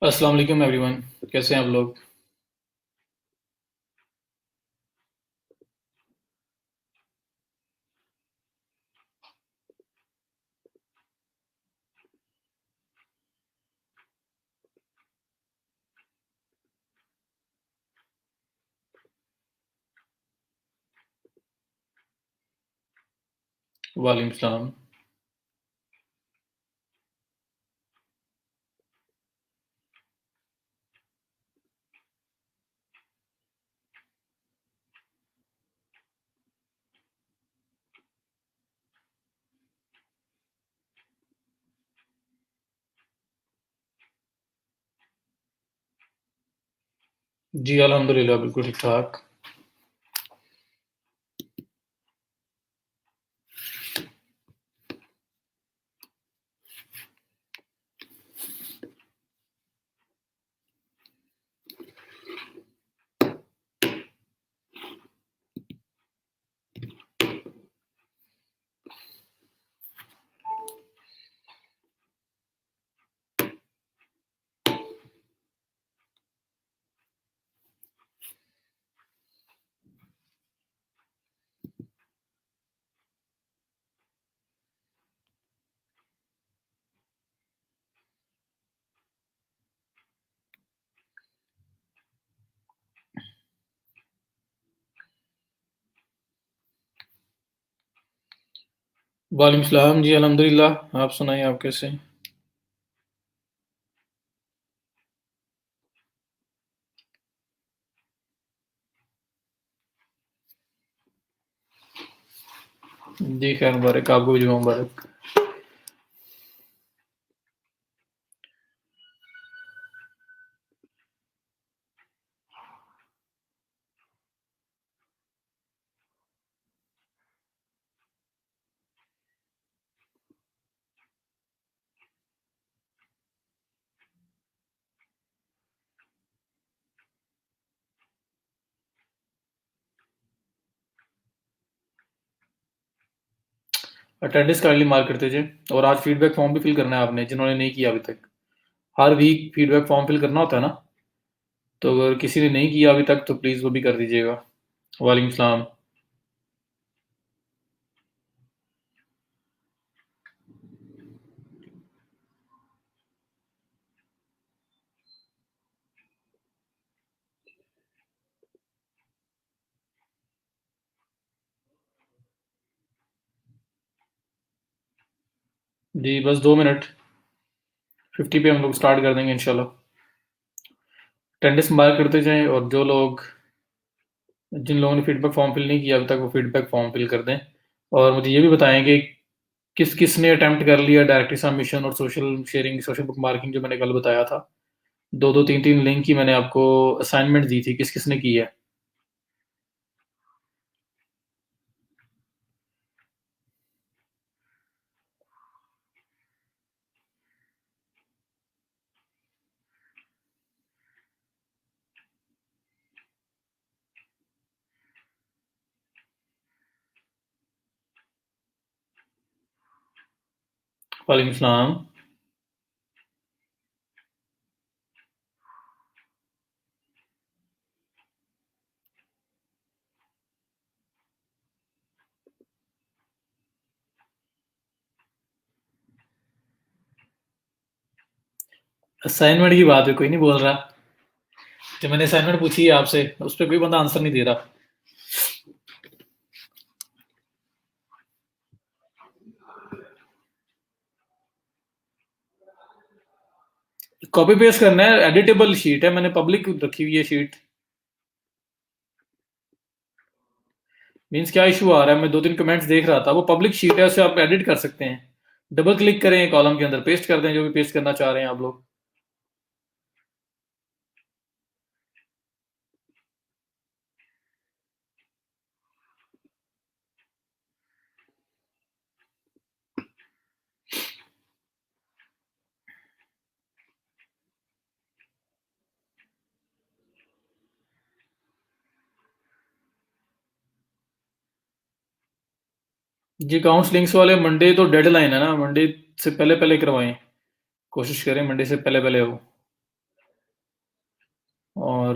अस्सलाम वालेकुम एवरीवन। कैसे हैं आप लोग? वालेकुम सलाम। जी अल्हम्दुलिल्लाह बिल्कुल ठीक-ठाक। वालेकुम सलाम। जी अल्हम्दुलिल्लाह। आप सुनाइए, आप कैसे हैं? जी खैर मुबारक, आपको भी जुमा मुबारक। अटेंडेंस काइंडली मार्क करते जाइए और आज फीडबैक फॉर्म भी फिल करना है आपने, जिन्होंने नहीं किया अभी तक। हर वीक फीडबैक फॉर्म फिल करना होता है ना, तो अगर किसी ने नहीं किया अभी तक तो प्लीज़ वो भी कर दीजिएगा। वालेकुम सलाम। जी बस 2 मिनट, 50 पे हम लोग स्टार्ट कर देंगे इंशाल्लाह। अटेंडेंस मार्क करते जाएँ और जो लोग जिन लोगों ने फीडबैक फॉर्म फिल नहीं किया अभी तक वो फीडबैक फॉर्म फिल कर दें। और मुझे ये भी बताएं कि किस किस ने अटेम्प्ट कर लिया डायरेक्टली सबमिशन और social sharing, social book marking जो मैंने कल बताया था। दो दो तीन तीन लिंक की मैंने आपको असाइनमेंट दी थी, किस किस ने की है? वालेकुम सलाम। असाइनमेंट की बात है, कोई नहीं बोल रहा। जो मैंने असाइनमेंट पूछी है आपसे उस पर कोई बंदा आंसर नहीं दे रहा। कॉपी पेस्ट करना है, एडिटेबल शीट है, मैंने पब्लिक रखी हुई है शीट। मीन्स क्या इशू आ रहा है, मैं दो तीन कमेंट्स देख रहा था, वो पब्लिक शीट है, उसे आप एडिट कर सकते हैं। डबल क्लिक करें कॉलम के अंदर, पेस्ट कर दें जो भी पेस्ट करना चाह रहे हैं आप लोग। जी काउंसलिंग्स वाले मंडे तो डेडलाइन है ना, मंडे से पहले पहले करवाएं। कोशिश करें मंडे से पहले पहले हो। और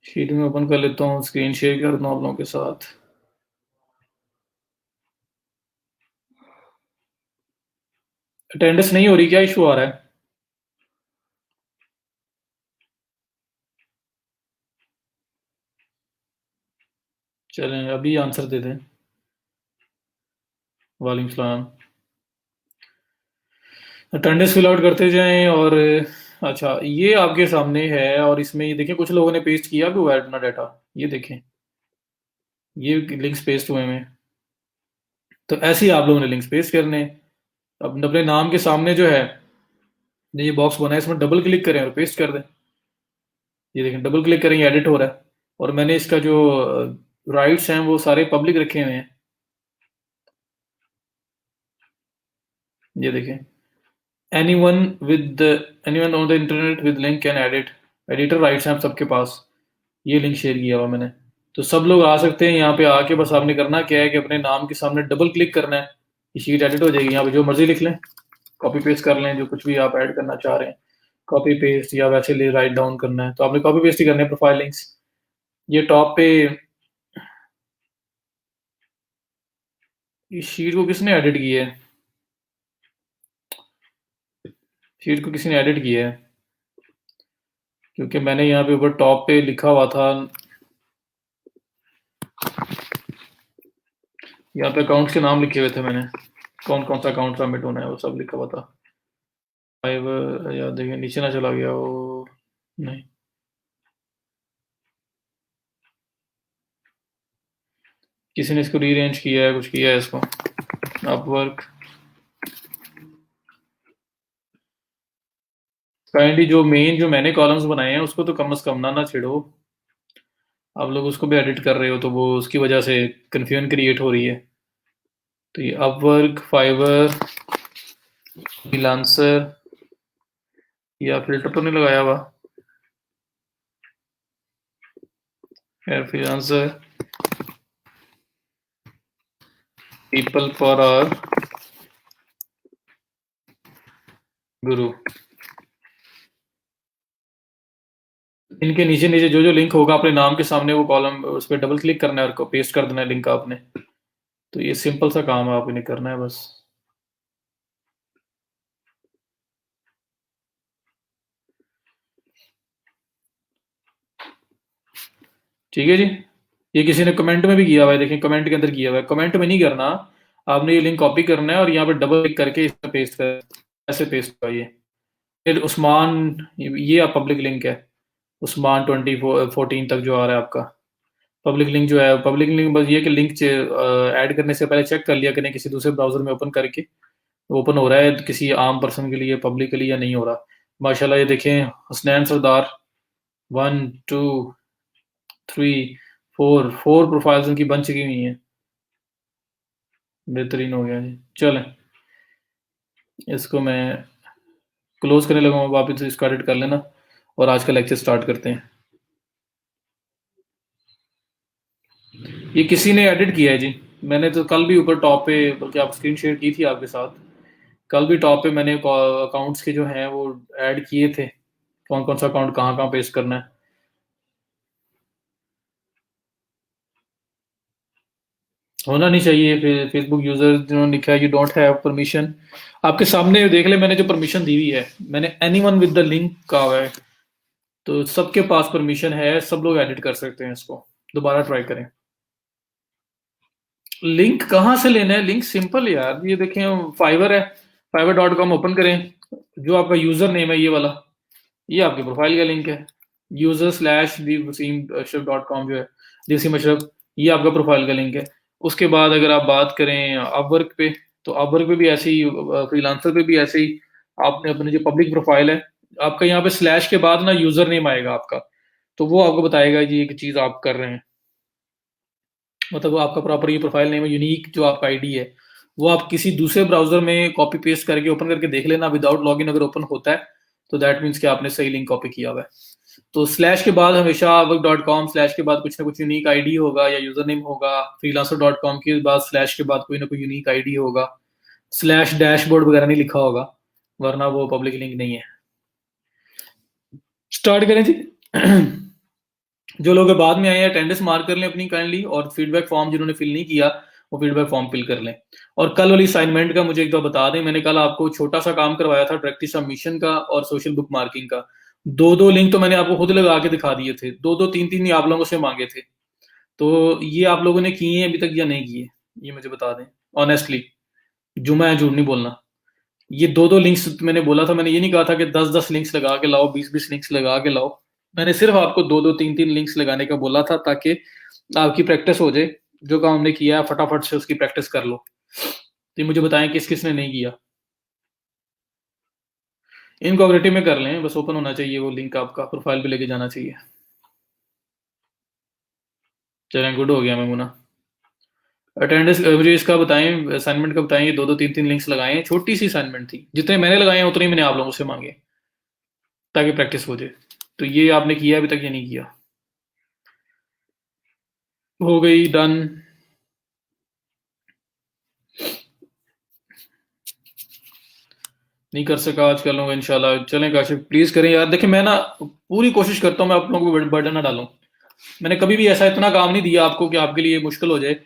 शीट में ओपन कर लेता हूँ, स्क्रीन शेयर करता हूँ आप लोगों के साथ। अटेंडेंस नहीं हो रही, क्या इशू आ रहा है? चलें अभी आंसर दे दें। वालेकुम सलाम। अटेंडेंस फिल आउट करते जाएं। और अच्छा, ये आपके सामने है और इसमें ये देखें कुछ लोगों ने पेस्ट किया भी हुआ है अपना डाटा। ये देखें, ये लिंक्स पेस्ट हुए हैं। तो ऐसे ही आप लोगों ने लिंक्स पेस्ट करने हैं। अब अपने नाम के सामने जो है ये बॉक्स बना है, इसमें डबल क्लिक करें और पेस्ट कर दें। ये देखें, डबल क्लिक करें, ये एडिट हो रहा है। और मैंने इसका जो राइट्स हैं वो सारे पब्लिक रखे हुए हैं। ये देखें, anyone with anyone on the internet with link can edit. Editor rights हैं आप सबके पास। ये लिंक शेयर किया हुआ मैंने। तो सब लोग आ सकते हैं यहाँ पे आके। बस आपने करना क्या है कि अपने नाम के सामने डबल क्लिक करना है, ये शीट एडिट हो जाएगी। यहाँ पे जो मर्जी लिख लें, कॉपी पेस्ट कर लें, जो कुछ भी आप ऐड करना चाह रहे हैं। कॉपी पेस्ट या वैसे ले राइट डाउन करना है तो आपने कॉपी पेस्ट ही करना है प्रोफाइल लिंक्स। ये टॉप पे इस शीट को किसने एडिट किया है? शीट को किसी ने एडिट किया है, क्योंकि मैंने यहाँ पे ऊपर टॉप पे लिखा हुआ था। यहाँ पे अकाउंट्स के नाम लिखे हुए थे मैंने, कौन कौन सा अकाउंट सबमिट होना है वो सब लिखा हुआ था। 5 या देखिए नीचे ना चला गया वो। नहीं, किसी ने इसको रीअरेंज किया है, कुछ किया है इसको। अपवर्क काइंडली जो मेन जो मैंने कॉलम्स बनाए हैं उसको तो कम से कम ना छेड़ो। आप लोग उसको भी एडिट कर रहे हो तो वो उसकी वजह से कंफ्यूजन क्रिएट हो रही है। तो ये अपवर्क, फाइवर, फ्रीलांसर, या फिल्टर तो नहीं लगाया हुआ? खैर, फ्रीलांसर, पीपल फॉर आवर गुरु। इनके नीचे नीचे जो जो लिंक होगा अपने नाम के सामने वो कॉलम, उस पर डबल क्लिक करना है और पेस्ट कर देना है लिंक आपने। तो ये सिंपल सा काम है, आप इन्हें करना है बस। ठीक है जी। ये किसी ने कमेंट में भी किया हुआ है, देखें कमेंट के अंदर किया हुआ है। कमेंट में नहीं करना, आपने ये लिंक कॉपी करना है और यहाँ पर डबल क्लिक करके इसमें पेस्ट कर, ऐसे पेस्ट हुआ ये। फिर उस्मान, ये आप पब्लिक लिंक है। उस्मान 2014 तक जो आ रहा है आपका पब्लिक लिंक जो है। पब्लिक लिंक बस ये कि लिंक ऐड करने से पहले चेक कर लिया करें किसी दूसरे ब्राउजर में ओपन करके ओपन हो रहा है किसी आम पर्सन के लिए पब्लिक के लिए या नहीं हो रहा। माशाल्लाह ये देखें, हसनैन सरदार 1 2 3 4 प्रोफाइल्स उनकी बन चुकी हुई हैं। बेहतरीन हो गया जी। चलें इसको मैं क्लोज करने लगा हूँ, वापस इसको एडिट कर लेना और आज का लेक्चर स्टार्ट करते हैं। ये किसी ने एडिट किया है जी। मैंने तो कल भी ऊपर टॉप पे, बल्कि आप स्क्रीन शेयर की थी आपके साथ, कल भी टॉप पे मैंने अकाउंट्स के जो हैं वो ऐड किए थे, कौन कौन सा अकाउंट कहाँ कहाँ पेस्ट करना है। होना नहीं चाहिए। फिर फेसबुक यूजर जिन्होंने लिखा है यू डोंट हैव परमिशन, आपके सामने देख ले मैंने जो परमिशन दी हुई है, मैंने एनीवन विद द लिंक कहा हुआ है। तो सबके पास परमिशन है, सब लोग एडिट कर सकते हैं इसको। दोबारा ट्राई करें। लिंक कहाँ से लेना है? लिंक सिंपल है यार, ये देखें फाइवर है, fiverr.com ओपन करें। जो आपका यूजर नेम है ये वाला, ये आपकी प्रोफाइल का लिंक है। यूजर स्लैश @wsim_ashraf.com जो है, वसीम अशरफ, ये आपका प्रोफाइल का लिंक है। उसके बाद अगर आप बात करें अपवर्क पे, तो अपवर्क पे भी ऐसे ही, फ्रीलांसर पे भी ऐसे ही, आपने अपनी जो पब्लिक प्रोफाइल है, आपका यहाँ पे स्लैश के बाद ना यूजर नेम आएगा आपका, तो वो आपको बताएगा जी एक चीज आप कर रहे हैं। मतलब वो आपका प्रॉपर ये प्रोफाइल नेम है, यूनिक जो आपका आईडी है, वो आप किसी दूसरे ब्राउजर में कॉपी पेस्ट करके ओपन करके देख लेना। विदाउट लॉगिन अगर ओपन होता है तो दैट मीन्स कि आपने सही लिंक कॉपी किया हुआ है। तो स्लैश के बाद हमेशा work.com स्लैश के बाद कुछ ना कुछ यूनिक आईडी होगा या यूजर नेम होगा। freelancer.com के बाद स्लैश के बाद कोई ना कोई यूनिक आईडी होगा। स्लैश डैशबोर्ड वगैरह नहीं लिखा होगा, वरना वो पब्लिक लिंक नहीं है। स्टार्ट करें जी। जो लोग बाद में आए हैं अटेंडेंस मार्क कर लें अपनी काइंडली, और फीडबैक फॉर्म जिन्होंने फिल नहीं किया वो फीडबैक फॉर्म फिल कर लें। और कल वाली असाइनमेंट का मुझे एक बार बता दें, मैंने कल आपको छोटा सा काम करवाया था डायरेक्टली सबमिशन का और सोशल बुक मार्किंग का। दो दो लिंक तो मैंने आपको खुद लगा के दिखा दिए थे, दो दो तीन तीन ही आप लोगों से मांगे थे। तो ये आप लोगों ने किए हैं अभी तक या नहीं किए, ये मुझे बता दें ऑनेस्टली। जुमा है, झूठ नहीं बोलना। ये दो दो लिंक्स मैंने बोला था, मैंने ये नहीं कहा था कि 10-10 लिंक्स लगा के लाओ, 20-20 लिंक्स लगा के लाओ। मैंने सिर्फ आपको दो दो तीन तीन लिंक्स लगाने का बोला था, ताकि आपकी प्रैक्टिस हो जाए। जो काम हमने किया है फटाफट से उसकी प्रैक्टिस कर लो। तो ये मुझे बताएं किस किस ने नहीं किया। इनकोग्रेटिव में कर लें, बस ओपन होना चाहिए वो लिंक, आपका प्रोफाइल पे लेके जाना चाहिए। चलें, गुड हो गया मैमूना। अटेंडेंस मुझे इसका बताएं, असाइनमेंट का बताएं। ये दो दो तीन तीन लिंक्स लगाए हैं, छोटी सी असाइनमेंट थी, जितने मैंने लगाए हैं उतने ही मैंने आप लोगों से मांगे ताकि प्रैक्टिस हो जाए। तो ये आपने किया अभी तक या नहीं किया? हो गई, डन। नहीं कर सका आज, कर लूंगा इंशाल्लाह। चलें काशिफ, प्लीज करें यार। देखिए मैं ना पूरी कोशिश करता हूँ मैं आप लोगों को बर्डन ना डालूं। मैंने कभी भी ऐसा इतना काम नहीं दिया आपको कि आपके लिए मुश्किल हो जाए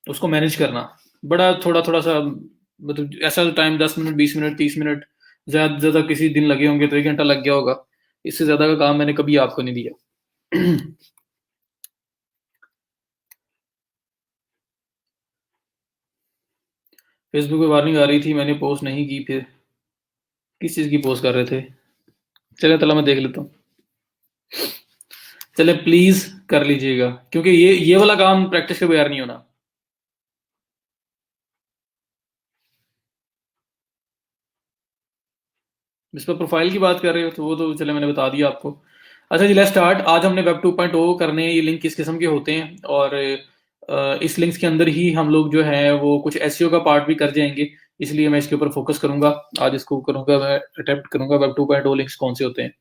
उसको मैनेज करना। बड़ा थोड़ा थोड़ा सा, मतलब ऐसा टाइम 10 मिनट 20 मिनट 30 मिनट, ज्यादा से ज्यादा किसी दिन लगे होंगे तो 1 घंटा लग गया होगा। इससे ज्यादा का काम मैंने कभी आपको नहीं दिया। फेसबुक पे वार्निंग आ रही थी, मैंने पोस्ट नहीं की। फिर किस चीज़ की पोस्ट कर रहे थे? चले तला मैं देख लेता हूँ। चले प्लीज कर लीजिएगा, क्योंकि ये वाला काम प्रैक्टिस के बगैर नहीं होना। इस पर प्रोफाइल की बात कर रहे हो तो वो तो चले मैंने बता दिया आपको। अच्छा जी, लेट्स स्टार्ट। आज हमने वेब 2.0 करने हैं। ये लिंक किस किस्म के होते हैं, और इस लिंक्स के अंदर ही हम लोग जो है वो कुछ एसईओ का पार्ट भी कर जाएंगे। इसलिए मैं इसके ऊपर फोकस करूंगा आज। इसको करूंगा, मैं अटेम्प्ट करूंगा वेब 2.0 लिंक्स कौन से होते हैं।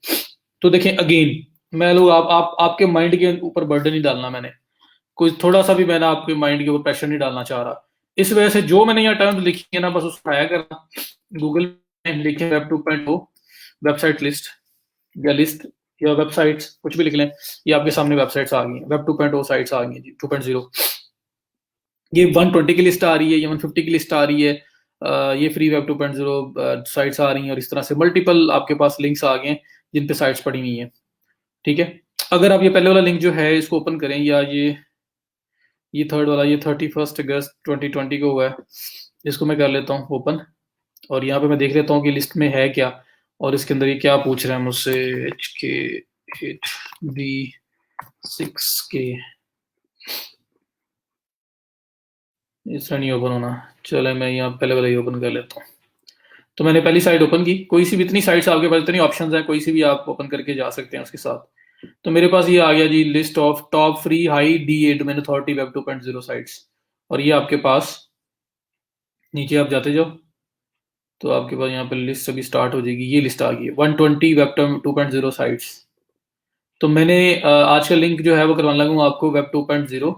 तो देखें अगेन, मैं लोग आप आपके माइंड के ऊपर बर्डन नहीं डालना मैंने। कोई थोड़ा सा भी मैंने आपके माइंड के ऊपर प्रेशर नहीं डालना चाह रहा। इस वजह से जो मैंने यहाँ टर्म्स लिखी है ना, बस उसको उठाया करना। गूगल में लिखे वेब 2.0 वेबसाइट लिस्ट या लिस्ट या वेबसाइट्स, कुछ भी लिख लें। ये आपके सामने वेबसाइट्स आ गई हैं, वेब 2.0 साइट्स आ गई हैं जी। 2.0 ये 120 की लिस्ट आ रही है, ये 150 की लिस्ट आ रही है। ये फ्री वेब 2.0 साइट्स आ रही हैं, और इस तरह से मल्टीपल आपके पास लिंक्स आ गए हैं जिन पे साइट्स पड़ी हुई हैं। ठीक है, अगर आप ये पहले वाला लिंक जो है इसको ओपन करें, या ये थर्ड वाला, ये 31 अगस्त 2020 को हुआ है, इसको मैं कर लेता हूँ ओपन। और यहाँ पे मैं देख लेता हूँ कि लिस्ट में है क्या, और इसके अंदर ये क्या पूछ रहे हैं मुझसे। HK8B6K, इसका नहीं ओपन होना। चले मैं यहाँ पहले वाला ही ओपन कर लेता हूँ। तो मैंने पहली साइट ओपन की, कोई सी भी, इतनी साइट्स आपके पास, इतनी ऑप्शंस हैं, कोई सी भी आप ओपन करके जा सकते हैं उसके साथ। तो मेरे पास ये आ गया जी, list of top free high DA domain authority web 2.0 sites. और ये आपके पास नीचे आप जाते जाओ तो आपके पास यहाँ पे लिस्ट अभी स्टार्ट हो जाएगी। ये लिस्ट आ गई है 120 वेब 2.0 साइट्स। तो मैंने आज का लिंक जो है वो करवाने लगा हूँ आपको वेब 2.0,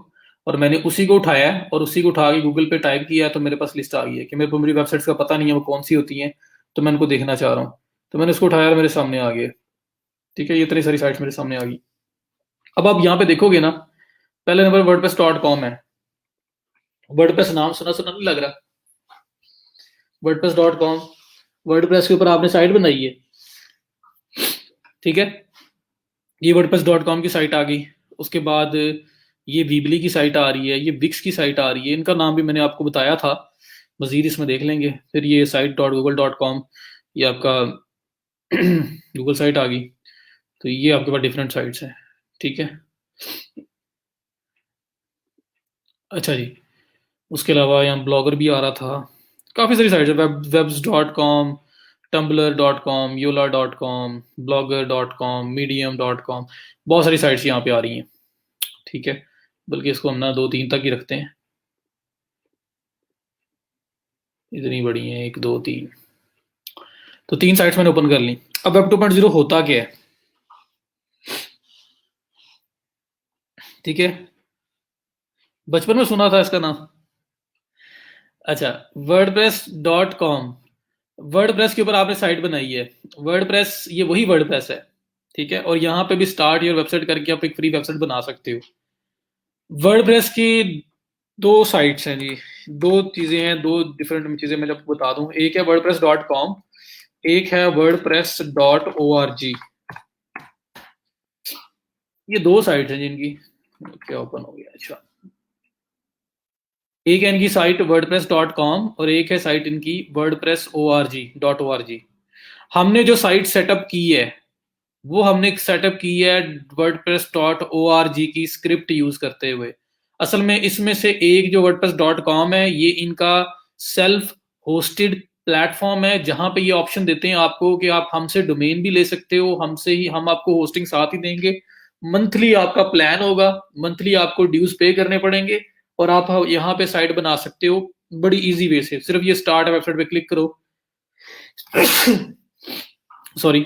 और मैंने उसी को उठाया है और उसी को उठा के गूगल पे टाइप किया है। तो मेरे पास लिस्ट आ गई है कि मेरे को मेरी वेबसाइट्स का पता नहीं है वो कौन सी होती हैं, तो मैं उनको देखना चाह रहा हूँ। तो मैंने उसको उठाया और मेरे सामने आ गया। ठीक है, ये इतनी सारी साइट्स मेरे सामने आ गई। अब आप यहाँ पे देखोगे ना, पहले नंबर wordpress.com है। वर्डप्रेस नाम सुना सुना नहीं लग रहा? wordpress.com, वर्डप्रेस के ऊपर आपने साइट बनाई है। ठीक है, ये wordpress.com की साइट आ गई। उसके बाद ये वीबली की साइट आ रही है, ये विक्स की साइट आ रही है। इनका नाम भी मैंने आपको बताया था, मजीद इसमें देख लेंगे। फिर ये site.google.com, ये आपका गूगल साइट आ गई। तो ये आपके पास डिफरेंट साइट्स हैं। ठीक है, अच्छा जी। उसके अलावा यहाँ ब्लॉगर भी आ रहा था। काफ़ी सारी साइट्स है, webs.com, tumblr.com, yola.com, blogger.com, medium.com, बहुत सारी साइट्स यहाँ पे आ रही हैं। ठीक है, बल्कि इसको हम ना 2-3 तक ही रखते हैं, इतनी बड़ी हैं, 1 2 3। तो 3 साइट्स मैंने ओपन कर ली। अब वेब 2.0 होता क्या है? ठीक है, बचपन में सुना था इसका नाम। अच्छा, wordpress.com। वर्डप्रेस के ऊपर आपने साइट बनाई है। वर्डप्रेस ये वही वर्डप्रेस है, ठीक है। और यहाँ पे भी स्टार्ट योर वेबसाइट करके आप एक फ्री वेबसाइट बना सकते हो। वर्डप्रेस की दो साइट्स हैं जी, दो चीजें हैं, दो डिफरेंट चीजें मैं आपको बता दूं। एक है wordpress.com, एक है wordpress.org। ये दो साइट्स हैं जिनकी, क्या ओपन हो गया, अच्छा। एक है इनकी साइट wordpress.com और एक है साइट इनकी wordpress.org। हमने जो साइट सेटअप की है वो हमने सेटअप की है wordpress.org की स्क्रिप्ट यूज करते हुए। असल में इसमें से एक जो wordpress.com है ये इनका सेल्फ होस्टेड प्लेटफॉर्म है, जहां पे ये ऑप्शन देते हैं आपको कि आप हमसे डोमेन भी ले सकते हो, हमसे ही हम आपको होस्टिंग साथ ही देंगे। मंथली आपका प्लान होगा, मंथली आपको ड्यूज पे करने पड़ेंगे और आप यहाँ पे साइट बना सकते हो बड़ी इजी वे से। सिर्फ ये स्टार्ट वेबसाइट पे क्लिक करो सॉरी,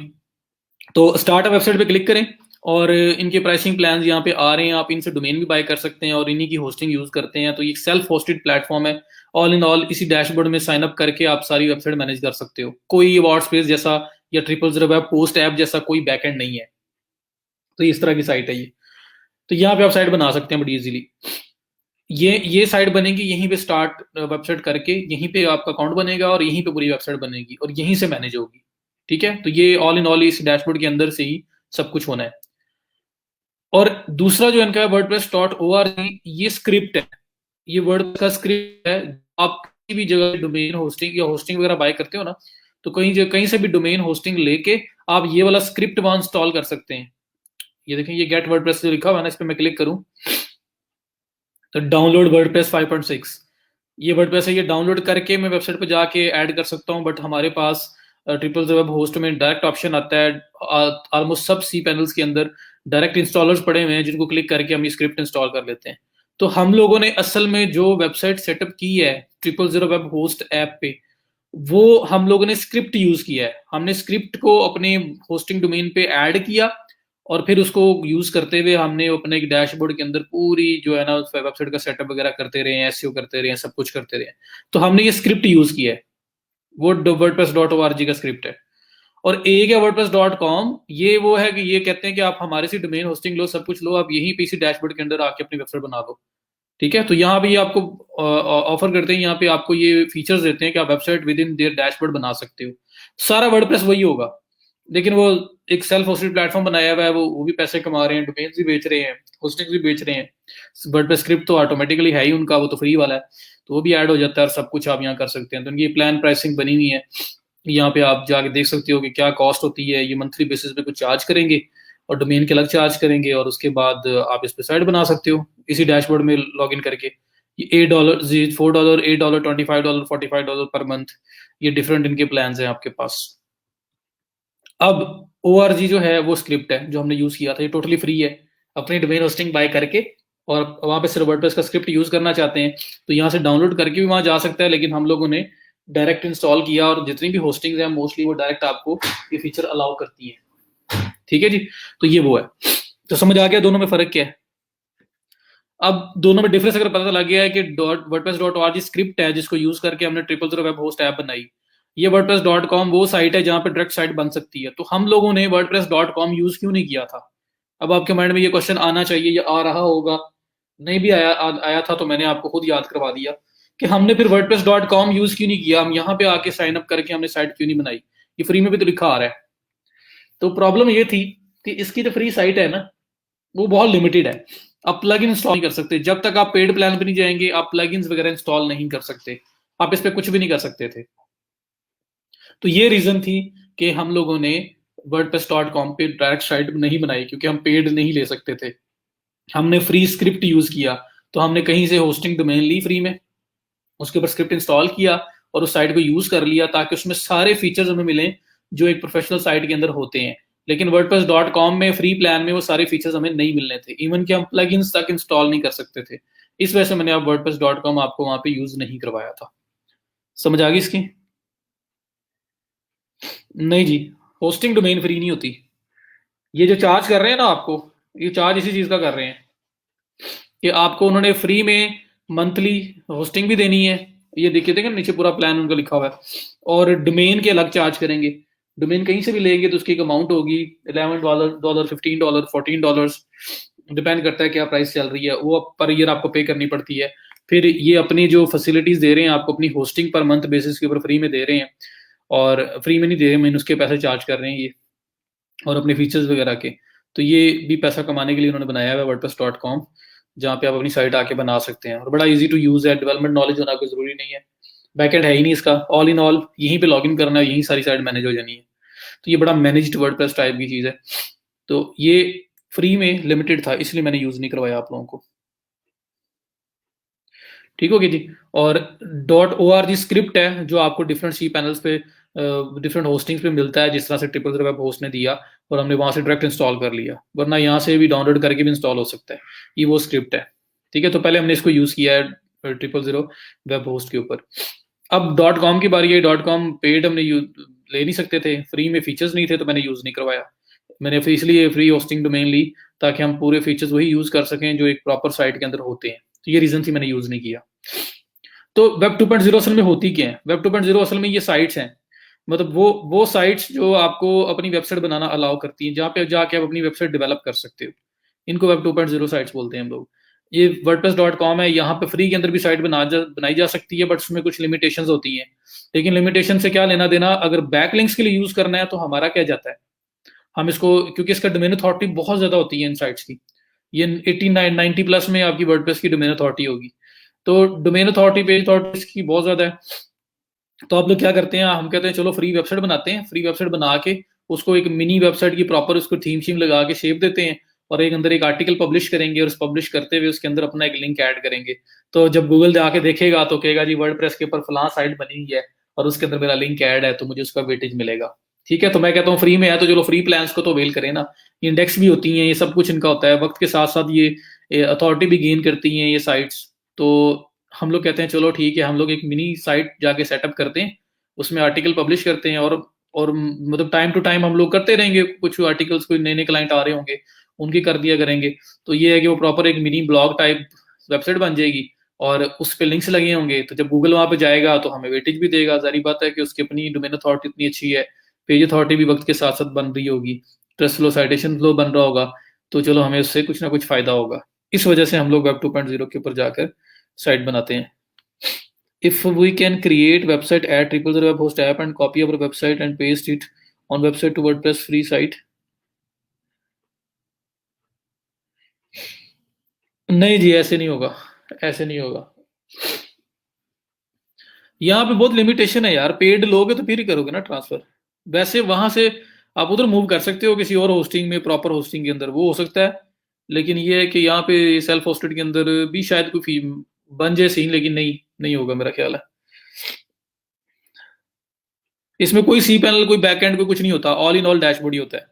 तो स्टार्ट वेबसाइट पे क्लिक करें और इनके प्राइसिंग प्लान यहाँ पे आ रहे हैं। आप इनसे डोमेन भी बाय कर सकते हैं और इन्हीं की होस्टिंग यूज करते हैं। तो ये सेल्फ होस्टेड प्लेटफॉर्म है। ऑल इन ऑल इसी डैशबोर्ड में साइन अप करके आप सारी वेबसाइट मैनेज कर सकते हो। कोई वर्ड स्पेस जैसा या 000 वेब पोस्ट ऐप जैसा कोई बैकएंड नहीं है। तो इस तरह की साइट है ये। तो यहाँ पे आप साइट बना सकते हैं बड़ी इजीली। ये साइट बनेगी यहीं पे स्टार्ट वेबसाइट करके, यहीं पे आपका अकाउंट बनेगा और यहीं पे पूरी वेबसाइट बनेगी और यहीं से मैनेज होगी। ठीक है, तो ये ऑल इन ऑल इस डैशबोर्ड के अंदर से ही सब कुछ होना है। और दूसरा जो इनका है wordpress.org, ये स्क्रिप्ट है, ये वर्ड का स्क्रिप्ट है। आप किसी भी जगह डोमेन होस्टिंग या होस्टिंग वगैरह बाय करते हो ना, तो कहीं से भी डोमेन होस्टिंग लेके आप ये वाला स्क्रिप्ट वहां इंस्टॉल कर सकते हैं। ये देखें, ये गेट वर्डप्रेस जो लिखा हुआ है ना, इस पे मैं क्लिक करूं तो डाउनलोड वर्डप्रेस 5.6, ये वर्डप्रेस है। ये डाउनलोड करके मैं वेबसाइट पे जाके ऐड कर सकता हूँ, बट हमारे पास ट्रिपल वेब होस्ट में डायरेक्ट ऑप्शन आता है। ऑलमोस्ट सब सी पैनल्स के अंदर डायरेक्ट इंस्टॉलर्स पड़े हुए हैं जिनको क्लिक करके हम ये स्क्रिप्ट इंस्टॉल कर लेते हैं। तो हम लोगों ने असल में जो वेबसाइट सेटअप की है 000 वेब होस्ट ऐप पे, वो हम लोगों ने स्क्रिप्ट यूज किया है। हमने स्क्रिप्ट को अपने होस्टिंग डोमेन पे ऐड किया और फिर उसको यूज करते हुए हमने अपने एक डैशबोर्ड के अंदर पूरी जो है ना वेबसाइट का सेटअप वगैरह करते रहे हैं, एसईओ करते रहे हैं, सब कुछ करते रहे हैं। तो हमने ये स्क्रिप्ट यूज किया है, वो wordpress.org का स्क्रिप्ट है। और एक है wordpress.com, ये वो है कि ये कहते हैं कि आप हमारे से डोमेन होस्टिंग लो, सब कुछ लो, आप यहीं पे इसी डैशबोर्ड के अंदर आके अपनी वेबसाइट बना लो। ठीक है, तो यहाँ पे ये आपको ऑफर करते हैं, यहाँ पे आपको ये फीचर्स देते हैं कि आप website with in their dashboard बना सकते हो। सारा वर्डप्रेस वही होगा, लेकिन वो एक सेल्फ होस्टेड प्लेटफॉर्म बनाया हुआ है, वो भी पैसे कमा रहे हैं, डोमेन भी बेच रहे हैं, होस्टिंग भी बेच रहे हैं। वर्डप्रेस स्क्रिप्ट तो ऑटोमेटिकली है ही उनका, वो तो फ्री वाला है, तो वो भी ऐड हो जाता है और सब कुछ आप यहाँ कर सकते हैं। तो उनकी प्लान प्राइसिंग बनी हुई है, यहाँ पे आप जाके देख सकते हो कि क्या कॉस्ट होती है। ये मंथली बेसिस पे कुछ चार्ज करेंगे और डोमेन के अलग चार्ज करेंगे, और उसके बाद आप इस पे साइट बना सकते हो इसी डैशबोर्ड में लॉग इन करके। ये $8, $4, $8, $25, $45 पर मंथ, ये डिफरेंट इनके प्लान हैं आपके पास। अब ORG जो है वो स्क्रिप्ट है जो हमने यूज किया था, ये टोटली फ्री है। अपनी डोमेन होस्टिंग बाय करके और वहां पे सिर्फ वर्डप्रेस का स्क्रिप्ट यूज करना चाहते हैं तो यहाँ से डाउनलोड करके भी वहां जा सकता है, लेकिन हम लोगों ने डायरेक्ट इंस्टॉल किया और जितनी भी होस्टिंग है मोस्टली वो डायरेक्ट आपको ये फीचर अलाउ करती है। ठीक है जी, तो ये वो है। तो समझ आ गया दोनों में फर्क क्या है। अब दोनों में डिफरेंस अगर पता लग गया है कि wordpress.org स्क्रिप्ट है जिसको यूज करके हमने 000 वेब होस्ट ऐप बनाई, ये wordpress.com वो साइट है जहां पे डायरेक्ट साइट बन सकती है। तो हम लोगों ने wordpress.com यूज क्यों नहीं किया था? अब आपके माइंड में ये क्वेश्चन आना चाहिए या आ रहा होगा, नहीं भी आया था तो मैंने आपको खुद याद करवा दिया कि हमने फिर wordpress.com यूज क्यों नहीं किया, हम यहाँ पे आके साइन अप करके हमने साइट क्यों नहीं बनाई। ये फ्री में भी तो लिखा आ रहा है। तो प्रॉब्लम ये थी कि इसकी जो फ्री साइट है ना वो बहुत लिमिटेड है, आप प्लग इन इंस्टॉल नहीं कर सकते। जब तक आप पेड प्लान पे नहीं जाएंगे आप प्लग वगैरह इंस्टॉल नहीं कर सकते, आप इस पे कुछ भी नहीं कर सकते थे। तो ये रीजन थी कि हम लोगों ने wordpress.com पे डायरेक्ट साइट नहीं बनाई, क्योंकि हम पेड नहीं ले सकते थे। हमने फ्री स्क्रिप्ट यूज किया, तो हमने कहीं से होस्टिंग डोमेन ली फ्री में, उसके ऊपर स्क्रिप्ट इंस्टॉल किया और उस साइट को यूज कर लिया ताकि उसमें सारे फीचर्स हमें मिलें जो एक प्रोफेशनल साइट के अंदर होते हैं। लेकिन wordpress.com में फ्री प्लान में वो सारे फीचर्स हमें नहीं मिलने थे, इवन कि हम प्लगइन्स तक इंस्टॉल नहीं कर सकते थे। इस वजह से मैंने अब wordpress.com आपको वहां पे यूज नहीं करवाया था। समझ आ गई इसकी? नहीं जी, होस्टिंग डोमेन फ्री नहीं होती। ये जो चार्ज कर रहे हैं ना आपको, ये चार्ज इसी चीज का कर रहे हैं। कि आपको उन्होंने फ्री में मंथली होस्टिंग भी देनी है, ये देखिए देखें नीचे पूरा प्लान उनका लिखा हुआ है, और डोमेन के अलग चार्ज करेंगे। डोमेन कहीं से भी लेंगे तो उसकी एक अमाउंट होगी, $11, $15, $14, डिपेंड करता है क्या प्राइस चल रही है, वो पर ईयर आपको पे करनी पड़ती है। फिर ये अपनी जो फैसिलिटीज दे रहे हैं आपको, अपनी होस्टिंग पर मंथ बेसिस के ऊपर फ्री में दे रहे हैं, और फ्री में नहीं दे रहे, मैंने उसके पैसे चार्ज कर रहे हैं ये, और अपने फीचर्स वगैरह के। तो ये भी पैसा कमाने के लिए उन्होंने बनाया हुआ है wordpress.com, जहाँ पे आप अपनी साइट आके बना सकते हैं, और बड़ा इजी टू यूज है, डेवलपमेंट नॉलेज होना कोई जरूरी नहीं है, बैकएंड है ही नहीं इसका, ऑल इन ऑल यहीं पे लॉगिन करना है, यहीं सारी साइट मैनेज हो जानी है। तो ये बड़ा मैनेज्ड वर्डप्रेस टाइप की चीज़ है। तो ये फ्री में लिमिटेड था, इसलिए मैंने यूज़ नहीं करवाया आप लोगों को। ठीक होगी जी। और .org स्क्रिप्ट है जो आपको डिफरेंट सी पैनल्स पे, डिफरेंट होस्टिंग्स पे मिलता है, जिस तरह से ट्रिपल वेब होस्ट ने दिया और हमने वहां से डायरेक्ट इंस्टॉल कर लिया, वरना यहाँ से भी डाउनलोड करके भी इंस्टॉल हो सकता है, ये वो स्क्रिप्ट है। ठीक है, तो पहले हमने इसको यूज़ किया है 000 वेब होस्ट के ऊपर। अब .com की बारी है। .com पेड हमने ले नहीं सकते थे, फ्री में फीचर्स नहीं थे, तो मैंने यूज़ नहीं करवाया। मैंने इसलिए फ्री होस्टिंग डोमेन ली ताकि हम पूरे फीचर्स वही यूज़ कर सकें जो एक प्रॉपर साइट के अंदर होते हैं। तो ये रीज़न थी मैंने यूज़ नहीं किया। तो वेब 2.0 असल में होती क्या है? वेब 2.0 असल में ये साइट्स हैं, मतलब वो साइट्स जो आपको अपनी वेबसाइट बनाना अलाउ करती हैं, जहाँ पे जाके आप अपनी वेबसाइट डेवलप कर सकते हो, इनको वेब 2.0 साइट्स बोलते हैं हम लोग। ये wordpress.com है, यहाँ पे फ्री के अंदर भी साइट बनाई जा सकती है, बट उसमें कुछ लिमिटेशंस होती हैं। लेकिन लिमिटेशन से क्या लेना देना, अगर बैकलिंक्स के लिए यूज करना है तो हमारा क्या जाता है, हम इसको, क्योंकि इसका डोमेन अथॉरिटी बहुत ज्यादा होती है इन साइट्स की, ये 89 90 प्लस में आपकी वर्डप्रेस की डोमेन अथॉरिटी होगी। तो डोमेन अथॉरिटी, पेज अथॉरिटी इसकी बहुत ज्यादा है। तो आप लोग क्या करते हैं, हम कहते हैं चलो फ्री वेबसाइट बनाते हैं, फ्री वेबसाइट बना के उसको एक मिनी वेबसाइट की प्रॉपर उसको थीम शीम लगा के शेप देते हैं, और एक अंदर एक आर्टिकल पब्लिश करेंगे, और उस पब्लिश करते हुए उसके अंदर अपना एक लिंक ऐड करेंगे। तो जब गूगल जाके देखेगा तो कहेगा जी वर्डप्रेस के ऊपर फलां साइट बनी हुई है और उसके अंदर मेरा लिंक ऐड है, तो मुझे उसका वेटेज मिलेगा। ठीक है, तो मैं कहता हूँ फ्री में है तो चलो फ्री प्लान्स को तो अवेल करें ना, इंडेक्स भी होती हैं, ये सब कुछ इनका होता है, वक्त के साथ साथ ये अथॉरिटी भी गेन करती हैं ये साइट्स। तो हम लोग कहते हैं चलो ठीक है, हम लोग एक मिनी साइट जाके सेटअप करते हैं, उसमें आर्टिकल पब्लिश करते हैं, और मतलब टाइम टू टाइम हम लोग करते रहेंगे, कुछ आर्टिकल्स कोई नए नए क्लाइंट आ रहे होंगे उनकी कर दिया करेंगे। तो ये है कि वो प्रॉपर एक मिनी ब्लॉग टाइप वेबसाइट बन जाएगी, और उस पे लिंक्स लगे होंगे, तो जब गूगल वहां पे जाएगा तो हमें वेटेज भी देगा, जारी बात है कि उसकी अपनी डोमेन अथॉरिटी इतनी अच्छी है, पेज अथॉरिटी भी वक्त के साथ साथ बन रही होगी, ट्रस्ट फ्लो साइटेशन फ्लो बन रहा होगा, तो चलो हमें उससे कुछ ना कुछ फायदा होगा। इस वजह से हम लोग वेब 2.0 के ऊपर जाकर साइट बनाते हैं। If we can create website at triple zero web host app and copy our website and paste it on website to WordPress free site, नहीं जी ऐसे नहीं होगा, ऐसे नहीं होगा। यहाँ पे बहुत लिमिटेशन है यार, पेड लोगे तो फिर ही करोगे ना ट्रांसफर। वैसे वहां से आप उधर मूव कर सकते हो किसी और होस्टिंग में, प्रॉपर होस्टिंग के अंदर वो हो सकता है, लेकिन ये है कि यहाँ पे सेल्फ होस्टेड के अंदर भी शायद कोई फी बन जाए सीन, लेकिन नहीं नहीं होगा मेरा ख्याल है। इसमें कोई सी पैनल, कोई बैकएंड, कोई कुछ नहीं होता, ऑल इन ऑल डैशबोर्ड ही होता है।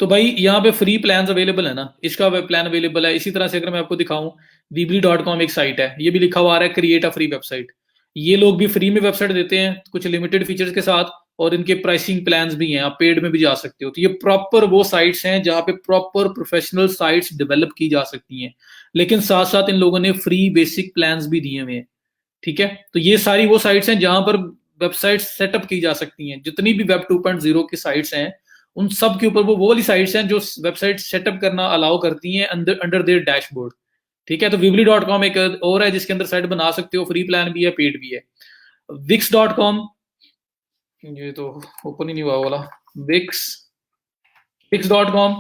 तो भाई यहाँ पे फ्री प्लान अवेलेबल है ना, इसका प्लान अवेलेबल है। इसी तरह से अगर मैं आपको दिखाऊं, weebly.com एक साइट है, ये भी लिखा हुआ आ रहा है क्रिएट अ फ्री वेबसाइट। ये लोग भी फ्री में वेबसाइट देते हैं कुछ लिमिटेड फीचर्स के साथ, और इनके प्राइसिंग प्लान्स भी हैं, आप पेड में भी जा सकते हो। तो ये प्रॉपर वो साइट्स हैं जहाँ पे प्रॉपर प्रोफेशनल साइट्स डेवलप की जा सकती हैं, लेकिन साथ साथ इन लोगों ने फ्री बेसिक प्लान्स भी दिए हुए हैं। ठीक है, तो ये सारी वो साइट्स हैं जहां पर वेबसाइट सेटअप की जा सकती हैं, जितनी भी वेब 2.0 की साइट्स हैं उन सब के ऊपर वो वाली साइट्स हैं जो वेबसाइट सेटअप करना अलाउ करती हैं अंदर अंडर देयर डैशबोर्ड। ठीक है, तो weebly.com एक और है जिसके अंदर साइट बना सकते हो, फ्री प्लान भी है, पेड भी है। wix.com, ये तो ओपन ही नहीं हुआ वाला, विक्स wix.com,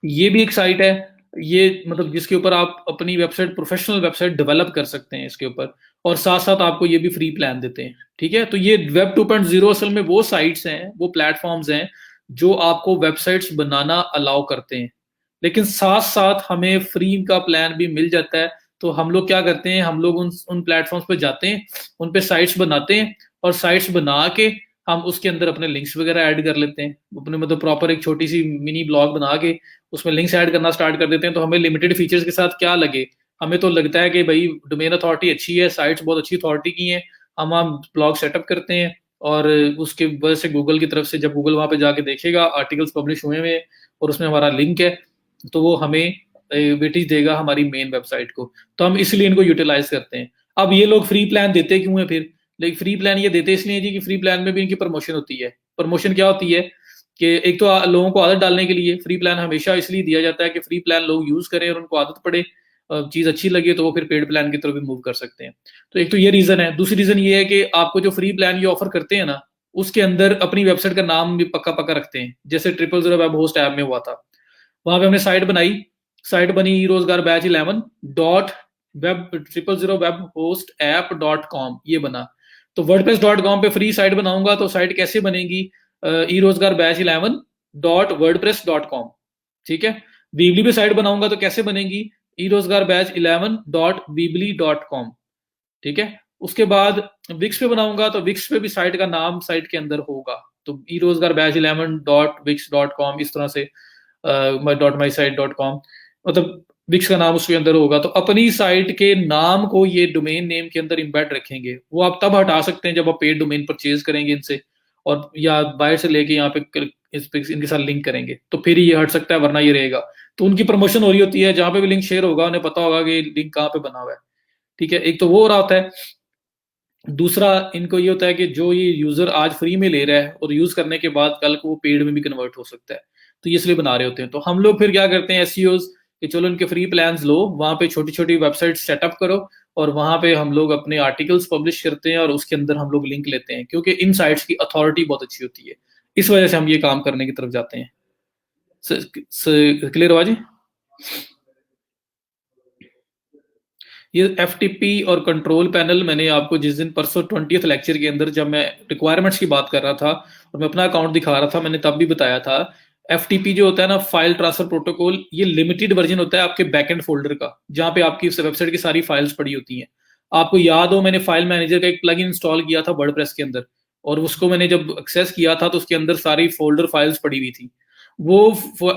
ये भी एक साइट है, ये मतलब जिसके ऊपर आप अपनी वेबसाइट, प्रोफेशनल वेबसाइट डेवलप कर सकते हैं इसके ऊपर, और साथ साथ आपको ये भी फ्री प्लान देते हैं। ठीक है, तो ये वेब 2.0 असल में वो साइट्स हैं, वो प्लेटफॉर्म्स हैं जो आपको वेबसाइट्स बनाना अलाउ करते हैं, लेकिन साथ साथ हमें फ्री का प्लान भी मिल जाता है। तो हम लोग क्या करते हैं, हम लोग उन प्लेटफॉर्म्स पे जाते हैं, उन पे साइट्स बनाते हैं, और साइट्स बना के हम उसके अंदर अपने लिंक्स वगैरह ऐड कर लेते हैं, अपने मतलब प्रॉपर एक छोटी सी मिनी ब्लॉग बना के उसमें लिंक्स ऐड करना स्टार्ट कर देते हैं। तो हमें लिमिटेड फीचर्स के साथ क्या लगे, हमें तो लगता है कि भाई डोमेन अथॉरिटी अच्छी है, साइट्स बहुत अच्छी अथॉरिटी की हैं, हम ब्लॉग सेटअप करते हैं, और उसके वजह से गूगल की तरफ से जब गूगल वहां पे जाके देखेगा आर्टिकल्स पब्लिश हुए हैं और उसमें हमारा लिंक है, तो वो हमें वेटेज देगा हमारी मेन वेबसाइट को, तो हम इसलिए इनको यूटिलाइज करते हैं। अब ये लोग फ्री प्लान देते क्यों है फिर? लेकिन फ्री प्लान ये देते इसलिए जी कि फ्री प्लान में भी इनकी प्रमोशन होती है। प्रमोशन क्या होती है कि एक तो लोगों को आदत डालने के लिए फ्री प्लान हमेशा इसलिए दिया जाता है कि फ्री प्लान लोग यूज करें और उनको आदत पड़े, चीज अच्छी लगे तो वो फिर पेड प्लान की तरफ भी मूव कर सकते हैं। तो एक तो ये रीजन है। दूसरी रीजन ये है कि आपको जो फ्री प्लान ये ऑफर करते हैं ना, उसके अंदर अपनी वेबसाइट का नाम भी पक्का पक्का रखते हैं, जैसे 000 वेब होस्ट ऐप में हुआ था। वहां पे हमने साइट बनाई, साइट बनी रोजगार batch 11 dot web 000 web host app .com, ये बना। तो वर्डप्रेस .com पे फ्री साइट बनाऊंगा तो साइट कैसे बनेगी? ई रोजगार बैच 11 डॉट वर्डप्रेस .com, ठीक है। वीबली पे साइट बनाऊंगा तो कैसे बनेगी? ई रोजगार बैच 11 डॉट वीबली .com, ठीक है। उसके बाद विक्स पे बनाऊंगा तो विक्स पे भी साइट का नाम साइट के अंदर होगा, तो ई रोजगार बैच 11 डॉट विक्स .com, इस तरह से माई साइट .com, मतलब विक्स का नाम उसके अंदर होगा। तो अपनी साइट के नाम को ये डोमेन नेम के अंदर इम्बेड रखेंगे। वो आप तब हटा सकते हैं जब आप पेड डोमेन परचेज करेंगे इनसे, और या बाहर से लेके यहाँ पे इस पे इनके साथ लिंक करेंगे तो फिर ये हट सकता है, वरना ये रहेगा। तो उनकी प्रमोशन हो रही होती है, जहां पे भी लिंक शेयर होगा उन्हें पता होगा कि लिंक कहाँ पे बना हुआ है, ठीक है। एक तो वो हो रहा होता है। दूसरा इनको ये होता है कि जो ये यूजर आज फ्री में ले रहा है और यूज करने के बाद कल को वो पेड में भी कन्वर्ट हो सकता है, तो ये इसलिए बना रहे होते हैं। तो हम लोग फिर क्या करते हैं एसईओज कि चलो इनके फ्री प्लान्स लो, वहां पे छोटी छोटी वेबसाइट सेटअप करो और वहां पे हम लोग अपने आर्टिकल्स पब्लिश करते हैं और उसके अंदर हम लोग लिंक लेते हैं, क्योंकि इन साइट्स की अथॉरिटी बहुत अच्छी होती है। इस वजह से हम ये काम करने की तरफ जाते हैं। क्लियर हुआ जी? ये एफटीपी और कंट्रोल पैनल मैंने आपको जिस दिन परसों 20th लेक्चर के अंदर जब मैं रिक्वायरमेंट्स की बात कर रहा था और मैं अपना अकाउंट दिखा रहा था, मैंने तब भी बताया था एफटीपी जो होता है ना, फाइल ट्रांसफर प्रोटोकॉल, ये लिमिटेड वर्जन होता है आपके बैकएंड फोल्डर का, जहां पे आपकी वेबसाइट की सारी फाइल्स पड़ी होती हैं। आपको याद हो मैंने फाइल मैनेजर का एक प्लगइन इंस्टॉल किया था वर्डप्रेस के अंदर, और उसको मैंने जब एक्सेस किया था तो उसके अंदर सारी फोल्डर फाइल्स पड़ी हुई थी। वो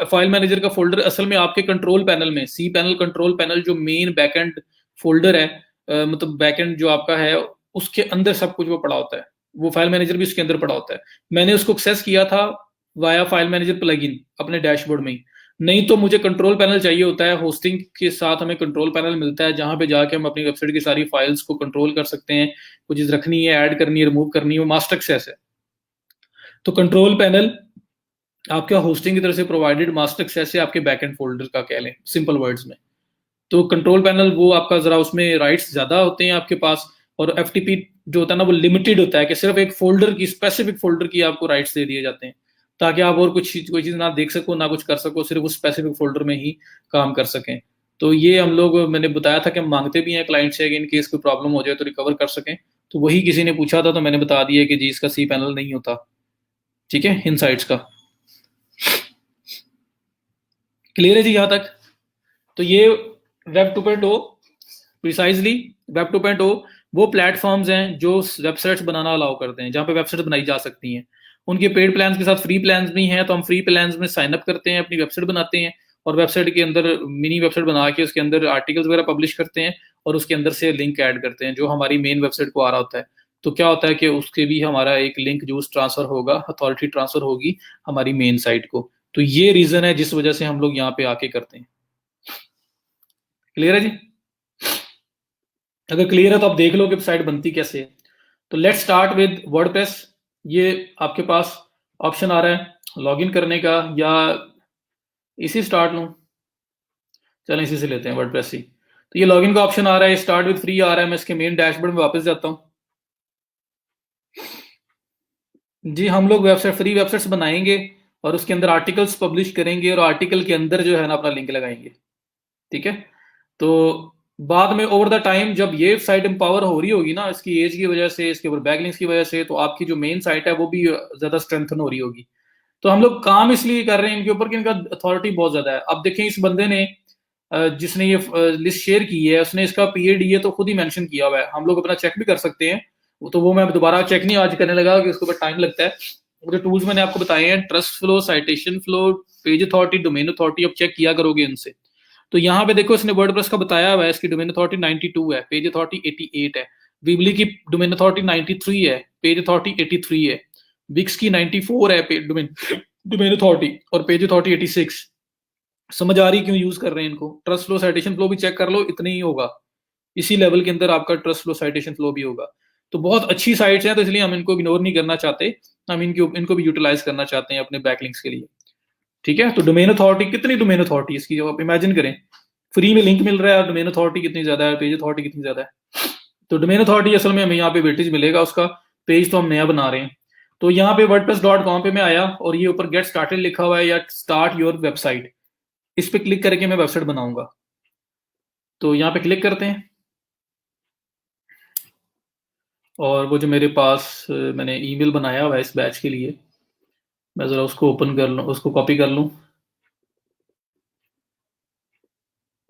फाइल मैनेजर का फोल्डर असल में आपके कंट्रोल पैनल में, सी पैनल कंट्रोल पैनल जो मेन बैकएंड फोल्डर है, मतलब बैकएंड जो आपका है उसके अंदर सब कुछ वो पड़ा होता है। वो फाइल मैनेजर भी उसके अंदर पड़ा होता है। मैंने उसको एक्सेस किया था वाया फाइल मैनेजर प्लगइन अपने डैशबोर्ड में ही। नहीं तो मुझे कंट्रोल पैनल चाहिए होता है, होस्टिंग के साथ हमें कंट्रोल पैनल मिलता है जहां पे जाके हम अपनी वेबसाइट की सारी फाइल्स को कंट्रोल कर सकते हैं। कुछ चीज रखनी है, ऐड करनी है, रिमूव करनी है, वो मास्टर एक्सेस है। तो कंट्रोल पैनल आपका होस्टिंग की तरफ से प्रोवाइडेड मास्टर एक्सेस है आपके बैकएंड फोल्डर का, कह लें सिंपल वर्ड्स में। तो कंट्रोल पैनल वो आपका जरा उसमें राइट्स ज्यादा होते हैं आपके पास, और एफटीपी जो होता है ना वो लिमिटेड होता है कि सिर्फ एक फोल्डर की, स्पेसिफिक फोल्डर की आपको राइट्स दे दिए जाते हैं, ताकि आप और कुछ कोई चीज ना देख सको ना कुछ कर सको, सिर्फ उस स्पेसिफिक फोल्डर में ही काम कर सकें। तो ये हम लोग, मैंने बताया था कि हम मांगते भी हैं क्लाइंट से कि इन केस कोई प्रॉब्लम हो जाए तो रिकवर कर सकें। तो वही किसी ने पूछा था तो मैंने बता दिया कि जी इसका सी पैनल नहीं होता, ठीक है, इन साइट्स का। क्लियर है जी यहाँ तक? तो ये वेब 2.0 प्रिसाइजली, वेब 2.0 वो प्लेटफॉर्म्स हैं जो वेबसाइट्स बनाना अलाउ करते हैं, जहाँ पे वेबसाइट बनाई जा सकती हैं। उनके पेड प्लान्स के साथ फ्री प्लान्स भी हैं, तो हम फ्री प्लान्स में साइन अप करते हैं, अपनी वेबसाइट बनाते हैं और वेबसाइट के अंदर मिनी वेबसाइट बना के उसके अंदर आर्टिकल्स वगैरह पब्लिश करते हैं और उसके अंदर से लिंक ऐड करते हैं जो हमारी मेन वेबसाइट को आ रहा होता है। तो क्या होता है कि उसके भी हमारा एक लिंक यूज ट्रांसफर होगा, अथॉरिटी ट्रांसफर होगी हमारी मेन साइट को। तो ये रीजन है जिस वजह से हम लोग यहाँ पे आके करते हैं। क्लियर है जी? अगर क्लियर है तो आप देख लो कि साइट बनती कैसे है। तो लेट्स स्टार्ट विद वर्डप्रेस। ये आपके पास ऑप्शन आ रहा है लॉगिन करने का, या इसी स्टार्ट लूं, चलें इसी से लेते हैं वर्डप्रेस ही। तो ये लॉगिन का ऑप्शन आ रहा है, स्टार्ट विद फ्री आ रहा है। मैं इसके मेन डैशबोर्ड में वापस जाता हूं। जी हम लोग वेबसाइट, फ्री वेबसाइट्स बनाएंगे और उसके अंदर आर्टिकल्स पब्लिश करेंगे और आर्टिकल के अंदर जो है ना अपना लिंक लगाएंगे, ठीक है। तो बाद में ओवर द टाइम जब ये साइट एम्पावर हो रही होगी ना इसकी एज की वजह से, इसके ऊपर बैकलिंक्स की वजह से, तो आपकी जो मेन साइट है वो भी ज्यादा स्ट्रेंथन हो रही होगी। तो हम लोग काम इसलिए कर रहे हैं इनके ऊपर कि इनका अथॉरिटी बहुत ज्यादा है। अब देखें इस बंदे ने जिसने ये लिस्ट शेयर की है उसने इसका पीएडीए तो खुद ही मेंशन किया हुआ है, हम लोग अपना चेक भी कर सकते हैं। तो वो मैं दोबारा चेक नहीं आज करने लगा कि उसके ऊपर टाइम लगता है। वो जो टूल्स मैंने आपको बताए हैं, trust flow, citation flow, page authority, domain authority, आप चेक किया करोगे इनसे। तो यहाँ पे देखो इसने वर्डप्रेस का बताया हुआ है, इसकी डोमेन अथॉरिटी 92 है, पेज अथॉरिटी 88 है। वीबली की डोमेन अथॉरिटी 93 है, पेज अथॉरिटी 83 है। विक्स की 94 है डोमेन अथॉरिटी और पेज अथॉरिटी 86। समझ आ रही क्यों यूज कर रहे हैं इनको? ट्रस्ट फ्लो साइटेशन फ्लो भी चेक कर लो, इतना ही होगा, इसी लेवल के अंदर आपका ट्रस्ट फ्लो साइटेशन फ्लो भी होगा। तो बहुत अच्छी साइट्स हैं, तो इसलिए हम इनको इग्नोर नहीं करना चाहते, हम इनको भी यूटिलाइज करना चाहते हैं अपने बैकलिंक्स के लिए। ठीक है, तो डोमेन अथॉरिटी, कितनी डोमेन अथॉरिटी इसकी, जब आप इमेजिन करें फ्री में लिंक मिल रहा है, डोमेन अथॉरिटी कितनी ज्यादा है, पेज अथॉरिटी कितनी ज्यादा है। तो डोमेन अथॉरिटी असल में हमें यहाँ पे वेटेज मिलेगा उसका, पेज तो हम नया बना रहे हैं। तो यहाँ पे wordpress.com पे मैं आया और ये ऊपर गेट स्टार्टेड लिखा हुआ है या स्टार्ट योर वेबसाइट, इस पे क्लिक करके मैं वेबसाइट बनाऊंगा। तो यहाँ पे क्लिक करते हैं और वो जो मेरे पास मैंने ईमेल बनाया हुआ है इस बैच के लिए, मैं जरा उसको ओपन कर लूँ, उसको कॉपी कर लूँ,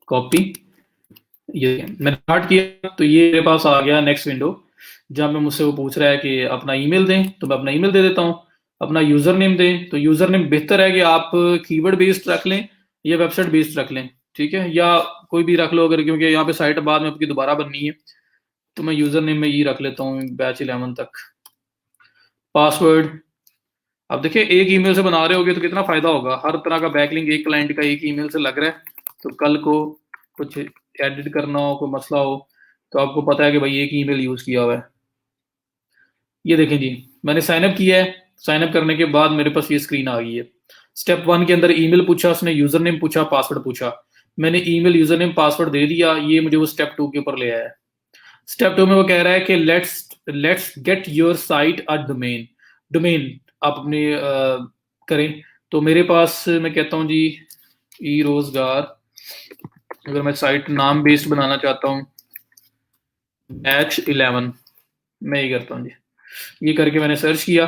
कॉपी, ये मैंने स्टार्ट किया तो ये मेरे पास आ गया नेक्स्ट विंडो, जहाँ में मुझसे वो पूछ रहा है कि अपना ईमेल दें, तो मैं अपना ईमेल दे देता हूँ। अपना यूजर नेम दें, तो यूजर नेम बेहतर है कि आप कीवर्ड बेस्ड रख लें या वेबसाइट बेस्ड रख लें, ठीक है, या कोई भी रख लो अगर, क्योंकि यहाँ पे साइट बाद में आपकी दोबारा बननी है। तो मैं यूजर नेम में ये रख लेता हूँ बैच 11 तक। पासवर्ड, अब देखिए एक ईमेल से बना रहे होगे तो कितना फायदा होगा, हर तरह का बैकलिंक एक क्लाइंट का एक ईमेल से लग रहा है, तो कल को कुछ एडिट करना हो, कोई मसला हो, तो आपको पता है कि भाई एक ईमेल यूज किया हुआ है। ये देखें जी, मैंने साइन अप किया है, साइन अप करने के बाद मेरे पास ये स्क्रीन आ गई है। स्टेप 1 के अंदर ईमेल पूछा, उसने यूजर नेम पूछा, पासवर्ड पूछा, मैंने ईमेल यूजर नेम पासवर्ड दे दिया, ये मुझे वो स्टेप 2 के ऊपर ले आया है। स्टेप 2 में वो कह रहा है कि let's get your site a domain, domain आप अपने करें। तो मेरे पास मैं कहता हूँ जी ई रोजगार, अगर मैं साइट नाम बेस्ड बनाना चाहता हूँ बैच 11, मैं ये करता हूँ जी, ये करके मैंने सर्च किया,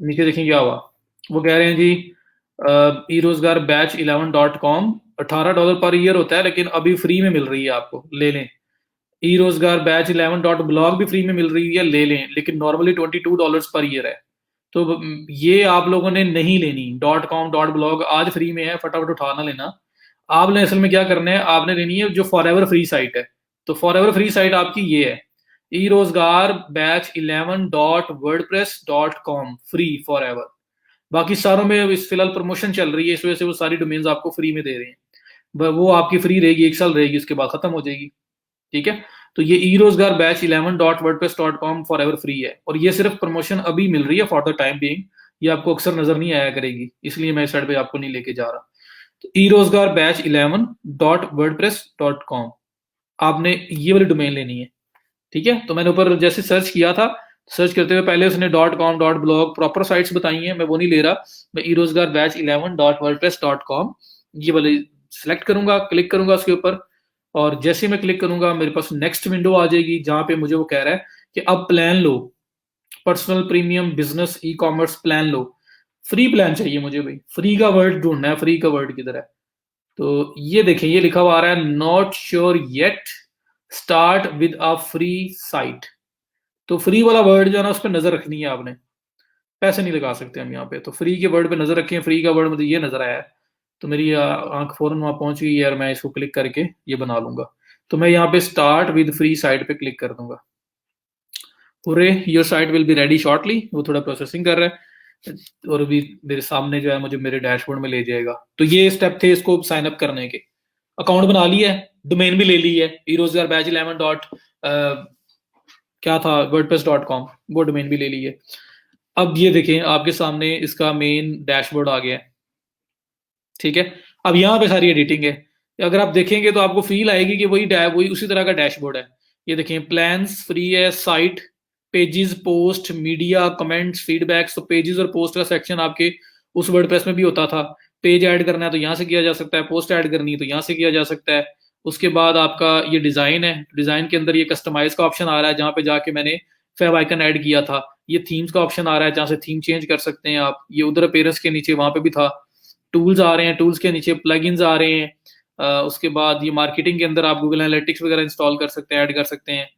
नीचे देखें क्या हुआ, वो कह रहे हैं जी ई रोजगार बैच 11.com $18 पर ईयर होता है, लेकिन अभी फ्री में मिल रही है, आपको ले लें। ई रोजगार बैच 11.blog भी फ्री में मिल रही है, ले लें, लेकिन नॉर्मली $22 पर ईयर है। तो ये आप लोगों ने नहीं लेनी, .com.blog आज फ्री में है, फटाफट उठा ना लेना। आपने असल में क्या करना है, आपने लेनी है जो फॉर एवर फ्री साइट है। तो फॉर एवर फ्री साइट आपकी ये है, ई रोजगार batch 11.wordpress.com, free for ever. बाकी सारों में इस फिलहाल प्रमोशन चल रही है, इस वजह से वो सारी डोमेन्स आपको फ्री में दे रहे हैं, वो आपकी फ्री रहेगी, 1 साल रहेगी, उसके बाद खत्म हो जाएगी। ठीक है, तो ये ई रोजगार batch 11.wordpress.com for ever free है, और ये सिर्फ प्रमोशन अभी मिल रही है फॉर द टाइम बीइंग, ये आपको अक्सर नजर नहीं आया करेगी, इसलिए मैं इस साइड पे आपको नहीं लेके जा रहा। तो ई रोजगार बैच 11.wordpress.com आपने ये वाली डोमेन लेनी है। ठीक है, तो मैंने ऊपर जैसे सर्च किया था, सर्च करते हुए पहले उसने .com.blog प्रॉपर साइट्स बताई हैं, मैं वो नहीं ले रहा, मैं ई रोजगार बैच 11.wordpress.com ये वाले सिलेक्ट करूंगा, क्लिक करूंगा उसके ऊपर, और जैसे मैं क्लिक करूंगा मेरे पास नेक्स्ट विंडो आ जाएगी, जहां पे मुझे वो कह रहा है कि अब प्लान लो, personal premium business e commerce plan लो। फ्री प्लान चाहिए मुझे भाई, फ्री का वर्ड ढूंढना है, फ्री का वर्ड किधर है। तो ये देखें, ये लिखा हुआ आ रहा है not sure yet, start with a free site. तो फ्री वाला वर्ड जो है ना, उस पर नजर रखनी है आपने, पैसे नहीं लगा सकते हम यहाँ पे, तो फ्री के वर्ड पे नजर रखें। फ्री का वर्ड मुझे ये नजर आया है, तो मेरी आंख फौरन वहां पहुंच गई यार, मैं इसको क्लिक करके ये बना लूंगा। तो मैं यहाँ पे स्टार्ट विद फ्री साइट पे क्लिक कर दूंगा। पूरे your site will be ready shortly, वो थोड़ा प्रोसेसिंग कर रहा है, और भी मेरे सामने जो है मुझे मेरे डैशबोर्ड में ले जाएगा। तो ये स्टेप थे इसको साइन अप करने के। अकाउंट बना लिया है, डोमेन भी ले ली है, ई रोजगार बैच 11 डॉट क्या था wordpress.com, वो डोमेन भी ले ली है। अब ये देखें आपके सामने इसका मेन डैशबोर्ड आ गया है। ठीक है, अब यहाँ पे सारी एडिटिंग है, अगर आप देखेंगे तो आपको फील आएगी कि वही उसी तरह का डैशबोर्ड है। ये देखें, प्लान्स फ्री है, site, pages, post, media, comments, feedbacks. तो पेजेस और पोस्ट का सेक्शन आपके उस वर्डप्रेस में भी होता था, पेज ऐड करना है तो यहाँ से किया जा सकता है, पोस्ट ऐड करनी है तो यहाँ से किया जा सकता है। उसके बाद आपका ये डिजाइन है, डिजाइन के अंदर ये कस्टमाइज का ऑप्शन आ रहा है, जहाँ पे जाके मैंने फेव आइकन ऐड किया था। ये थीम्स का ऑप्शन आ रहा है, जहाँ से थीम चेंज कर सकते हैं आप, ये उधर अपीयरेंस के नीचे वहां पे भी था। टूल्स आ रहे हैं, टूल्स के नीचे प्लगइन्स आ रहे हैं। उसके बाद ये मार्केटिंग के अंदर आप गूगल एनालिटिक्स वगैरह इंस्टॉल कर सकते हैं, ऐड कर सकते हैं।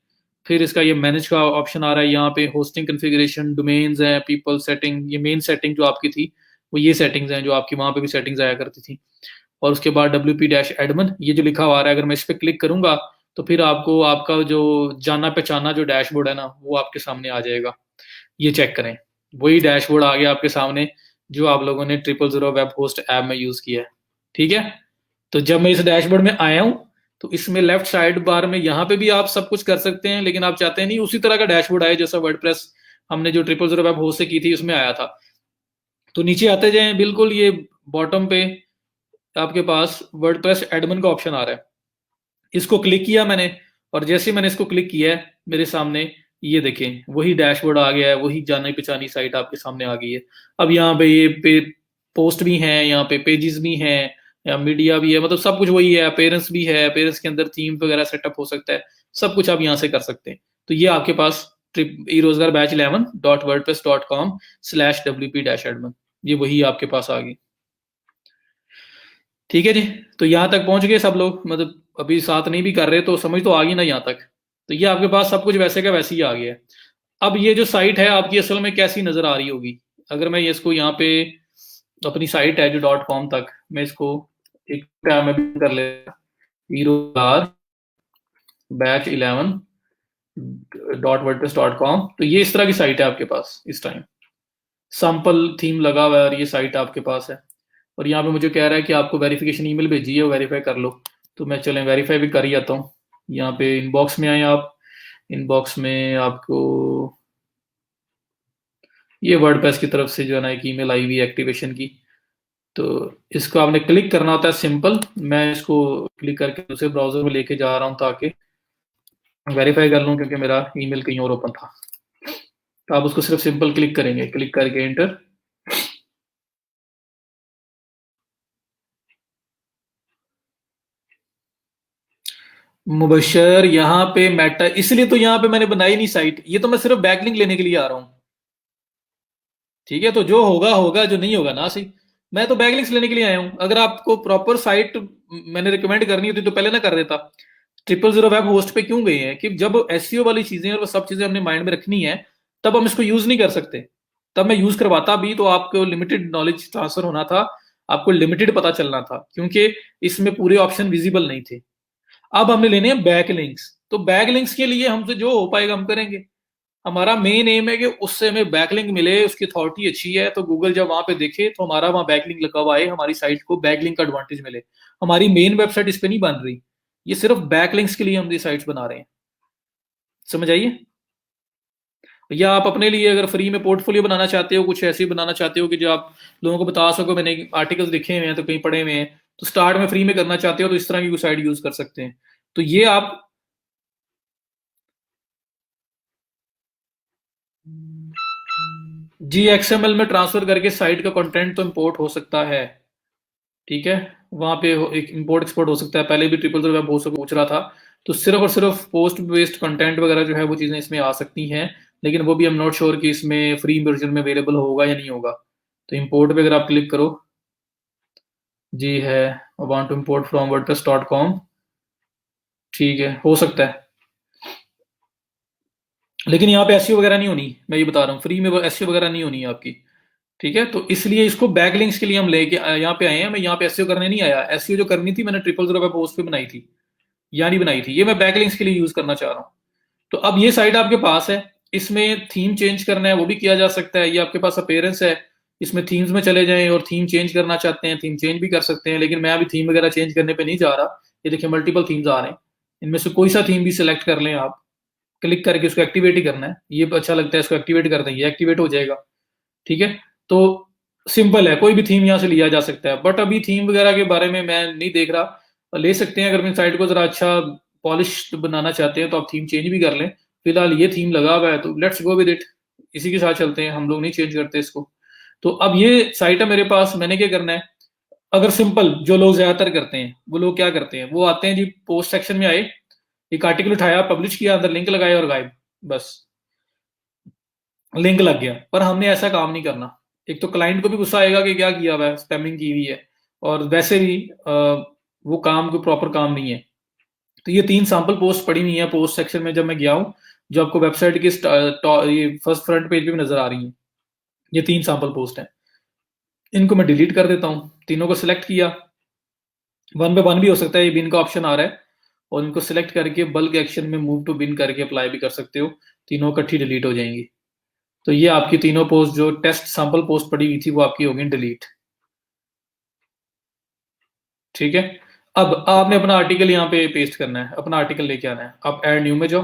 फिर इसका ये मैनेज का ऑप्शन आ रहा है, यहाँ पे होस्टिंग कन्फिग्रेशन, डोमेन्स है, पीपल सेटिंग, ये मेन सेटिंग जो आपकी थी वो ये सेटिंग्स हैं जो आपकी वहां पे भी सेटिंग्स आया करती थी। और उसके बाद WP-admin ये जो लिखा हुआ है, अगर मैं इस पर क्लिक करूंगा तो फिर आपको आपका जो जाना पहचाना जो डैशबोर्ड है ना, वो आपके सामने आ जाएगा। ये चेक करें, वही डैशबोर्ड आ गया आपके सामने जो आप लोगों ने 000 वेब होस्ट ऐप में यूज किया है। ठीक है, तो जब मैं इस डैशबोर्ड में आया हूं तो इसमें लेफ्ट साइड बार में यहाँ पे भी आप सब कुछ कर सकते हैं, लेकिन आप चाहते हैं नहीं उसी तरह का डैशबोर्ड आए जैसा वर्डप्रेस हमने जो 000 वेब होस्ट से की थी उसमें आया था। तो नीचे आते जाएं, बिल्कुल ये बॉटम पे आपके पास वर्डप्रेस एडमिन का ऑप्शन आ रहा है, इसको क्लिक किया मैंने, और जैसे मैंने इसको क्लिक किया है मेरे सामने ये देखें वही डैशबोर्ड आ गया है, वही जानी पहचानी साइट आपके सामने आ गई है। अब यहाँ पे ये पोस्ट भी हैं, यहाँ पे पेजेस भी हैं, या मीडिया भी है, मतलब सब कुछ वही है, अपेयरेंस भी है, अपेयरेंस के अंदर थीम वगैरह सेटअप हो सकता है, सब कुछ आप यहाँ से कर सकते हैं। तो ये आपके पास ई रोजगार बैच 11.wordpress.com/wp-admin, ये वही आपके पास आ गई। ठीक है जी, तो यहाँ तक पहुंच गए सब लोग, मतलब अभी साथ नहीं भी कर रहे तो समझ तो आ गई ना यहाँ तक। तो ये आपके पास सब कुछ वैसे का वैसे ही आ गया है। अब ये जो साइट है आपकी असल में कैसी नजर आ रही होगी, अगर मैं इसको यहाँ पे अपनी साइट है जो .com तक, मैं इसको एक टैब में भी कर लेता, रोजगार बैच 11.wordpress.com। तो ये इस तरह की साइट है आपके पास इस टाइम, सैंपल थीम लगा हुआ है और ये साइट आपके पास है। और यहाँ पे मुझे कह रहा है कि आपको वेरिफिकेशन ईमेल भेजी है, वेरीफाई कर लो। तो मैं चलें वेरीफाई भी कर ही आता हूँ। यहाँ पे इनबॉक्स में आए आप, इनबॉक्स में आपको ये वर्डप्रेस की तरफ से जो है ना एक ईमेल आई हुई है एक्टिवेशन की, तो इसको आपने क्लिक करना होता है सिंपल। मैं इसको क्लिक करके दूसरे ब्राउजर में लेके जा रहा हूँ ताकि वेरीफाई कर लूँ, क्योंकि मेरा ईमेल कहीं और ओपन था। तो आप उसको सिर्फ सिंपल क्लिक करेंगे, क्लिक करके एंटर। मुबशर यहाँ पे मेटा, इसलिए तो यहाँ पे मैंने बनाई नहीं साइट, ये तो मैं सिर्फ बैकलिंक लेने के लिए आ रहा हूँ। ठीक है, तो जो होगा होगा, जो नहीं होगा ना सही। मैं तो बैकलिंक्स लेने के लिए आया हूँ। अगर आपको प्रॉपर साइट मैंने रिकमेंड करनी होती तो पहले ना कर देता। 000 वेब होस्ट पे क्यों गए हैं कि जब एसईओ वाली चीजें और वो सब चीजें हमने माइंड में रखनी है तब हम इसको यूज नहीं कर सकते। तब मैं यूज करवाता भी तो आपको लिमिटेड नॉलेज ट्रांसफर होना था, आपको लिमिटेड पता चलना था, क्योंकि इसमें पूरे ऑप्शन विजिबल नहीं थे। अब हमने लेने हैं बैक लिंक्स, तो बैक लिंक्स के लिए हमसे जो हो पाएगा हम करेंगे। हमारा मेन एम है कि उससे हमें बैकलिंक मिले, उसकी अथॉरिटी अच्छी है तो गूगल जब वहां पे देखे तो हमारा वहां बैकलिंक लगा हुआ है, हमारी साइट को बैकलिंक का एडवांटेज मिले। हमारी मेन वेबसाइट इस पे नहीं बन रही, ये सिर्फ बैकलिंक्स के लिए हम ये साइट्स बना रहे हैं। समझ आइए। या आप अपने लिए अगर फ्री में पोर्टफोलियो बनाना चाहते हो, कुछ ऐसे बनाना चाहते हो कि जो आप लोगों को बता सको, मैंने आर्टिकल्स लिखे हुए हैं तो कहीं पढ़े हुए हैं, तो स्टार्ट में फ्री में करना चाहते हो तो इस तरह की साइट यूज कर सकते हैं। तो ये आप जी XML में ट्रांसफर करके साइट का कंटेंट तो इंपोर्ट हो सकता है। ठीक है, वहां पे एक इंपोर्ट एक्सपोर्ट हो सकता है। पहले भी 000 वेब हो पूछ रहा था, तो सिर्फ और सिर्फ पोस्ट बेस्ड कंटेंट वगैरह जो है वो चीजें इसमें आ सकती हैं, लेकिन वो भी हम नॉट श्योर कि इसमें फ्री वर्जन में अवेलेबल होगा या नहीं होगा। तो इंपोर्ट पे अगर आप क्लिक करो, जी है, want to import from wordpress.com, ठीक है, हो सकता है, लेकिन यहाँ पे एसईओ वगैरह नहीं होनी, मैं ये बता रहा हूँ, फ्री में एसईओ वगैरह नहीं होनी है आपकी। ठीक है, तो इसलिए इसको बैकलिंक्स के लिए हम लेके यहाँ पे आए हैं। मैं यहाँ पे एसईओ करने नहीं आया, एसईओ जो करनी थी मैंने 000 वेब पोस्ट पे बनाई थी, या नहीं बनाई थी, ये मैं बैकलिंक्स के लिए यूज करना चाह रहा हूँ। तो अब ये साइट आपके पास है, इसमें थीम चेंज करना है वो भी किया जा सकता है। ये आपके पास अपेयरेंस है, इसमें थीम्स में चले जाएं और थीम चेंज करना चाहते हैं थीम चेंज भी कर सकते हैं, लेकिन मैं अभी थीम वगैरह चेंज करने पे नहीं जा रहा। ये देखिए मल्टीपल थीम्स आ रहे हैं, इनमें से कोई सा थीम भी सिलेक्ट कर लें आप, क्लिक करके उसको एक्टिवेट ही करना है। ये अच्छा लगता है, इसको एक्टिवेट कर दें, ये एक्टिवेट हो जाएगा। ठीक है, तो सिंपल है, कोई भी थीम यहाँ से लिया जा सकता है। बट अभी थीम वगैरह के बारे में मैं नहीं देख रहा, ले सकते हैं अगर अपनी साइट को जरा अच्छा पॉलिश बनाना चाहते हैं तो आप थीम चेंज भी कर लें। फिलहाल ये थीम लगा हुआ है तो लेट्स गो विद इट, इसी के साथ चलते हैं, हम लोग नहीं चेंज करते इसको। तो अब ये साइट है मेरे पास, मैंने क्या करना है, अगर सिंपल जो लोग ज्यादातर करते हैं वो लोग क्या करते हैं, वो आते हैं जी पोस्ट सेक्शन में आए, एक आर्टिकल उठाया, पब्लिश किया, अंदर लिंक लगाया और गायब, बस लिंक लग गया। पर हमने ऐसा काम नहीं करना। एक तो क्लाइंट को भी गुस्सा आएगा कि क्या किया हुआ है, स्पैमिंग की हुई है, और वैसे भी वो काम को प्रॉपर काम नहीं है। तो ये 3 सैंपल पोस्ट पड़ी हुई है पोस्ट सेक्शन में, जब मैं गया हूँ, जो आपको वेबसाइट के ये फर्स्ट फ्रंट पेज पे भी नजर आ रही है, ये 3 सैंपल पोस्ट हैं। इनको मैं डिलीट कर देता हूँ, तीनों को सिलेक्ट किया, वन बाय वन भी हो सकता है, ये बिन का ऑप्शन आ रहा है, और इनको सिलेक्ट करके बल्क एक्शन में मूव टू बिन करके अप्लाई भी कर सकते हो, तीनों इकट्ठी डिलीट हो जाएंगी। तो ये आपकी तीनों पोस्ट जो टेस्ट सैंपल पोस्ट पड़ी हुई थी वो आपकी होगी डिलीट। ठीक है, अब आपने अपना आर्टिकल यहाँ पे पेस्ट करना है, अपना आर्टिकल लेके आना है। आप ऐड न्यू में जाओ,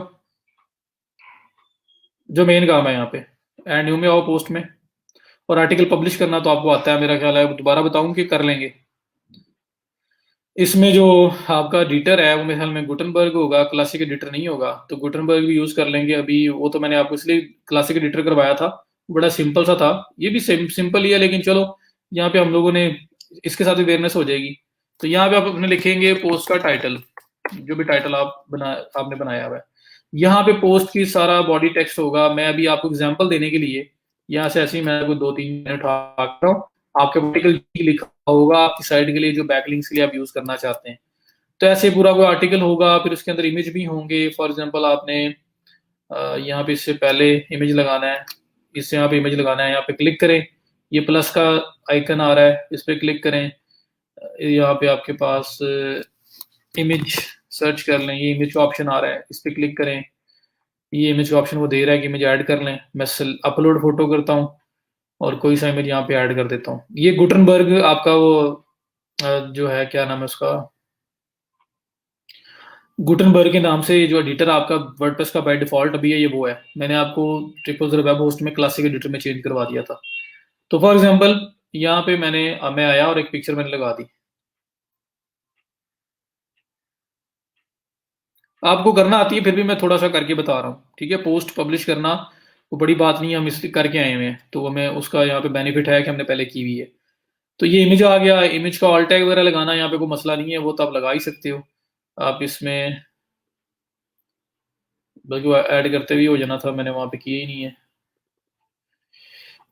जो मेन काम है यहाँ पे, ऐड न्यू में आओ पोस्ट में, और आर्टिकल पब्लिश करना तो आपको आता है मेरा ख्याल है, दोबारा बताऊं कि कर लेंगे। इसमें जो आपका एडिटर है वो मेरे ख्याल में गुटनबर्ग होगा, क्लासिक एडिटर नहीं होगा, तो गुटनबर्ग भी यूज कर लेंगे अभी। वो तो मैंने आपको इसलिए क्लासिक एडिटर करवाया था, बड़ा सिंपल सा था। ये भी सिंपल ही है, लेकिन चलो यहाँ पे हम लोगों ने इसके साथ अवेयरनेस हो जाएगी। तो यहाँ पे आप अपने लिखेंगे पोस्ट का टाइटल, जो भी टाइटल आपने बनाया हुआ है। यहाँ पे पोस्ट की सारा बॉडी टेक्स्ट होगा। मैं अभी आपको एग्जांपल देने के लिए यहाँ से ऐसे ही मैं आपको 2-3 मिनट उठा रहा हूँ। आपके आर्टिकल लिखा होगा आपकी साइट के लिए, जो बैकलिंक्स के लिए आप यूज करना चाहते हैं। तो ऐसे पूरा कोई आर्टिकल होगा, फिर उसके अंदर इमेज भी होंगे। फॉर एग्जांपल आपने यहाँ पे इससे पहले इमेज लगाना है, इससे यहाँ पे इमेज लगाना है, यहाँ पे क्लिक करें, ये प्लस का आइकन आ रहा है, इस पर क्लिक करें। यहाँ पे आपके पास इमेज सर्च कर लें, ये इमेज का ऑप्शन आ रहा है, इस पर क्लिक करें। ये इमेज का ऑप्शन वो दे रहा है कि इमेज ऐड कर लें। मैं अपलोड फोटो करता हूँ और कोई सा इमेज यहाँ पे ऐड कर देता हूँ। ये गुटनबर्ग आपका वो जो है, क्या नाम है उसका, गुटनबर्ग के नाम से जो एडिटर आपका वर्डप्रेस का बाय डिफॉल्ट अभी है, ये वो है। मैंने आपको 000 वेब होस्ट में क्लासिक एडिटर में चेंज करवा दिया था। तो फॉर एग्जांपल यहाँ पे मैं आया और एक पिक्चर मैंने लगा दी। आपको करना आती है, फिर भी मैं थोड़ा सा करके बता रहा हूँ, ठीक है। पोस्ट पब्लिश करना वो बड़ी बात नहीं है, हम इसलिए करके आए हुए हैं, तो हमें उसका यहाँ पे बेनिफिट है कि हमने पहले की हुई है। तो ये इमेज आ गया, इमेज का ऑल टैग वगैरह लगाना यहाँ पे कोई मसला नहीं है, वो तो आप लगा ही सकते हो। आप इसमें, बल्कि वो ऐड करते भी हो जाना था, मैंने वहाँ पे किया ही नहीं है।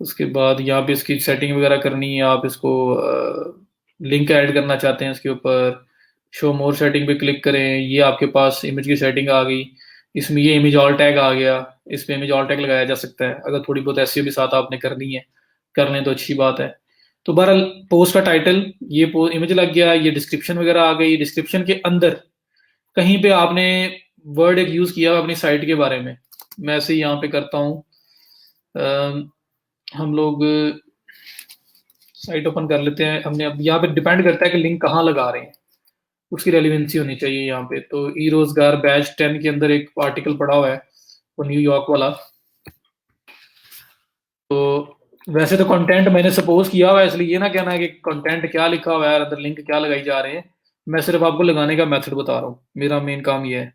उसके बाद यहाँ पे इसकी सेटिंग वगैरह करनी है। आप इसको लिंक ऐड करना चाहते हैं इसके ऊपर, शो मोर सेटिंग पे क्लिक करें, ये आपके पास इमेज की सेटिंग आ गई। इसमें ये इमेज ऑल टैग आ गया, इस पे इमेज ऑल टैग लगाया जा सकता है। अगर थोड़ी बहुत एसईओ भी साथ आपने करनी है, कर लें तो अच्छी बात है। तो बहरहाल पोस्ट का टाइटल, ये इमेज लग गया, ये डिस्क्रिप्शन वगैरह आ गई। डिस्क्रिप्शन के अंदर कहीं पे आपने वर्ड एक यूज किया अपनी साइट के बारे में। मैं ऐसे ही यहाँ पे करता हूँ, हम लोग साइट ओपन कर लेते हैं। हमने अब यहाँ पे डिपेंड करता है कि लिंक कहाँ लगा रहे हैं, उसकी रेलिवेंसी होनी चाहिए यहाँ पे। तो ई रोजगार बैच 10 के अंदर एक आर्टिकल पड़ा हुआ है, वो न्यूयॉर्क वाला। तो वैसे तो कंटेंट मैंने सपोज किया हुआ है, इसलिए ये ना कहना है कि कंटेंट क्या लिखा हुआ है, अंदर लिंक क्या लगाई जा रहे हैं। मैं सिर्फ आपको लगाने का मेथड बता रहा हूँ, मेरा मेन काम ये है।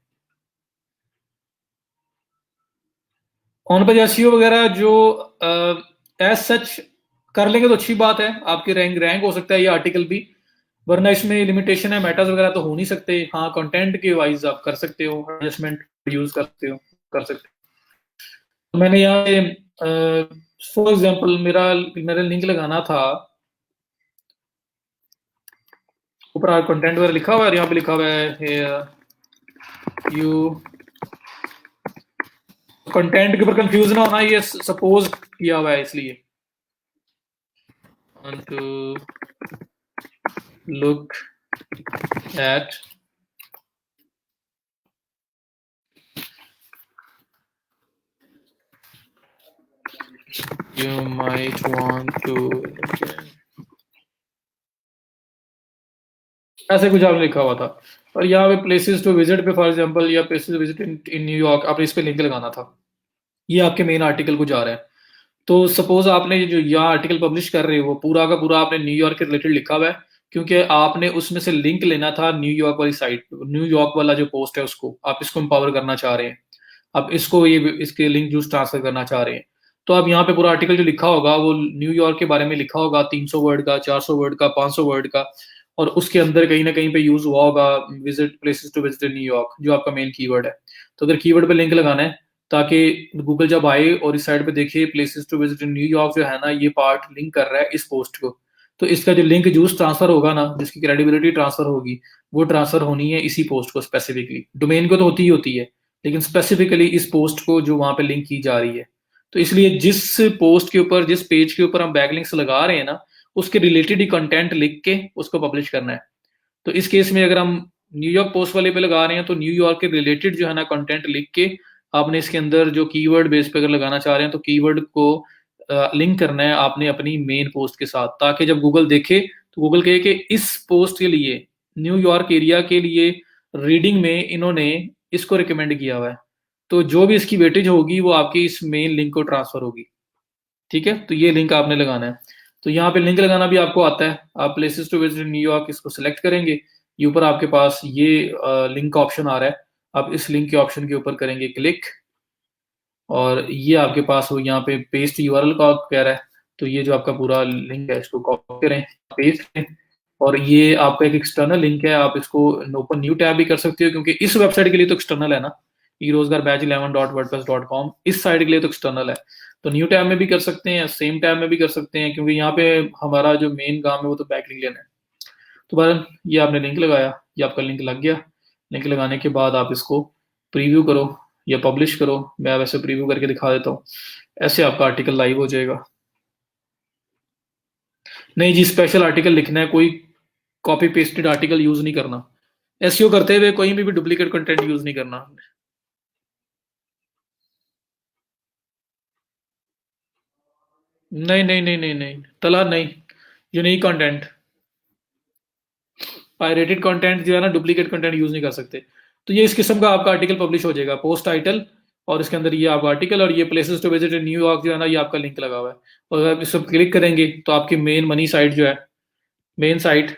ऑन पेज एसईओ वगैरह जो एज सच कर लेंगे तो अच्छी बात है, आपके रैंक रैंक हो सकता है ये आर्टिकल भी। वरना इसमें लिमिटेशन है, मेटाज वगैरह तो हो नहीं सकते। हाँ, कंटेंट के वाइज आप कर सकते हो, एडजस्टमेंट यूज करते हो, कर सकते हो। तो मैंने यहाँ पे फॉर एग्जांपल मेरा लिंक लगाना था, ऊपर कंटेंट वगैरह लिखा हुआ है और यहाँ पे लिखा हुआ है यू। कंटेंट के ऊपर कंफ्यूज ना होना, ये सपोज किया हुआ है इसलिए। to look at you might want to, ऐसे कुछ आपने लिखा हुआ था। और यहाँ पे प्लेसेस टू विजिट पे फॉर एग्जांपल, या places to visit in New York, आपने इस पे लिंक लगाना था। ये आपके मेन आर्टिकल को जा रहा है। तो सपोज आपने जो यहाँ आर्टिकल पब्लिश कर रहे हो, वो पूरा का पूरा आपने न्यूयॉर्क के रिलेटेड लिखा हुआ है, क्योंकि आपने उसमें से लिंक लेना था न्यूयॉर्क वाली साइट, न्यूयॉर्क वाला जो पोस्ट है उसको आप इसको एम्पावर करना चाह रहे हैं। आप इसको ये इसके लिंक जूस ट्रांसफर करना चाह रहे हैं। तो अब यहाँ पे पूरा आर्टिकल जो लिखा होगा वो न्यूयॉर्क के बारे में लिखा होगा, 300 वर्ड का, 400 वर्ड का, 500 वर्ड का। और उसके अंदर कहीं ना कहीं पे यूज हुआ होगा visit places to visit New York, जो आपका मेन कीवर्ड है। तो अगर कीवर्ड पे लिंक लगाना है, ताकि गूगल जब आए और इस साइड पे देखे प्लेसेस टू विजिट न्यूयॉर्क जो है ना, ये पार्ट लिंक कर रहा है इस पोस्ट को, तो इसका जो लिंक जूस ट्रांसफर होगा ना, जिसकी क्रेडिबिलिटी ट्रांसफर होगी, वो ट्रांसफर होनी है इसी पोस्ट को स्पेसिफिकली। डोमेन को तो होती ही होती है, लेकिन स्पेसिफिकली इस पोस्ट को जो वहां पे लिंक की जा रही है। तो इसलिए जिस पोस्ट के ऊपर, जिस पेज के ऊपर हम बैकलिंक्स लगा रहे हैं ना, उसके रिलेटेड ही कंटेंट लिख के उसको पब्लिश करना है। तो इस केस में अगर हम न्यूयॉर्क पोस्ट वाले पे लगा रहे हैं, तो न्यूयॉर्क के रिलेटेड जो है ना कंटेंट लिख के आपने इसके अंदर जो कीवर्ड बेस पे अगर लगाना चाह रहे हैं, तो कीवर्ड को लिंक करना है आपने अपनी मेन पोस्ट के साथ, ताकि जब गूगल देखे तो गूगल कहे कि इस पोस्ट के लिए न्यूयॉर्क एरिया के लिए रीडिंग में इन्होंने इसको रिकमेंड किया हुआ है। तो जो भी इसकी वेटेज होगी वो आपकी इस मेन लिंक को ट्रांसफर होगी। ठीक है, तो ये लिंक आपने लगाना है। तो यहाँ पे लिंक लगाना भी आपको आता है। आप प्लेसेस टू विजिट न्यूयॉर्क इसको सिलेक्ट करेंगे, ये ऊपर आपके पास ये लिंक का ऑप्शन आ रहा है। आप इस लिंक के ऑप्शन के ऊपर करेंगे क्लिक, और ये आपके पास वो यहाँ पे पेस्ट यूआरएल का कह रहा है। तो ये जो आपका पूरा लिंक है इसको कॉपी करें, पेस्ट करें, और ये आपका एक एक्सटर्नल लिंक है। आप इसको ओपन न्यू टैब भी कर सकते हो, क्योंकि इस वेबसाइट के लिए तो एक्सटर्नल है ना, ई रोजगार बैच 11.wordpress.com, इस साइट के लिए तो एक्सटर्नल है। तो न्यू टैब में भी कर सकते हैं, सेम टैब में भी कर सकते हैं, क्योंकि यहाँ पे हमारा जो मेन काम है वो तो बैकलिंक लेना है। तो बहरहाल ये आपने लिंक लगाया, ये आपका लिंक लग गया। लिंक लगाने के बाद आप इसको प्रीव्यू करो या पब्लिश करो। मैं वैसे प्रीव्यू करके दिखा देता हूँ। ऐसे आपका आर्टिकल लाइव हो जाएगा। नहीं जी, स्पेशल आर्टिकल लिखना है, कोई कॉपी पेस्टेड आर्टिकल यूज नहीं करना। एसईओ करते हुए कोई भी डुप्लीकेट कंटेंट यूज नहीं करना। नहीं नहीं नहीं नहीं नहीं, तला नहीं। यूनिक कंटेंट, पायरेटेड कंटेंट जो है ना, डुप्लीकेट कंटेंट यूज नहीं कर सकते। तो ये इस किस्म का आपका आर्टिकल पब्लिश हो जाएगा, पोस्ट टाइटल, और इसके अंदर ये आपका आर्टिकल, और ये places to visit in New York जो है ना, ये आपका लिंक लगा हुआ है। और अगर आप इस पर क्लिक करेंगे तो आपकी मेन मनी साइट जो है, मेन साइट,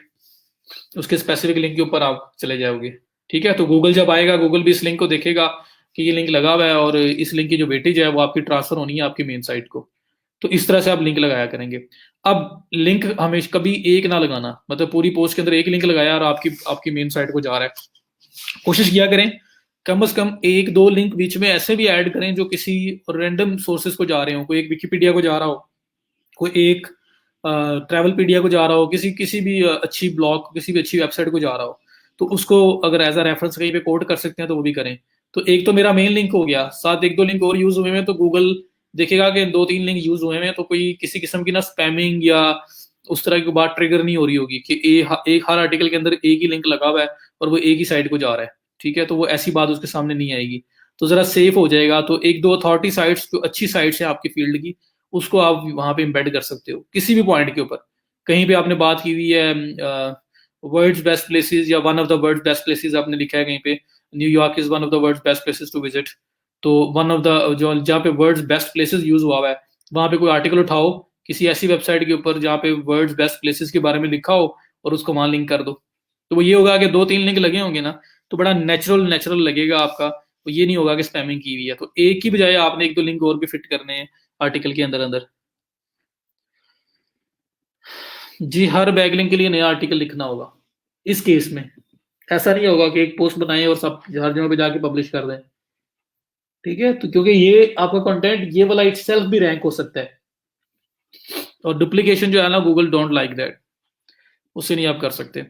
उसके स्पेसिफिक लिंक के ऊपर आप चले जाओगे। ठीक है, तो गूगल जब आएगा, गूगल भी इस लिंक को देखेगा कि ये लिंक लगा हुआ है, और इस लिंक की जो वेटेज है वो आपकी ट्रांसफर होनी है आपकी मेन साइट को। तो इस तरह से आप लिंक लगाया करेंगे। अब लिंक हमेशा कभी एक ना लगाना, मतलब पूरी पोस्ट के अंदर एक लिंक लगाया और आपकी आपकी मेन साइट को जा रहा है। कोशिश किया करें कम से कम एक दो लिंक बीच में ऐसे भी ऐड करें जो किसी रैंडम सोर्सेज को जा रहे हो। कोई एक विकिपीडिया को जा रहा हो, कोई एक ट्रैवलपीडिया को जा रहा हो, किसी किसी भी अच्छी ब्लॉग, किसी भी अच्छी वेबसाइट को जा रहा हो, तो उसको अगर एज अ रेफरेंस कहीं पे कोट कर सकते हैं तो वो भी करें। तो एक तो मेरा मेन लिंक हो गया, साथ एक दो लिंक और यूज हुए हैं, तो गूगल देखेगा कि दो तीन लिंक यूज हुए हैं, तो कोई किसी किस्म की ना स्पैमिंग या उस तरह की बात ट्रिगर नहीं हो रही होगी कि एक हर आर्टिकल के अंदर एक ही लिंक लगा हुआ है और वो एक ही साइट को जा रहा है। ठीक है, तो वो ऐसी बात उसके सामने नहीं आएगी, तो जरा सेफ हो जाएगा। तो एक दो अथॉरिटी साइट्स जो अच्छी साइट्स है आपकी फील्ड की, उसको आप वहां पे एम्बेड कर सकते हो किसी भी पॉइंट के ऊपर। कहीं पे आपने बात की हुई है वर्ल्ड्स बेस्ट प्लेसेस या one of the world's best places आपने लिखा है कहीं पे, New York is one of the world's best places to visit. तो वन ऑफ द जो जहाँ पे वर्ल्ड्स बेस्ट प्लेसेस यूज हुआ है, वहां पे कोई आर्टिकल उठाओ किसी ऐसी वेबसाइट के ऊपर जहाँ पे वर्ल्ड्स बेस्ट प्लेसेस के बारे में लिखा हो, और उसको वहां लिंक कर दो। तो वो ये होगा कि दो तीन लिंक लगे होंगे ना, तो बड़ा नेचुरल नेचुरल लगेगा आपका। तो ये नहीं होगा कि स्पैमिंग की हुई है। तो एक की बजाय आपने एक दो लिंक और भी फिट करने हैं आर्टिकल के अंदर अंदर। जी, हर बैकलिंक के लिए नया आर्टिकल लिखना होगा इस केस में। ऐसा नहीं होगा कि एक पोस्ट बनाए और सब हर जगह पे जाके पब्लिश कर दें। ठीक है, तो क्योंकि ये आपका कंटेंट ये वाला इटसेल्फ भी रैंक हो सकता है, और डुप्लीकेशन जो है ना, गूगल डोंट लाइक दैट, उससे नहीं आप कर सकते।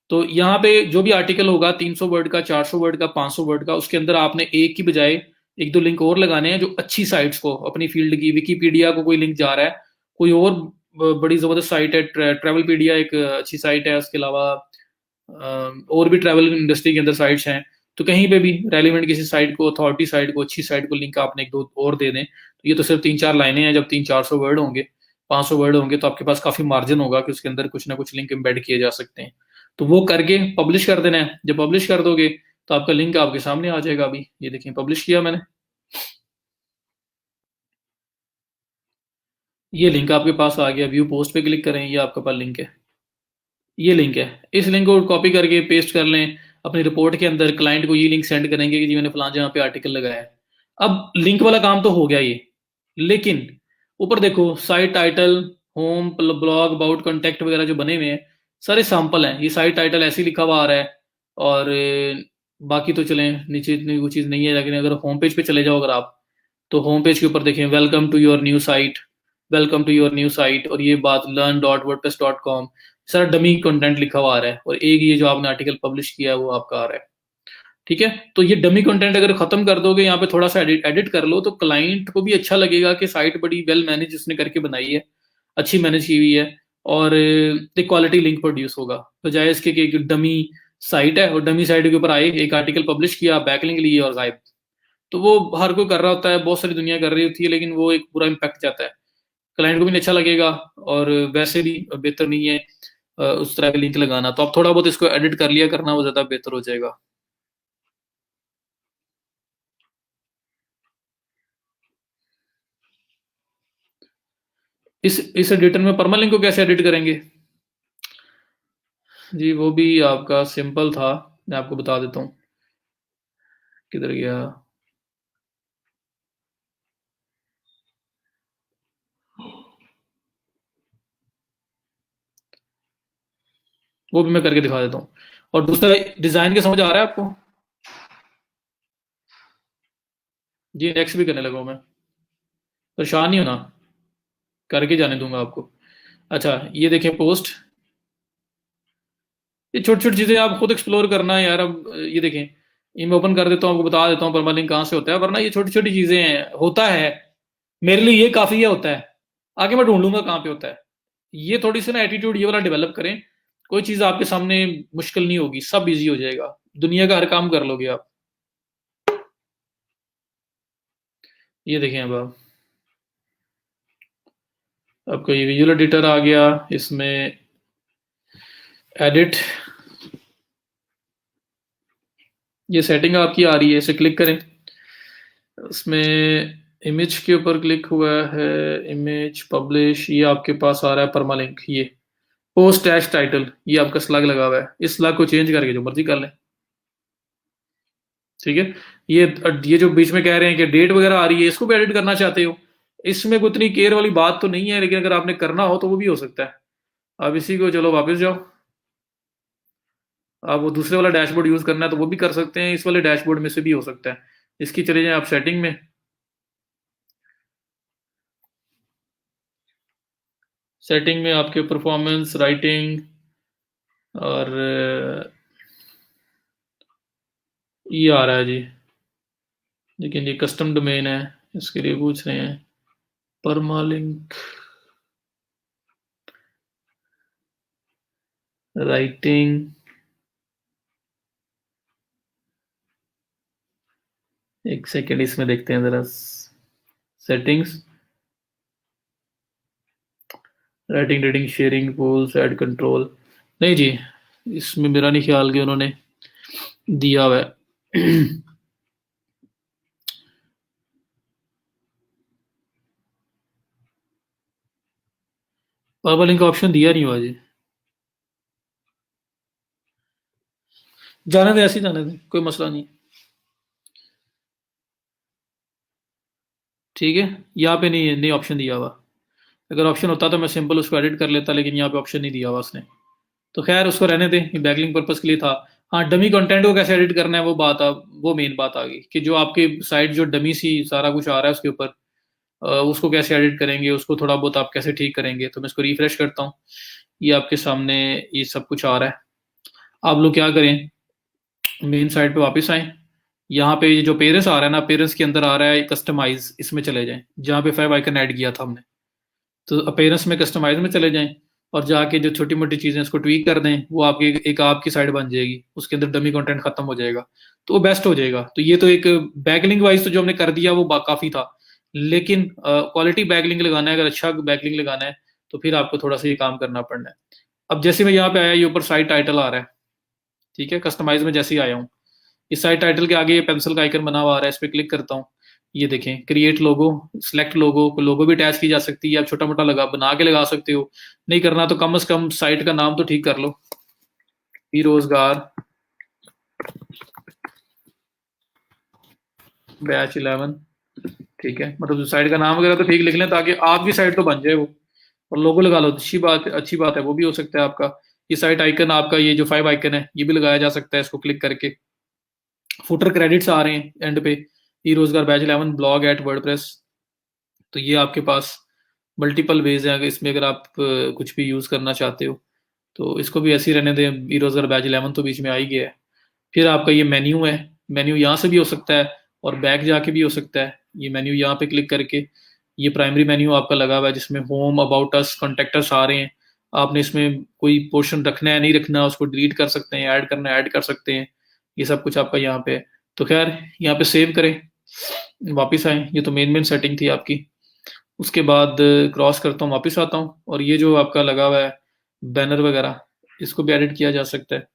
तो यहाँ पे जो भी आर्टिकल होगा 300 वर्ड का, 400 वर्ड का, 500 वर्ड का, उसके अंदर आपने एक की बजाय एक दो लिंक और लगाने हैं जो अच्छी साइट्स को, अपनी फील्ड की, विकीपीडिया को कोई लिंक जा रहा है, कोई और बड़ी जबरदस्त साइट है, ट्रैवलपीडिया एक अच्छी साइट है, उसके अलावा और भी ट्रैवल इंडस्ट्री के अंदर साइट्स हैं। तो कहीं पे भी रेलिवेंट किसी साइट को, अथॉरिटी साइट को, अच्छी साइट को लिंक आपने एक दो और दे दें। तो ये तो सिर्फ 3-4 लाइनें हैं, जब 300-400 वर्ड होंगे, 500 वर्ड होंगे, तो आपके पास काफी मार्जिन होगा कि उसके अंदर कुछ ना कुछ लिंक एम्बेड किए जा सकते हैं। तो वो करके पब्लिश कर देना है। जब पब्लिश कर दोगे तो आपका लिंक आपके सामने आ जाएगा। अभी ये देखिए पब्लिश किया मैंने, ये लिंक आपके पास आ गया। व्यू पोस्ट पे क्लिक करें, ये आपके पास लिंक है, ये लिंक है। इस लिंक को कॉपी करके पेस्ट कर लें अपनी रिपोर्ट के अंदर, क्लाइंट को ये लिंक सेंड करेंगे कि जी मैंने फलां जगह पे आर्टिकल लगाया है। अब लिंक वाला काम तो हो गया ये, लेकिन ऊपर देखो site title, home, blog, about, contact वगैरह जो बने हुए हैं, सारे सैंपल हैं। ये साइट टाइटल ऐसे ही लिखा हुआ आ रहा है, और बाकी तो चलें नीचे इतनी वो चीज़ नहीं है। लेकिन अगर होम पेज पे चले जाओ अगर आप, तो होम पेज के ऊपर देखें welcome to your new site, welcome to your new site, और ये बात learn.wordpress.com, सारा डमी कंटेंट लिखा हुआ आ रहा है, और एक ये जो आपने आर्टिकल पब्लिश किया है वो आपका आ रहा है। ठीक है, तो ये डमी कंटेंट अगर खत्म कर दोगे, यहाँ पे थोड़ा सा एडिट एडिट कर लो, तो क्लाइंट को भी अच्छा लगेगा कि साइट बड़ी वेल मैनेज उसने करके बनाई है, अच्छी मैनेज की हुई है, और एक क्वालिटी लिंक प्रोड्यूस होगा। बजाय इसके कि एक डमी साइट है और डमी साइट के ऊपर आए, एक आर्टिकल पब्लिश किया, बैकलिंक लिए और गायब। तो वो हर कोई कर रहा होता है, बहुत सारी दुनिया कर रही होती है, लेकिन वो एक बुरा इम्पैक्ट जाता है, क्लाइंट को भी नहीं अच्छा लगेगा, और वैसे भी बेहतर नहीं है उस तरह का लिंक लगाना। तो आप थोड़ा बहुत इसको एडिट कर लिया करना, वो ज़्यादा बेहतर हो जाएगा। इस एडिटर में परमालिंक को कैसे एडिट करेंगे जी? वो भी आपका सिंपल था, मैं आपको बता देता हूँ। किधर गया? वो भी मैं करके दिखा देता हूँ। और दूसरा, डिजाइन के समझ आ रहा है आपको? जी, नेक्स्ट भी करने लगा हूँ मैं। परेशान नहीं होना, करके जाने दूंगा आपको। अच्छा, ये देखें पोस्ट। ये छोटी छोटी चीजें आप खुद एक्सप्लोर करना है यार। अब ये देखें, ये मैं ओपन कर देता हूँ, आपको बता देता हूँ परमालिंक कहाँ से होता है, वरना ये छोटी छोटी चीजें हैं, होता है। मेरे लिए ये काफी है, होता है। आगे मैं ढूंढ लूंगा कहाँ पे होता है। ये थोड़ी सी ना एटीट्यूड ये वाला डेवलप करें। कोई चीज आपके सामने मुश्किल नहीं होगी, सब इजी हो जाएगा। दुनिया का हर काम कर लोगे आप। ये देखें, अब आपका ये विजुअल एडिटर आ गया। इसमें एडिट, ये सेटिंग आपकी आ रही है, इसे क्लिक करें। उसमें इमेज के ऊपर क्लिक हुआ है, इमेज पब्लिश, ये आपके पास आ रहा है परमालिंक। ये पोस्ट डैश टाइटल, ये आपका स्लग लगा हुआ है। इस स्लग को चेंज करके जो मर्जी कर लें, ठीक है। ये जो बीच में कह रहे हैं कि डेट वगैरह आ रही है, इसको भी एडिट करना चाहते हो, इसमें कोई इतनी केयर वाली बात तो नहीं है, लेकिन अगर आपने करना हो तो वो भी हो सकता है। अब इसी को चलो वापस जाओ। आप वो दूसरे वाला डैशबोर्ड यूज करना है तो वो भी कर सकते हैं, इस वाले डैशबोर्ड में से भी हो सकता है। इसकी चले जाएं आप सेटिंग में। सेटिंग में आपके परफॉर्मेंस, राइटिंग, और ये आ रहा है जी। लेकिन ये कस्टम डोमेन है, इसके लिए पूछ रहे हैं परमालिंक, राइटिंग। एक सेकेंड, इसमें देखते हैं जरा। Settings, writing, reading, sharing, polls, ad control. नहीं जी, इसमें मेरा नहीं ख्याल कि उन्होंने दिया हुआ है। परमालिंक का ऑप्शन दिया नहीं हुआ जी। जाने दे, ऐसे ही जाने दे, कोई मसला नहीं। ठीक है, यहाँ पे नहीं है, नहीं ऑप्शन दिया हुआ। अगर ऑप्शन होता तो मैं सिंपल उसको एडिट कर लेता, लेकिन यहाँ पे ऑप्शन नहीं दिया हुआ उसने। तो खैर उसको रहने दें, बैकलिंग पर्पस के लिए था। हाँ, डमी कंटेंट को कैसे एडिट करना है, वो मेन बात आ गई कि जो आपकी साइट जो डमी सी सारा कुछ आ रहा है उसके ऊपर, उसको कैसे एडिट करेंगे, उसको थोड़ा बहुत आप कैसे ठीक करेंगे। तो मैं इसको रिफ्रेश करता हूँ, ये आपके सामने ये सब कुछ आ रहा है। आप लोग क्या करें, मेन साइट पे वापस आए। यहाँ पे ये जो पेरेंट्स आ रहा है ना, पेरेंट्स के अंदर आ रहा है कस्टमाइज, इसमें चले जाएं जहाँ पे 5 आइकन ऐड किया था हमने। तो अपेयरेंस में कस्टमाइज में चले जाएं, और जाके जो छोटी मोटी चीजें उसको ट्वीक कर दें, वो आपकी एक आपकी साइड बन जाएगी, उसके अंदर डमी कंटेंट खत्म हो जाएगा। तो वो बेस्ट हो जाएगा। तो ये तो एक बैकलिंक वाइज तो जो हमने कर दिया वो काफी था। लेकिन क्वालिटी बैकलिंक लगाना है, अगर अच्छा बैकलिंक लगाना है तो फिर आपको थोड़ा सा ये काम करना पड़ना है। अब जैसे मैं यहाँ पे आया, ये ऊपर साइड टाइटल आ रहा है, ठीक है। कस्टमाइज में जैसे ही आया हूँ, इस साइड टाइटल के आगे ये पेंसिल का आइकन बना हुआ आ रहा है, इस पर क्लिक करता हूँ। ये देखें, क्रिएट लोगो, सिलेक्ट लोगो, को लोगो भी अटैच की जा सकती है, आप छोटा मोटा लगा बना के लगा सकते हो। नहीं करना तो कम से कम साइट का नाम तो ठीक कर लो, रोजगार बैच 11, ठीक है। मतलब साइट का नाम वगैरह तो ठीक लिख लें, ताकि आपकी साइट तो बन जाए वो। और लोगो लगा लो, अच्छी बात है, वो भी हो सकता है आपका। ये साइट आइकन आपका, ये जो 5 आइकन है, ये भी लगाया जा सकता है, इसको क्लिक करके। फुटर क्रेडिट्स आ रहे हैं एंड पे, ई रोजगार बैच 11 ब्लॉग एट वर्डप्रेस। तो ये आपके पास मल्टीपल वेज हैं, अगर इसमें अगर आप कुछ भी यूज़ करना चाहते हो तो इसको भी ऐसे ही रहने दें। बेरोजगार बैच 11 तो बीच में आ ही गया है। फिर आपका ये मेन्यू है, मेन्यू यहाँ से भी हो सकता है और बैक जाके भी हो सकता है। ये मेन्यू यहाँ पे क्लिक करके, ये प्राइमरी मेन्यू आपका लगा हुआ है जिसमें home, about us, contact us आ रहे हैं। आपने इसमें कोई पोर्शन रखना है नहीं रखना, उसको डिलीट कर सकते हैं, ऐड करना है ऐड कर सकते हैं। ये सब कुछ आपका यहाँ पे है। तो खैर यहाँ पे सेव करें, वापस आए। ये तो मेन सेटिंग थी आपकी। उसके बाद क्रॉस करता हूँ, वापस आता हूँ, और ये जो आपका लगा हुआ है बैनर वगैरह, इसको भी एडिट किया जा सकता है।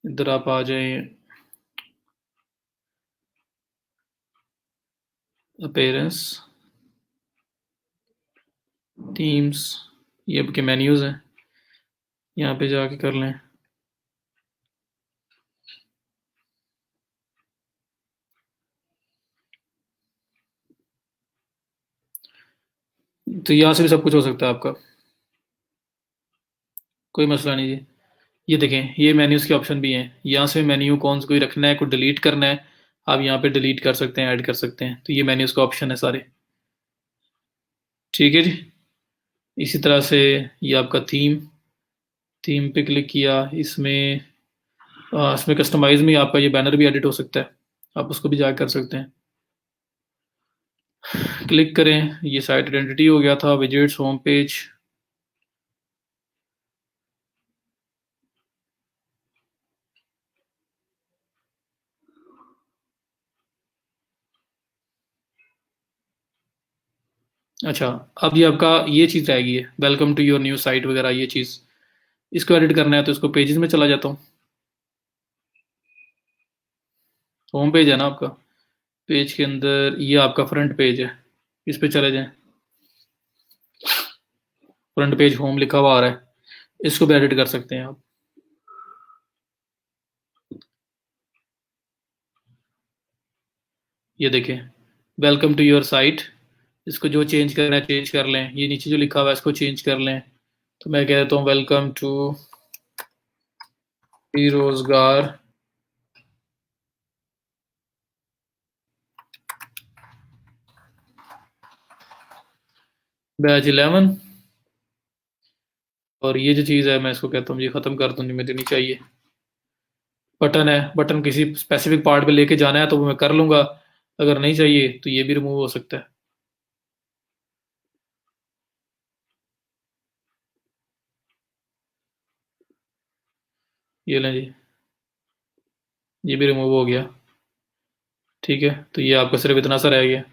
इधर आप आ जाएं, अपीयरेंस, थीम्स, ये आपके मेन्यूज हैं, यहाँ पे जाके कर लें। तो यहाँ से भी सब कुछ हो सकता है आपका, कोई मसला नहीं जी। ये देखें, ये मेन्यूज़ के ऑप्शन भी हैं, यहाँ से मेन्यू कौन सा कोई रखना है, कोई डिलीट करना है, आप यहाँ पे डिलीट कर सकते हैं, ऐड कर सकते हैं। तो ये मेन्यूज़ का ऑप्शन है सारे, ठीक है जी। इसी तरह से ये आपका थीम, थीम पे क्लिक किया, इसमें कस्टमाइज में आपका ये बैनर भी एडिट हो सकता है, आप उसको भी जाकर कर सकते हैं। क्लिक करें, ये साइट आइडेंटिटी हो गया था, विजेट्स, होम पेज। अच्छा, अब ये आपका ये चीज़ रहेगी है, welcome to your new site वगैरह, ये चीज़ इसको एडिट करना है तो इसको पेजेस में चला जाता हूँ। होम पेज है ना आपका, पेज के अंदर ये आपका फ्रंट पेज है, इस पे चले जाएं। फ्रंट पेज होम लिखा हुआ आ रहा है, इसको भी एडिट कर सकते हैं आप। ये देखें, वेलकम टू योर साइट, इसको जो चेंज करना है चेंज कर लें, ये नीचे जो लिखा हुआ है इसको चेंज कर लें। तो मैं कह देता हूँ वेलकम टू रोजगार बैच 11। और ये जो चीज़ है मैं इसको कहता हूँ जी ख़त्म कर दूँ, मुझे नहीं चाहिए। बटन है, बटन किसी स्पेसिफिक पार्ट पे लेके जाना है तो वो मैं कर लूँगा, अगर नहीं चाहिए तो ये भी रिमूव हो सकता है। ये लें जी, ये भी रिमूव हो गया, ठीक है। तो ये आपका सिर्फ इतना सा रह गया।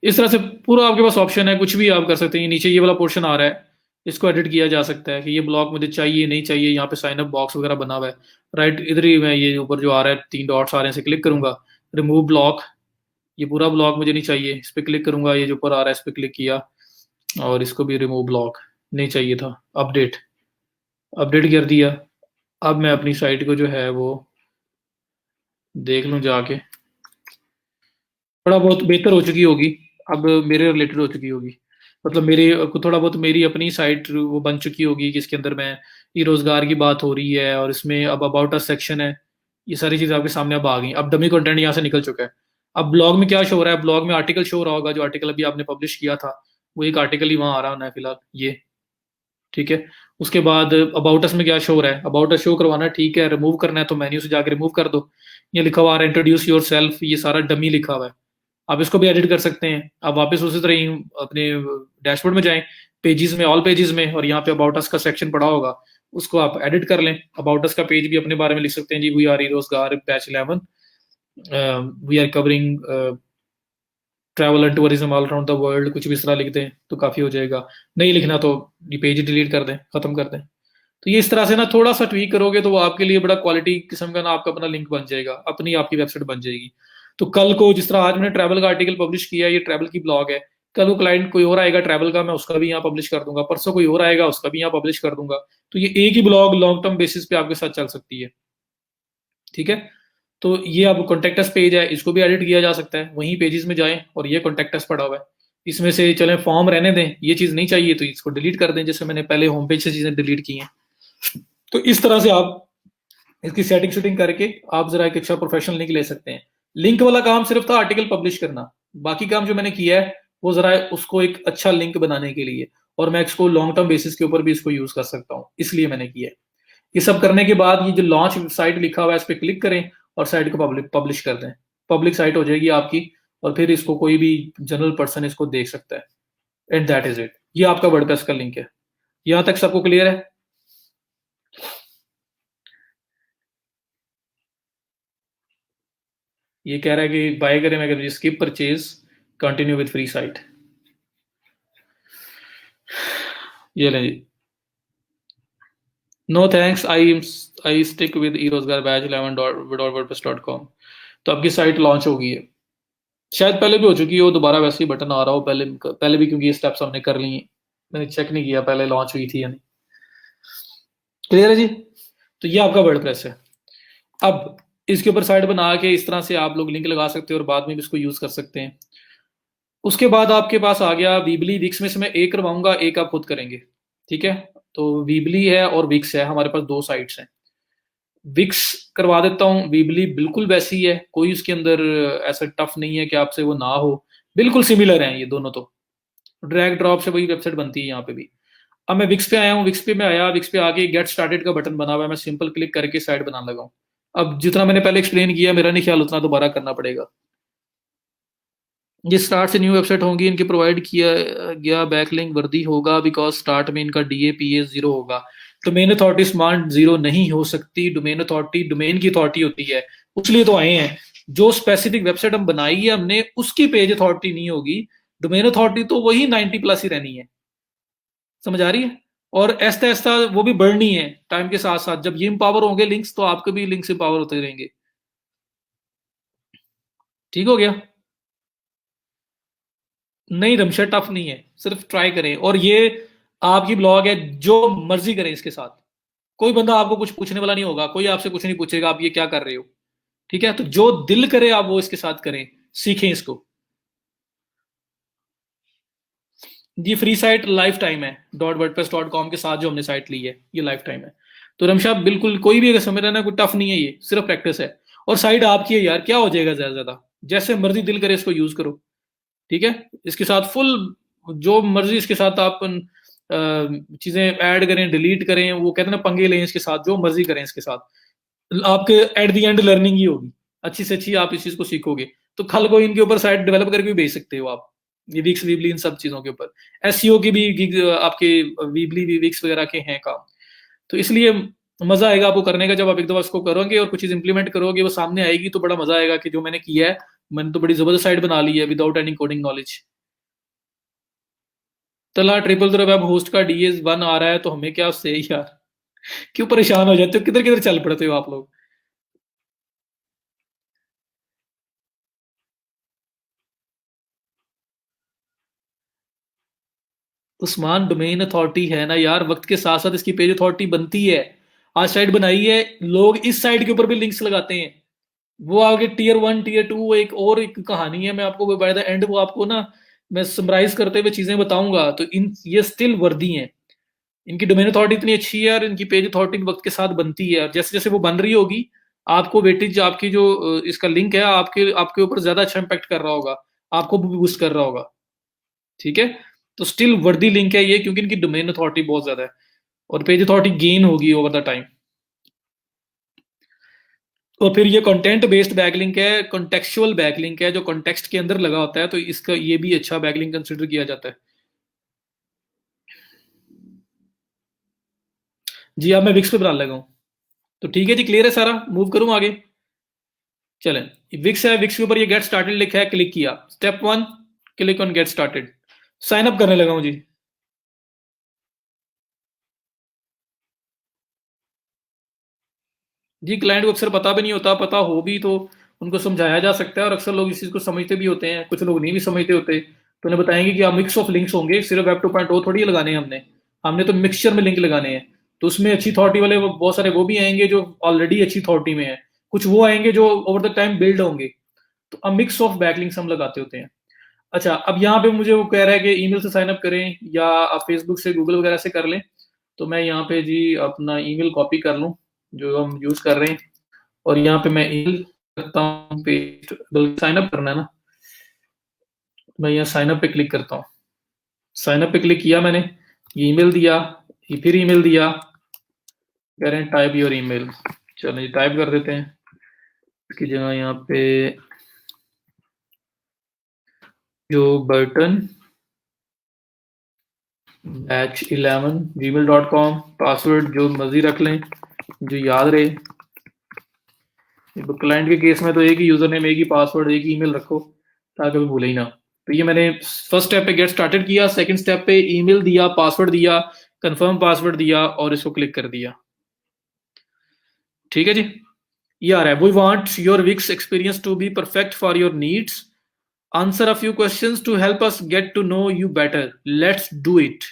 इस तरह से पूरा आपके पास ऑप्शन है, कुछ भी आप कर सकते हैं। ये नीचे ये वाला पोर्शन आ रहा है, इसको एडिट किया जा सकता है कि ये ब्लॉक मुझे चाहिए नहीं चाहिए। यहाँ पे साइन अप बॉक्स वगैरह बना हुआ है, राइट। इधर ही मैं ये ऊपर जो आ रहा है 3 डॉट्स आ रहे हैं, इसे क्लिक करूंगा, रिमूव ब्लॉक, ये पूरा ब्लॉक मुझे नहीं चाहिए, इस पर क्लिक करूंगा, ये जो ऊपर आ रहा है इस पर क्लिक किया और इसको भी रिमूव ब्लॉक नहीं चाहिए था। अपडेट, अपडेट कर दिया। अब मैं अपनी साइट को जो है वो देख लूँ जाके, थोड़ा बहुत बेहतर हो चुकी होगी, अब मेरे रिलेटेड हो चुकी होगी, मतलब मेरे थोड़ा बहुत मेरी अपनी साइट वो बन चुकी होगी कि इसके अंदर मैं ये रोजगार की बात हो रही है और इसमें अब अबाउट अस सेक्शन है। ये सारी चीज़ें आपके सामने अब आ गई, अब डमी कंटेंट यहाँ से निकल चुका है। अब ब्लॉग में क्या शो हो रहा है, ब्लॉग में आर्टिकल शो हो रहा होगा, जो आर्टिकल अभी आपने पब्लिश किया था वो एक आर्टिकल ही वहाँ आ रहा है फिलहाल ये, ठीक है। उसके बाद अबाउट अस में क्या शो हो रहा है, अबाउट अस शो करवाना है, ठीक है। रिमूव करना है तो मेन्यू से जाकर रिमूव कर दो। ये लिखा हुआ आ रहा है इंट्रोड्यूस योर सेल्फ, ये सारा डमी लिखा हुआ है, आप इसको भी एडिट कर सकते हैं। आप वापस उसी तरह ही अपने डैशबोर्ड में जाएं, पेजेस में, ऑल पेजेस में, और यहाँ पे अबाउट अस का सेक्शन पड़ा होगा, उसको आप एडिट कर लें। अबाउट अस का पेज भी अपने बारे में लिख सकते हैं जी, वी आर रोजगार batch 11, we are covering travel and tourism all around the world, कुछ भी इस तरह लिख दें तो काफ़ी हो जाएगा। नहीं लिखना तो ये पेज डिलीट कर दें, ख़त्म कर दें। तो ये इस तरह से ना थोड़ा सा ट्वीक करोगे तो वो आपके लिए बड़ा क्वालिटी किस्म का ना आपका अपना लिंक बन जाएगा, अपनी आपकी वेबसाइट बन जाएगी। तो कल को जिस तरह आज मैंने ट्रैवल का आर्टिकल पब्लिश किया, ये ट्रैवल की ब्लॉग है, कल को क्लाइंट कोई और आएगा ट्रैवल का, मैं उसका भी यहाँ पब्लिश कर दूंगा, परसों कोई और आएगा उसका भी यहाँ पब्लिश कर दूंगा। तो ये एक ही ब्लॉग लॉन्ग टर्म बेसिस पे आपके साथ चल सकती है, ठीक है। तो ये अब कॉन्टेक्टस पेज है, इसको भी एडिट किया जा सकता है, वहीं पेजेस में जाएं और ये कॉन्टेक्टस पड़ा हुआ है, इसमें से चलें फॉर्म रहने दें, ये चीज़ नहीं चाहिए तो इसको डिलीट कर दें, जैसे मैंने पहले होम पेज से चीज़ें डिलीट की हैं। तो इस तरह से आप इसकी सेटिंग शूटिंग करके आप जरा एक अच्छा प्रोफेशनल लिंक ले सकते हैं। लिंक वाला काम सिर्फ था आर्टिकल पब्लिश करना, बाकी काम जो मैंने किया है वो जरा उसको एक अच्छा लिंक बनाने के लिए, और मैं इसको लॉन्ग टर्म बेसिस के ऊपर भी इसको यूज कर सकता हूँ, इसलिए मैंने किया है। ये सब करने के बाद ये जो लॉन्च साइट लिखा हुआ है इस पर क्लिक करें और साइट को पब्लिश कर दें, पब्लिक साइट हो जाएगी आपकी, और फिर इसको कोई भी जनरल पर्सन इसको देख सकता है। एंड दैट इज इट, ये आपका वर्डप्रेस का लिंक है। यहां तक सबको क्लियर है? ये कह रहा है कि बाय करें, मैं कहता skip purchase, continue with free site. ये लें जी। No thanks, I stick with e रोजगार बैच 11.wordpress.com। तो आपकी साइट लॉन्च हो गई है, शायद पहले भी हो चुकी हो, दोबारा वैसे ही बटन आ रहा हो, पहले पहले भी, क्योंकि ये स्टेप्स हमने कर लिए हैं, मैंने चेक नहीं किया पहले लॉन्च हुई थी या नहीं। क्लियर है जी। तो ये आपका वर्डप्रेस है। अब इसके ऊपर साइट बना के इस तरह से आप लोग लिंक लगा सकते हो और बाद में भी इसको यूज कर सकते हैं। उसके बाद आपके पास आ गया वीबली, विक्स में से मैं एक करवाऊंगा, एक आप खुद करेंगे, ठीक है। तो वीबली है और विक्स है, हमारे पास दो साइट्स हैं। विक्स करवा देता हूँ, वीबली बिल्कुल वैसी है, कोई उसके अंदर ऐसा टफ नहीं है कि आपसे वो ना हो, बिल्कुल सिमिलर हैं ये दोनों। तो ड्रैग ड्रॉप से वही वेबसाइट बनती है यहाँ पे भी। अब मैं विक्स पे आया हूँ, विक्स पे मैं आया, विक्स पे आके गेट स्टार्टेड का बटन बना हुआ है, मैं सिंपल क्लिक करके साइट बनाने लगा हूँ। अब जितना मैंने पहले एक्सप्लेन किया, मेरा नहीं ख्याल उतना दोबारा करना पड़ेगा। ये स्टार्ट से न्यू वेबसाइट होंगी, इनके प्रोवाइड किया गया बैकलिंक वर्दी होगा, बिकॉज स्टार्ट में इनका DAPA 0 होगा। डोमेन अथॉरिटी स्मार्ट 0 नहीं हो सकती, डोमेन अथॉरिटी डोमेन की अथॉरिटी होती है, उसलिए तो आए हैं। जो स्पेसिफिक वेबसाइट हम बनाई है हमने, उसकी पेज अथॉरिटी नहीं होगी, डोमेन अथॉरिटी तो वही 90+ ही रहनी है। समझ आ रही है। और ऐसा ऐसा वो भी बढ़नी है टाइम के साथ साथ, जब ये इंपावर होंगे लिंक्स, तो आपके भी लिंक्स इंपावर होते रहेंगे। ठीक हो गया। नहीं, रमशा टफ नहीं है, सिर्फ ट्राई करें। और ये आपकी ब्लॉग है, जो मर्जी करें इसके साथ, कोई बंदा आपको कुछ पूछने वाला नहीं होगा, कोई आपसे कुछ नहीं पूछेगा आप ये क्या कर रहे हो, ठीक है। तो जो दिल करे आप वो इसके साथ करें, सीखें इसको। ये फ्री साइट लाइफ टाइम है, .wordpress.com के साथ जो हमने साइट ली है ये लाइफ टाइम है। तो रमशा बिल्कुल कोई भी अगर समझ रहा है ना, कोई टफ नहीं है, ये सिर्फ प्रैक्टिस है। और साइट आपकी है यार, क्या हो जाएगा ज्यादा ज्यादा, जैसे मर्जी दिल करे इसको यूज करो, ठीक है। इसके साथ फुल जो मर्जी इसके साथ आप चीजें ऐड करें, डिलीट करें, वो कहते हैं ना पंगे लें इसके साथ, जो मर्जी करें इसके साथ, आपके एट द एंड लर्निंग ही होगी, अच्छी से अच्छी आप इस चीज को सीखोगे। तो कल को इनके ऊपर साइट डेवलप करके भी भेज सकते हो आप, ये वीक्स वीबली इन सब चीजों के ऊपर। SEO की भी आपके वीबली वीक्स वगैरह के हैं काम। तो इसलिए मजा आएगा आपको करने का, जब आप एक दफा उसको करोगे और कुछ चीज इंप्लीमेंट करोगे, वो सामने आएगी, तो बड़ा मजा आएगा कि जो मैंने किया है, मैंने तो बड़ी जबरदस्त साइट बना ली है विदाउट एनी कोडिंग नॉलेज। तला ट्रिपल ज़ीरो वेब होस्ट का DS1 आ रहा है, तो हमें क्या उससे यार, क्यों परेशान हो जाते हो, किधर किधर चल पड़ते हो आप लोग। उस्मान, डोमेन अथॉरिटी है ना यार, वक्त के साथ साथ इसकी पेज अथॉरिटी बनती है। आज साइट बनाई है, लोग इस साइट के ऊपर भी लिंक्स लगाते हैं। वो आगे Tier 1 Tier 2 एक और एक कहानी है, मैं आपको बाय द एंड वो आपको ना, मैं समराइज करते हुए चीजें बताऊंगा। तो इन ये स्टिल वर्दी हैं, इनकी डोमेन अथॉरिटी इतनी अच्छी है, और इनकी पेज अथॉरिटी वक्त के साथ बनती है। जैसे जैसे वो बन रही होगी, आपको वेटेज आपकी जो इसका लिंक है, आपके आपके ऊपर ज्यादा अच्छा इंपैक्ट कर रहा होगा, आपको भी बूस्ट कर रहा होगा, ठीक है। तो स्टिल वर्दी लिंक है ये, क्योंकि इनकी डोमेन अथॉरिटी बहुत ज्यादा है, और पेज अथॉरिटी गेन होगी ओवर द टाइम। और फिर ये कंटेंट बेस्ड बैकलिंक है, कॉन्टेक्चुअल बैकलिंक है, जो कॉन्टेक्स्ट के अंदर लगा होता है, तो इसका ये भी अच्छा बैकलिंक कंसिडर किया जाता है। जी, अब मैं विक्स पे बनाने लगा हूँ। तो ठीक है जी, क्लियर है सारा, मूव करूँ आगे। चलें, विक्स है, विक्स के ऊपर ये गेट स्टार्टेड लिखा है, क्लिक किया, step 1, click on get started, sign up करने लगा हूँ जी। जी, क्लाइंट को अक्सर पता भी नहीं होता, पता हो भी तो उनको समझाया जा सकता है, और अक्सर लोग इस चीज़ को समझते भी होते हैं, कुछ लोग नहीं भी समझते होते। तो उन्हें बताएंगे कि आप मिक्स ऑफ लिंक्स होंगे, सिर्फ वेब 2.0 थोड़ी लगाने हैं हमने, हमने तो मिक्सचर में लिंक लगाने हैं। तो उसमें अच्छी अथॉरिटी वाले बहुत सारे वो भी आएंगे जो ऑलरेडी अच्छी अथॉरिटी में है, कुछ वो आएंगे जो ओवर द टाइम बिल्ड होंगे। तो अब मिक्स ऑफ बैकलिंक्स हम लगाते होते हैं। अच्छा, अब यहाँ पे मुझे वो कह रहा है कि ईमेल से साइन अप करें या आप फेसबुक से, गूगल वगैरह से कर लें। तो मैं यहाँ पे जी अपना ईमेल कॉपी कर लूँ जो हम यूज़ कर रहे हैं, और यहाँ पे मैं ईमेल करता हूँ पेस्ट, बल्कि साइन अप करना है ना, मैं यहाँ साइन अप पे क्लिक करता हूँ। साइन अप पे क्लिक किया मैंने, ईमेल दिया, फिर ईमेल दिया, कह रहे हैं टाइप योर ईमेल। चलो जी, टाइप कर देते हैं। इसकी जगह यहाँ पे जो बटन batch11@gmail.com, पासवर्ड जो मर्जी रख लें, जो याद रहे। क्लाइंट के केस में तो एक ही यूजर नेम, एक ही पासवर्ड, एक ही ईमेल रखो, ताकि भूले ही ना। तो ये मैंने फर्स्ट स्टेप पे गेट स्टार्टेड किया, सेकंड स्टेप पे ईमेल दिया, पासवर्ड दिया, कंफर्म पासवर्ड दिया और इसको क्लिक कर दिया। ठीक है जी, ये आ रहा है, we want your Wix experience to be perfect for your needs, answer a few questions to help us get to know you better, let's do it.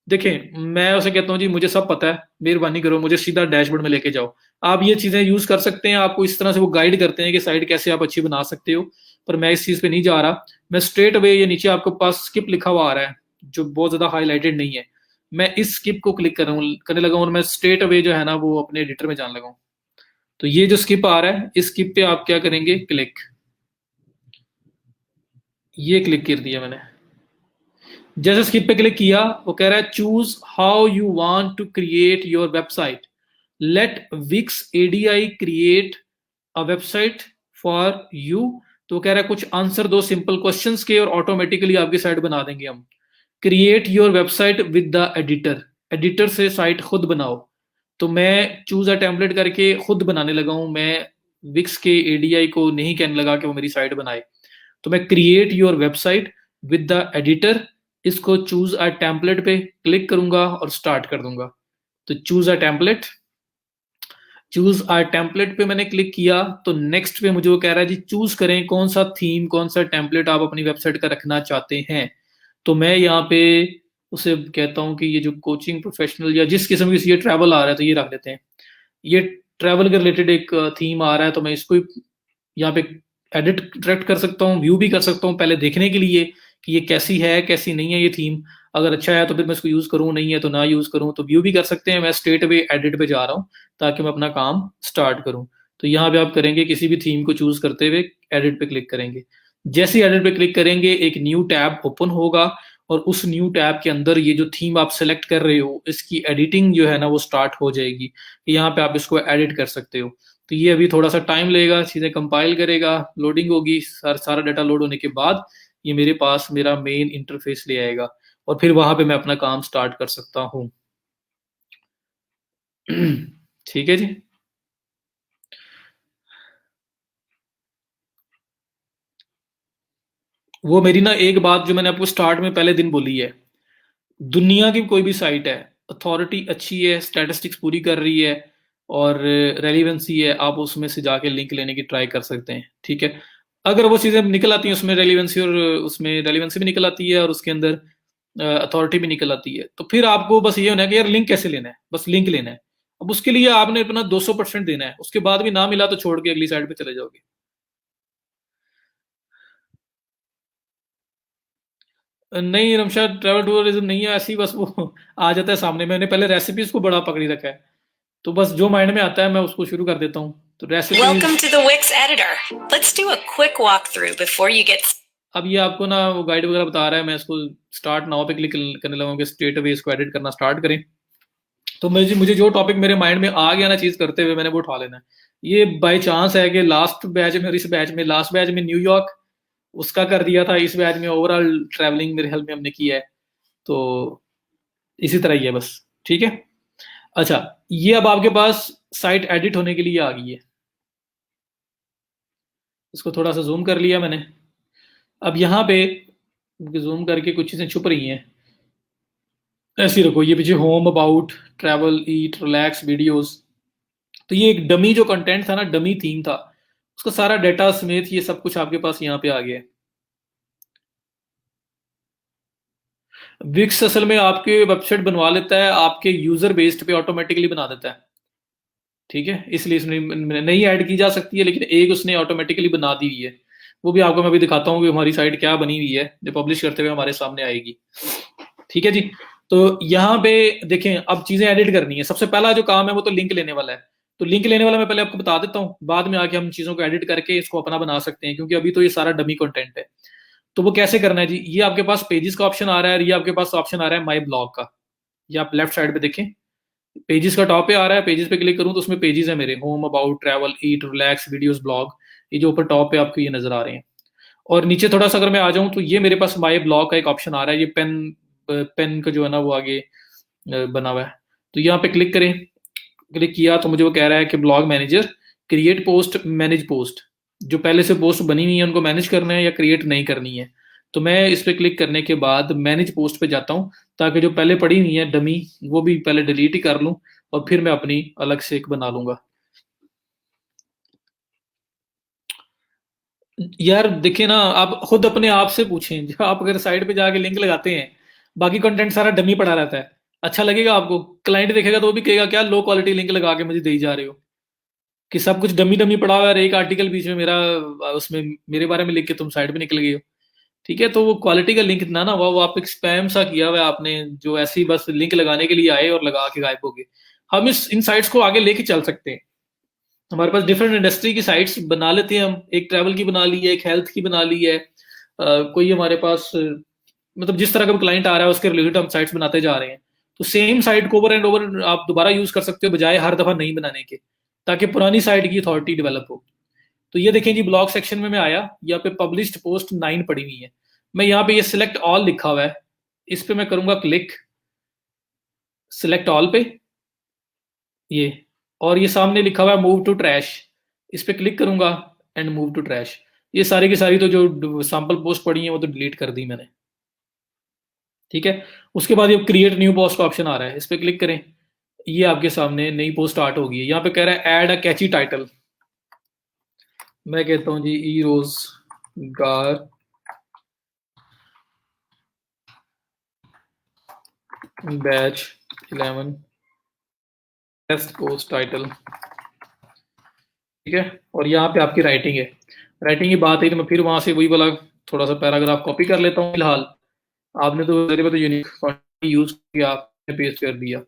देखें, मैं उसे कहता हूँ जी मुझे सब पता है, मेहरबानी करो मुझे सीधा डैशबोर्ड में लेके जाओ। आप ये चीजें यूज कर सकते हैं, आपको इस तरह से वो गाइड करते हैं कि साइट कैसे आप अच्छी बना सकते हो, पर मैं इस चीज पे नहीं जा रहा। मैं स्ट्रेट अवे, ये नीचे आपके पास स्किप लिखा हुआ आ रहा है जो बहुत ज्यादा हाईलाइटेड नहीं है, मैं इस स्किप को क्लिक करने लगा हूँ और मैं स्ट्रेट अवे जो है ना वो अपने एडिटर में जाने लगा हूँ। तो ये जो स्किप आ रहा है, इस स्किप पे आप क्या करेंगे, क्लिक, ये क्लिक कर दिया मैंने। जैसे स्किप पे क्लिक किया, वो कह रहा है choose how you want to create your website, let Wix ADI create a website for you. तो कह रहा है कुछ आंसर दो सिंपल क्वेश्चंस के और ऑटोमेटिकली आपकी साइट बना देंगे हम। Create your website with the editor, editor से साइट खुद बनाओ। तो मैं चूज अ टेम्पलेट करके खुद बनाने लगा हूं, मैं विक्स के एडीआई को नहीं कहने लगा कि वो मेरी साइट बनाए। तो मैं create your website with the editor, इसको चूज अ टेम्पलेट पे क्लिक करूंगा और स्टार्ट कर दूंगा। तो choose a template, choose a template पे मैंने क्लिक किया तो नेक्स्ट पे मुझे वो कह रहा है जी चूज करें कौन सा थीम, कौन सा टेम्पलेट आप अपनी वेबसाइट का रखना चाहते हैं। तो मैं यहाँ पे उसे कहता हूँ कि ये जो कोचिंग प्रोफेशनल या जिस किस्म की ये ट्रैवल आ रहा है तो ये रख देते हैं। ये ट्रैवल के रिलेटेड एक थीम आ रहा है, तो मैं इसको यहाँ पे एडिट डायरेक्ट कर सकता हूँ, व्यू भी कर सकता हूँ पहले देखने के लिए कि ये कैसी है कैसी नहीं है ये थीम। अगर अच्छा है तो फिर मैं इसको यूज करूँ, नहीं है तो ना यूज करूँ, तो व्यू भी कर सकते हैं। मैं स्ट्रेट अवे एडिट पे जा रहा हूँ ताकि मैं अपना काम स्टार्ट करूँ। तो यहाँ पे आप करेंगे किसी भी थीम को चूज करते हुए एडिट पे क्लिक करेंगे। जैसे ही एडिट पे क्लिक करेंगे एक न्यू टैब ओपन होगा और उस न्यू टैब के अंदर ये जो थीम आप सेलेक्ट कर रहे हो इसकी एडिटिंग जो है ना वो स्टार्ट हो जाएगी। यहाँ पे आप इसको एडिट कर सकते हो। तो ये अभी थोड़ा सा टाइम लेगा, चीजें कंपाइल करेगा, लोडिंग होगी, सारा डाटा लोड होने के बाद ये मेरे पास मेरा मेन इंटरफेस ले आएगा और फिर वहां पे मैं अपना काम स्टार्ट कर सकता हूँ। ठीक है जी। वो मेरी ना एक बात जो मैंने आपको स्टार्ट में पहले दिन बोली है, दुनिया की कोई भी साइट है, अथॉरिटी अच्छी है, स्टैटिस्टिक्स पूरी कर रही है और रेलिवेंसी है, आप उसमें से जाके लिंक लेने की ट्राई कर सकते हैं। ठीक है, अगर वो चीज़ें निकल आती हैं उसमें रेलिवेंसी, और उसमें रेलिवेंसी भी निकल आती है और उसके अंदर अथॉरिटी भी निकल आती है, तो फिर आपको बस ये होना है कि यार लिंक कैसे लेना है, बस लिंक लेना है। अब उसके लिए आपने अपना 200% देना है, उसके बाद भी ना मिला तो छोड़ के अगली साइड पे चले जाओगे। नहीं रमशा, ट्रैवल टूरिज्म नहीं है ऐसी, बस वो आ जाता है सामने। मैंने पहले रेसिपीज को बड़ा पकड़ी रखा है, तो बस जो माइंड में आता है मैं उसको शुरू कर देता हूँ। तो recipes, Welcome to the Wix editor. Let's do a quick walkthrough before you get. अब ये आपको ना वो गाइड वगैरह बता रहा है, मैं इसको स्टार्ट नाउ पे क्लिक करने लगा कि स्ट्रेट अवे इसको एडिट करना स्टार्ट करें। तो मुझे जो टॉपिक मेरे माइंड में आ गया ना चीज करते हुए, मैंने वो उठा लेना है। ये बाय चांस है कि लास्ट बैच में और इस बैच में, लास्ट बैच में न्यूयॉर्क उसका कर दिया था, इस बैच में ओवरऑल ट्रैवलिंग मेरे हेल्प में हमने की है, तो इसी तरह ही है बस। ठीक है, अच्छा, ये अब आपके पास साइट एडिट होने के लिए आ गई है। इसको थोड़ा सा जूम कर लिया मैंने। अब यहाँ पे जूम करके कुछ चीजें छुप रही हैं, ऐसी रखो, ये पीछे home, about, travel, eat, relax, videos. तो ये एक डमी जो कंटेंट था ना, डमी थीम था, उसका सारा डाटा समेत ये सब कुछ आपके पास यहाँ पे आ गया है। विक्स असल में आपके वेबसाइट बनवा लेता है, आपके यूजर बेस्ड पे ऑटोमेटिकली बना देता है। ठीक है, इसलिए इसमें नहीं ऐड की जा सकती है, लेकिन एक उसने ऑटोमेटिकली बना दी हुई है। वो भी आपको मैं अभी दिखाता हूँ कि हमारी साइट क्या बनी हुई है, जो पब्लिश करते हुए हमारे सामने आएगी। ठीक है जी। तो यहाँ पे देखें, अब चीजें एडिट करनी है। सबसे पहला जो काम है वो तो लिंक लेने वाला है। तो लिंक लेने वाला मैं पहले आपको बता देता हूँ, बाद में आके हम चीजों को एडिट करके इसको अपना बना सकते हैं, क्योंकि अभी तो ये सारा डमी कंटेंट है। तो वो कैसे करना है जी, ये आपके पास पेजेस का ऑप्शन आ रहा है और ये आपके पास ऑप्शन आ रहा है माई ब्लॉग का। ये आप लेफ्ट साइड पे देखें, पेजेस का टॉप पे आ रहा है, पेजेस पे क्लिक करूं तो उसमें पेजेस है मेरे, home, about, travel, eat, relax, videos, blog. ये जो ऊपर टॉप पे आपको ये नजर आ रहे हैं। और नीचे थोड़ा सा अगर मैं आ जाऊं तो ये मेरे पास माई ब्लॉग का एक ऑप्शन आ रहा है, ये पेन, पेन का जो है ना वो आगे बना हुआ है। तो यहाँ पे क्लिक करें, क्लिक किया तो मुझे वो कह रहा है कि blog manager, create post, manage post. जो पहले से पोस्ट बनी हुई है उनको मैनेज करना है या क्रिएट नहीं करनी है। तो मैं इस पे क्लिक करने के बाद मैनेज पोस्ट पे जाता हूँ, ताकि जो पहले पड़ी हुई है डमी वो भी पहले डिलीट ही कर लूँ और फिर मैं अपनी अलग से एक बना लूंगा। यार देखिए ना, आप खुद अपने आप से पूछें, जब आप अगर साइट पे जाके लिंक लगाते हैं, बाकी कंटेंट सारा डमी पड़ा रहता है, अच्छा लगेगा आपको? क्लाइंट देखेगा तो वो भी कहेगा क्या लो क्वालिटी लिंक लगा के मुझे दे ही जा रहे हो, कि सब कुछ डमी डमी पड़ा हुआ है और एक आर्टिकल बीच में मेरा उसमें मेरे बारे में लिख के तुम साइड पे निकल गए हो। ठीक है, तो वो क्वालिटी का लिंक इतना ना, वो आप एक स्पैम सा किया हुआ है आपने, जो ऐसे ही बस लिंक लगाने के लिए आए और लगा के गायब हो गए। हम इस इन साइट्स को आगे लेके चल सकते हैं। हमारे पास डिफरेंट इंडस्ट्री की साइट्स बना लेते हैं हम, एक ट्रैवल की बना ली है, एक हेल्थ की बना ली है, कोई हमारे पास मतलब जिस तरह का क्लाइंट आ रहा है उसके रिलेटेड हम साइट्स बनाते जा रहे हैं। तो सेम साइट को ओवर एंड ओवर आप दोबारा यूज कर सकते हो, बजाय हर दफा नहीं बनाने के, ताकि पुरानी साइट की अथॉरिटी डेवलप हो। तो ये देखें जी, ब्लॉग सेक्शन में मैं आया, यहाँ पे पब्लिश्ड पोस्ट 9 पड़ी हुई है। मैं यहाँ पे ये सिलेक्ट ऑल लिखा हुआ है, इस पे मैं करूंगा क्लिक, सिलेक्ट ऑल पे ये, और ये सामने लिखा हुआ है मूव टू ट्रैश, इस पे क्लिक करूंगा एंड मूव टू ट्रैश। ये सारी की सारी तो जो सैंपल पोस्ट पड़ी है वो तो डिलीट कर दी मैंने। ठीक है, उसके बाद ये क्रिएट न्यू पोस्ट का ऑप्शन आ रहा है, इस पे क्लिक करें, ये आपके सामने नई पोस्ट स्टार्ट होगी। यहाँ पे कह रहा है ऐड अ कैची टाइटल, मैं कहता हूँ जी ई रोजगार बैच 11 टेस्ट पोस्ट टाइटल। ठीक है, और यहाँ पे आपकी राइटिंग है। राइटिंग की बात है तो मैं फिर वहां से वही वाला थोड़ा सा पैराग्राफ कॉपी कर लेता हूँ फिलहाल। आपने तो मेरे पे तो यूनिक यूज किया, आपने पेस्ट कर दिया।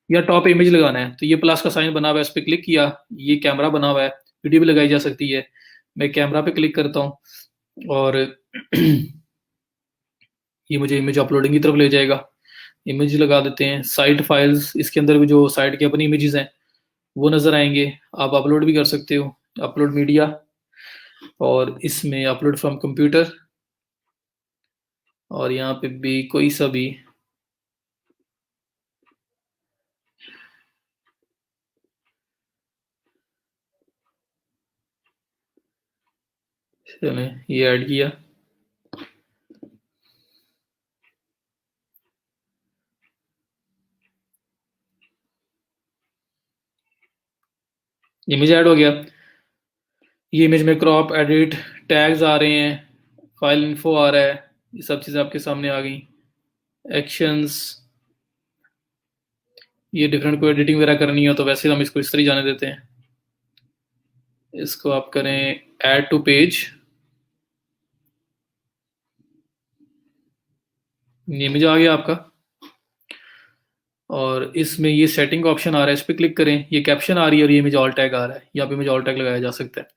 या टॉप इमेज लगाना है तो ये प्लस का साइन बना हुआ है, इस पर क्लिक किया, ये कैमरा बना हुआ है, वीडियो भी लगाई जा सकती है। मैं कैमरा पे क्लिक करता हूँ और ये मुझे इमेज अपलोडिंग की तरफ ले जाएगा। इमेज लगा देते हैं, साइट फाइल्स, इसके अंदर भी जो साइट की अपनी इमेजेस हैं वो नज़र आएंगे। आप अपलोड भी कर सकते हो, अपलोड मीडिया, और इसमें अपलोड फ्रॉम कंप्यूटर, और यहाँ पे भी कोई सा भी चले, ये ऐड किया। इमेज ऐड हो गया। ये इमेज में क्रॉप, एडिट, टैग्स आ रहे हैं, फाइल इन्फो आ रहा है, ये सब चीज़ें आपके सामने आ गई। एक्शंस, ये डिफरेंट को एडिटिंग वगैरह करनी हो तो वैसे हम इसको इस तरह जाने देते हैं। इसको आप करें ऐड टू पेज, इमेज आ गया आपका, और इसमें ये सेटिंग का ऑप्शन आ रहा है, इस पर क्लिक करें, ये कैप्शन आ रही है और ये इमेज ऑल टैग आ रहा है, यहाँ पे इमेज ऑल टैग लगाया जा सकता है।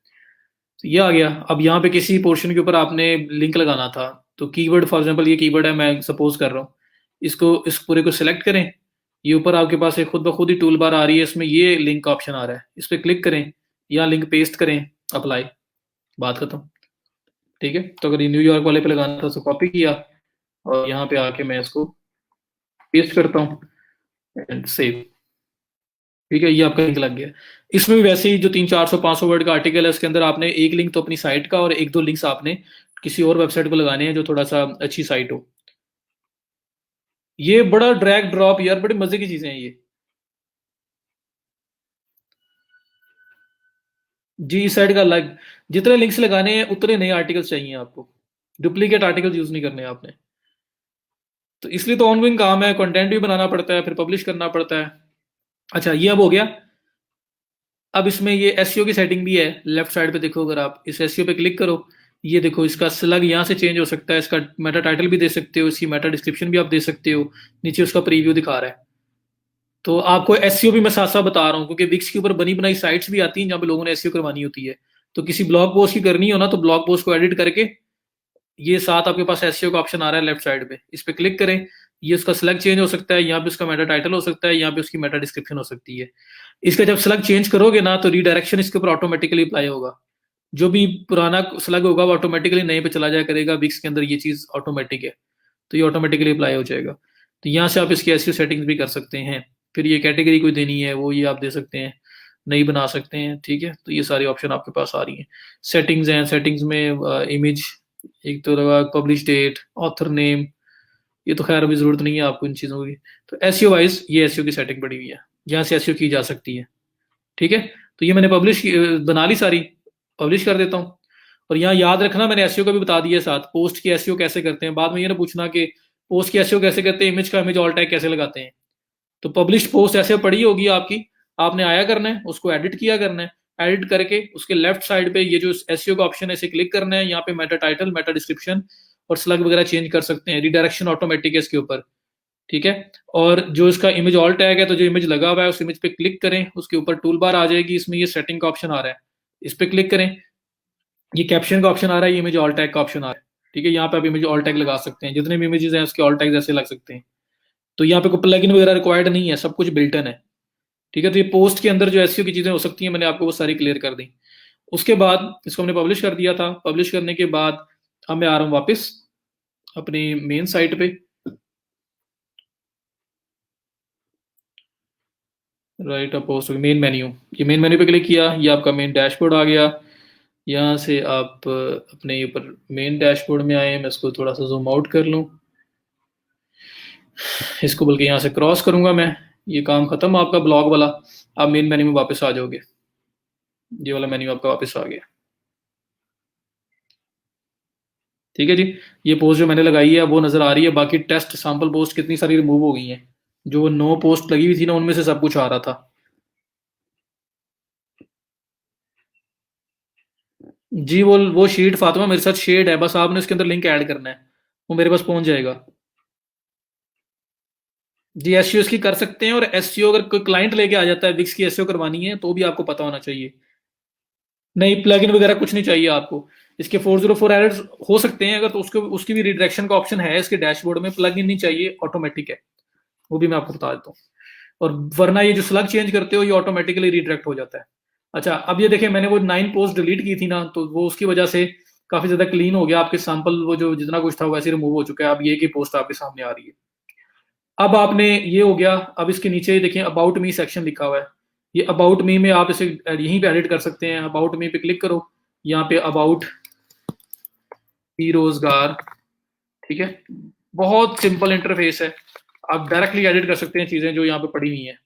तो ये आ गया। अब यहाँ पे किसी पोर्शन के ऊपर आपने लिंक लगाना था, तो कीवर्ड फॉर एग्जांपल ये कीवर्ड है, मैं सपोज कर रहा हूँ, इसको इस पूरे को सिलेक्ट करें, ये ऊपर आपके पास एक खुद ब खुद ही टूल बार आ रही है, इसमें ये लिंक का ऑप्शन आ रहा है, इस पर क्लिक करें या लिंक पेस्ट करें, अप्लाई, बात खत्म। ठीक है, तो अगर ये न्यूयॉर्क वाले पे लगाना था तो कॉपी किया और यहाँ पे आके मैं इसको पेस्ट करता हूँ एंड सेव। ठीक है, ये आपका लिंक लग गया। इसमें भी वैसे ही जो 300-400-500 वर्ड का आर्टिकल है, उसके अंदर आपने एक लिंक तो अपनी साइट का और एक दो लिंक्स आपने किसी और वेबसाइट को लगाने हैं जो थोड़ा सा अच्छी साइट हो। ये बड़ा ड्रैग ड्रॉप यार, बड़ी मजे की चीजें हैं ये। जी, इस साइट का अलग, जितने लिंक्स लगाने हैं उतने नए आर्टिकल्स चाहिए आपको, डुप्लीकेट आर्टिकल्स यूज नहीं करने आपने। तो इसलिए तो ऑनगोइंग काम है, कंटेंट भी बनाना पड़ता है, फिर पब्लिश करना पड़ता है। अच्छा, ये अब हो गया। अब इसमें ये एसईओ की सेटिंग भी है, लेफ्ट साइड पे देखो, अगर आप इस एसईओ पे क्लिक करो, ये देखो इसका स्लग यहाँ से चेंज हो सकता है, इसका मेटा टाइटल भी दे सकते हो, इसकी मेटा डिस्क्रिप्शन भी आप दे सकते हो, नीचे उसका प्रीव्यू दिखा रहा है। तो आपको एसईओ भी मैं साथ साथ बता रहा हूँ, क्योंकि विक्स के ऊपर बनी बनाई साइट्स भी आती हैं जहाँ पे लोगों ने एसईओ करवानी होती है। तो किसी ब्लॉग पोस्ट की करनी हो ना, तो ब्लॉग पोस्ट को एडिट करके ये साथ आपके पास एसईओ का ऑप्शन आ रहा है लेफ्ट साइड पे, इस पे क्लिक करें, ये उसका स्लग चेंज हो सकता है, यहाँ पे उसका मेटा टाइटल हो सकता है, यहाँ पे उसकी मेटा डिस्क्रिप्शन हो सकती है। इसका जब स्लग चेंज करोगे ना, तो रीडायरेक्शन इसके ऊपर ऑटोमेटिकली अप्लाई होगा। जो भी पुराना स्लग होगा वो ऑटोमेटिकली नए पे चला जाया करेगा, विक्स के अंदर ये चीज ऑटोमेटिक है, तो ये ऑटोमेटिकली अप्लाई हो जाएगा। तो यहाँ से आप इसकी एसईओ सेटिंग्स भी कर सकते हैं। फिर ये कैटेगरी कोई देनी है वो ये आप दे सकते हैं, नहीं बना सकते हैं। ठीक है, तो ये सारी ऑप्शन आपके पास आ रही हैं। सेटिंग्स हैं, सेटिंग्स में इमेज एक तो लगा पब्लिश डेट, ऑथर नेम, ये तो खैर अभी ज़रूरत नहीं है आपको इन चीज़ों की। तो एसईओ वाइज ये एसईओ की सेटिंग पड़ी हुई है, यहाँ से एसईओ की जा सकती है। ठीक है, तो ये मैंने बना ली सारी, पब्लिश कर देता हूँ। और यहाँ याद रखना मैंने एसईओ का भी बता दिया साथ, पोस्ट की एसईओ कैसे करते हैं। बाद में ये ना पूछना कि पोस्ट की एसईओ कैसे करते हैं, इमेज का इमेज ऑल टैग कैसे लगाते हैं। तो पब्लिश पोस्ट ऐसे पड़ी होगी आपकी, आपने आया करना है, उसको एडिट किया करना है, एडिट करके उसके लेफ्ट साइड पे ये जो एसईओ का ऑप्शन है इसे क्लिक करना है। यहाँ पे मेटा टाइटल, मेटा डिस्क्रिप्शन और स्लग वगैरह चेंज कर सकते हैं, रिडायरेक्शन ऑटोमेटिक है इसके ऊपर। ठीक है, और जो इसका इमेज ऑल टैग है, तो जो इमेज लगा हुआ है उस इमेज पे क्लिक करें, उसके ऊपर टूल बार आ जाएगी, इसमें ये सेटिंग का ऑप्शन आ रहा है, इस पे क्लिक करें। ये कैप्शन का ऑप्शन आ रहा है, ये इमेज ऑल टैग का ऑप्शन आ रहा है। ठीक है, यहाँ पे आप इमेज ऑल टैग लगा सकते हैं, जितने भी इमेजेस हैं उसके ऑल टैग ऐसे लग सकते हैं। तो यहाँ पे कोई प्लगइन वगैरह रिक्वायर्ड नहीं है, सब कुछ बिल्ट इन है। ठीक है, तो ये पोस्ट के अंदर जो एसईओ की चीजें हो सकती हैं मैंने आपको वो सारी क्लियर कर दी। उसके बाद इसको हमने पब्लिश कर दिया था। पब्लिश करने के बाद अब मैं आ रहा हूँ वापस अपनी मेन साइट पे। राइट, अब पोस्ट मेन मेन्यू, ये मेन मेन्यू पे क्लिक किया, ये आपका मेन डैशबोर्ड आ गया। यहाँ से आप अपने ऊपर मेन डैशबोर्ड में आए, मैं इसको थोड़ा सा जूम आउट कर लूँ, इसको बल्कि यहाँ से क्रॉस करूंगा मैं। ये काम खत्म आपका ब्लॉग वाला, आप मेन मेन्यू में वापस आ जाओगे। ये वाला मेन्यू आपका वापस आ गया। ठीक है जी, ये पोस्ट जो मैंने लगाई है वो नजर आ रही है। बाकी टेस्ट सैंपल पोस्ट कितनी सारी रिमूव हो गई हैं, जो 9 पोस्ट लगी हुई थी ना उनमें से सब कुछ आ रहा था। जी, वो शीट फातिमा मेरे साथ शेड है, बस आपने उसके अंदर लिंक ऐड करना है, वो मेरे पास पहुंच जाएगा। जी, एसईओ इसकी कर सकते हैं, और एसईओ अगर कोई क्लाइंट लेके आ जाता है विक्स की एसईओ करवानी है तो भी आपको पता होना चाहिए। नहीं, प्लगइन वगैरह कुछ नहीं चाहिए आपको। इसके 404 एरर्स हो सकते हैं अगर, तो उसको उसकी भी रिडायरेक्शन का ऑप्शन है इसके डैशबोर्ड में। प्लगइन नहीं चाहिए, ऑटोमेटिक है, वो भी मैं आपको बता देता हूँ। और वरना ये जो स्लग चेंज करते हो ये ऑटोमेटिकली रिडायरेक्ट हो जाता है। अच्छा, अब ये देखें, मैंने वो 9 पोस्ट डिलीट की थी ना, तो वो उसकी वजह से काफी ज्यादा क्लीन हो गया आपके सैंपल, वो जो जितना कुछ था वैसे रिमूव हो चुका है। अब ये की पोस्ट आपके सामने आ रही है। अब आपने ये हो गया, अब इसके नीचे देखिए अबाउट मी सेक्शन लिखा हुआ है। ये अबाउट मी में आप इसे यहीं पे एडिट कर सकते हैं। अबाउट मी पे क्लिक करो, यहाँ पे अबाउट बेरोजगार। ठीक है, बहुत सिंपल इंटरफेस है, आप डायरेक्टली एडिट कर सकते हैं चीजें जो यहाँ पे पड़ी हुई हैं।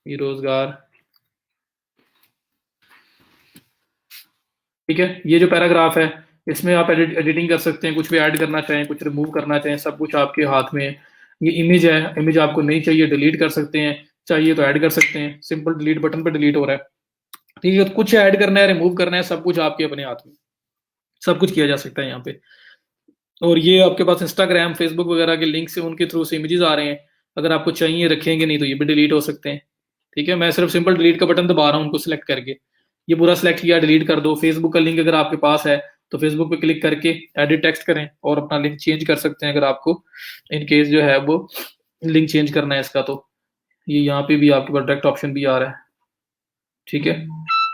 बेरोजगार, ठीक है, ये जो पैराग्राफ है इसमें आप एडिटिंग कर सकते हैं, कुछ भी ऐड करना चाहें, कुछ रिमूव करना चाहें, सब कुछ आपके हाथ में है। ये इमेज है, इमेज आपको नहीं चाहिए डिलीट कर सकते हैं, चाहिए तो ऐड कर सकते हैं, सिंपल डिलीट बटन पे डिलीट हो रहा है। ठीक है, तो कुछ ऐड करना है, रिमूव करना है, सब कुछ आपके अपने हाथ में, सब कुछ किया जा सकता है यहाँ पे। और ये आपके पास इंस्टाग्राम, फेसबुक वगैरह के लिंक से उनके थ्रू से इमेजेस आ रहे हैं, अगर आपको चाहिए रखेंगे, नहीं तो ये भी डिलीट हो सकते हैं। ठीक है, मैं सिर्फ सिंपल डिलीट का बटन दबा रहा हूँ उनको सिलेक्ट करके, ये पूरा सिलेक्ट किया, डिलीट कर दो। फेसबुक का लिंक अगर आपके पास है तो फेसबुक पे क्लिक करके एडिट टेक्स्ट करें और अपना लिंक चेंज कर सकते हैं, अगर आपको इन केस जो है वो लिंक चेंज करना है इसका। तो ये यहाँ पे भी आपके पास डायरेक्ट ऑप्शन भी आ रहा है। ठीक है,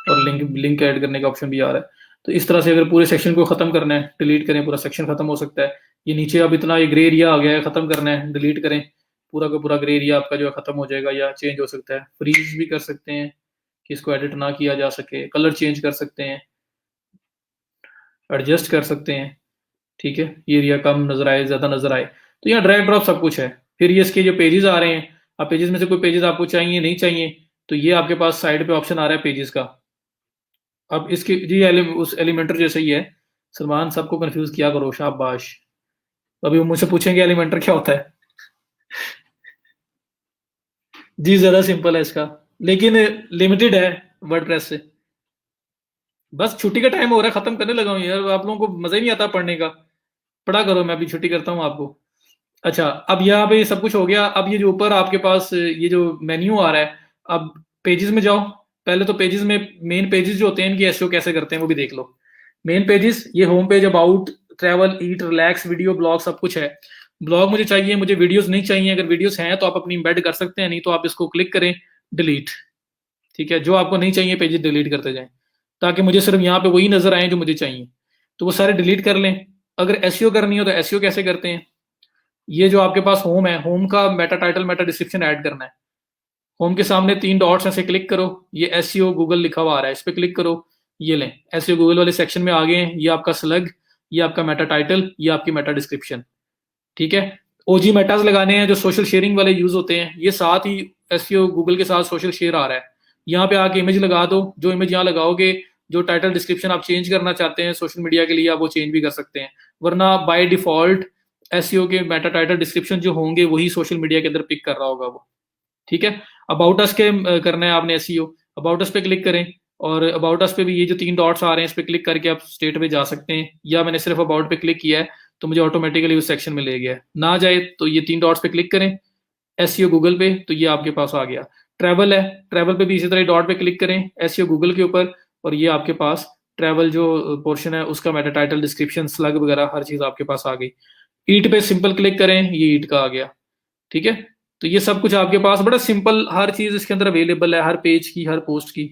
और लिंक लिंक ऐड करने का ऑप्शन भी आ रहा है। तो इस तरह से अगर पूरे सेक्शन को खत्म करना है, डिलीट करें, पूरा सेक्शन खत्म हो सकता है। ये नीचे अब इतना ये ग्रे एरिया आ गया है, खत्म करना है, डिलीट करें, पूरा का पूरा ग्रे एरिया आपका जो है खत्म हो जाएगा या चेंज हो सकता है। फ्रीज भी कर सकते हैं कि इसको एडिट ना किया जा सके, कलर चेंज कर सकते हैं, एडजस्ट कर सकते हैं। ठीक है, ये एरिया कम नजर आए, ज्यादा नजर आए, तो यहाँ ड्रैग ड्रॉप सब कुछ है। फिर ये इसके जो पेजेस आ रहे हैं, अब पेजेस में से कोई पेजेस आपको चाहिए नहीं चाहिए, तो ये आपके पास साइड पे ऑप्शन आ रहा है पेजेस का। अब इसकी जी उस एलिमेंटर जैसे ही है। सलमान, सबको कंफ्यूज किया करो, शाबाश। अभी वो मुझसे पूछेंगे एलिमेंटर क्या होता है। जी, ज्यादा सिंपल है इसका, लेकिन लिमिटेड है वर्डप्रेस से। बस छुट्टी का टाइम हो रहा है, खत्म करने लगा हूँ यार, आप लोगों को मजा ही नहीं आता पढ़ने का। पढ़ा करो, मैं अभी छुट्टी करता हूँ आपको। अच्छा, अब यहाँ पे सब कुछ हो गया। अब ये जो ऊपर आपके पास ये जो मेन्यू आ रहा है, अब पेजेस में जाओ। पहले तो पेजेस में मेन पेजेस जो होते हैं इनकी एसईओ कैसे करते हैं वो भी देख लो। मेन पेजेस, ये home page, about, travel, eat, relax, video, blog, सब कुछ है। ब्लॉग मुझे चाहिए, मुझे वीडियोस नहीं चाहिए। अगर वीडियोस हैं तो आप अपनी एम्बेड कर सकते हैं, नहीं तो आप इसको क्लिक करें, डिलीट। ठीक है, जो आपको नहीं चाहिए पेजेस डिलीट करते जाएं, ताकि मुझे सिर्फ यहाँ पे वही नजर आए जो मुझे चाहिए, तो वो सारे डिलीट कर लें। अगर एसईओ करनी हो तो एसईओ कैसे करते हैं, ये जो आपके पास होम है, होम का Meta title, Meta description add करना है। होम के सामने 3 डॉट्स ऐसे क्लिक करो, ये एसईओ गूगल लिखा हुआ आ रहा है, इस पे क्लिक करो। ये लें, एसईओ गूगल वाले सेक्शन में आ गए हैं। ये आपका स्लग, ये आपका मेटा टाइटल, ये आपकी मेटा डिस्क्रिप्शन। ठीक है, ओजी मेटाज लगाने हैं जो सोशल शेयरिंग वाले यूज होते हैं। ये साथ ही एसईओ गूगल के साथ सोशल शेयर आ रहा है। यहाँ पे आके इमेज लगा दो, जो इमेज यहाँ लगाओगे, जो टाइटल डिस्क्रिप्शन आप चेंज करना चाहते हैं सोशल मीडिया के लिए, आप वो चेंज भी कर सकते हैं। वरना बाय डिफॉल्ट एसईओ के मेटा टाइटल डिस्क्रिप्शन जो होंगे वही सोशल मीडिया के अंदर पिक कर रहा होगा वो। ठीक है, अबाउट अस के करना है आपने एसईओ, अबाउट अस पे क्लिक करें, और अबाउट अस पे भी ये जो 3 डॉट्स आ रहे हैं इस पे क्लिक करके आप स्टेट पे जा सकते हैं। या मैंने सिर्फ अबाउट पे क्लिक किया है तो मुझे ऑटोमेटिकली उस सेक्शन में ले गया है। ना जाए तो ये 3 डॉट्स पे क्लिक करें एसईओ गूगल पे, तो ये आपके पास आ गया। ट्रैवल है, ट्रैवल पे भी इसी तरह डॉट पे क्लिक करें एसईओ गूगल के ऊपर, और ये आपके पास ट्रैवल जो पोर्शन है उसका मेटा टाइटल डिस्क्रिप्शन स्लग वगैरह हर चीज आपके पास आ गई। ईट पे सिंपल क्लिक करें, ये ईट का आ गया। ठीक है, तो ये सब कुछ आपके पास बड़ा सिंपल, हर चीज इसके अंदर अवेलेबल है, हर पेज की, हर पोस्ट की।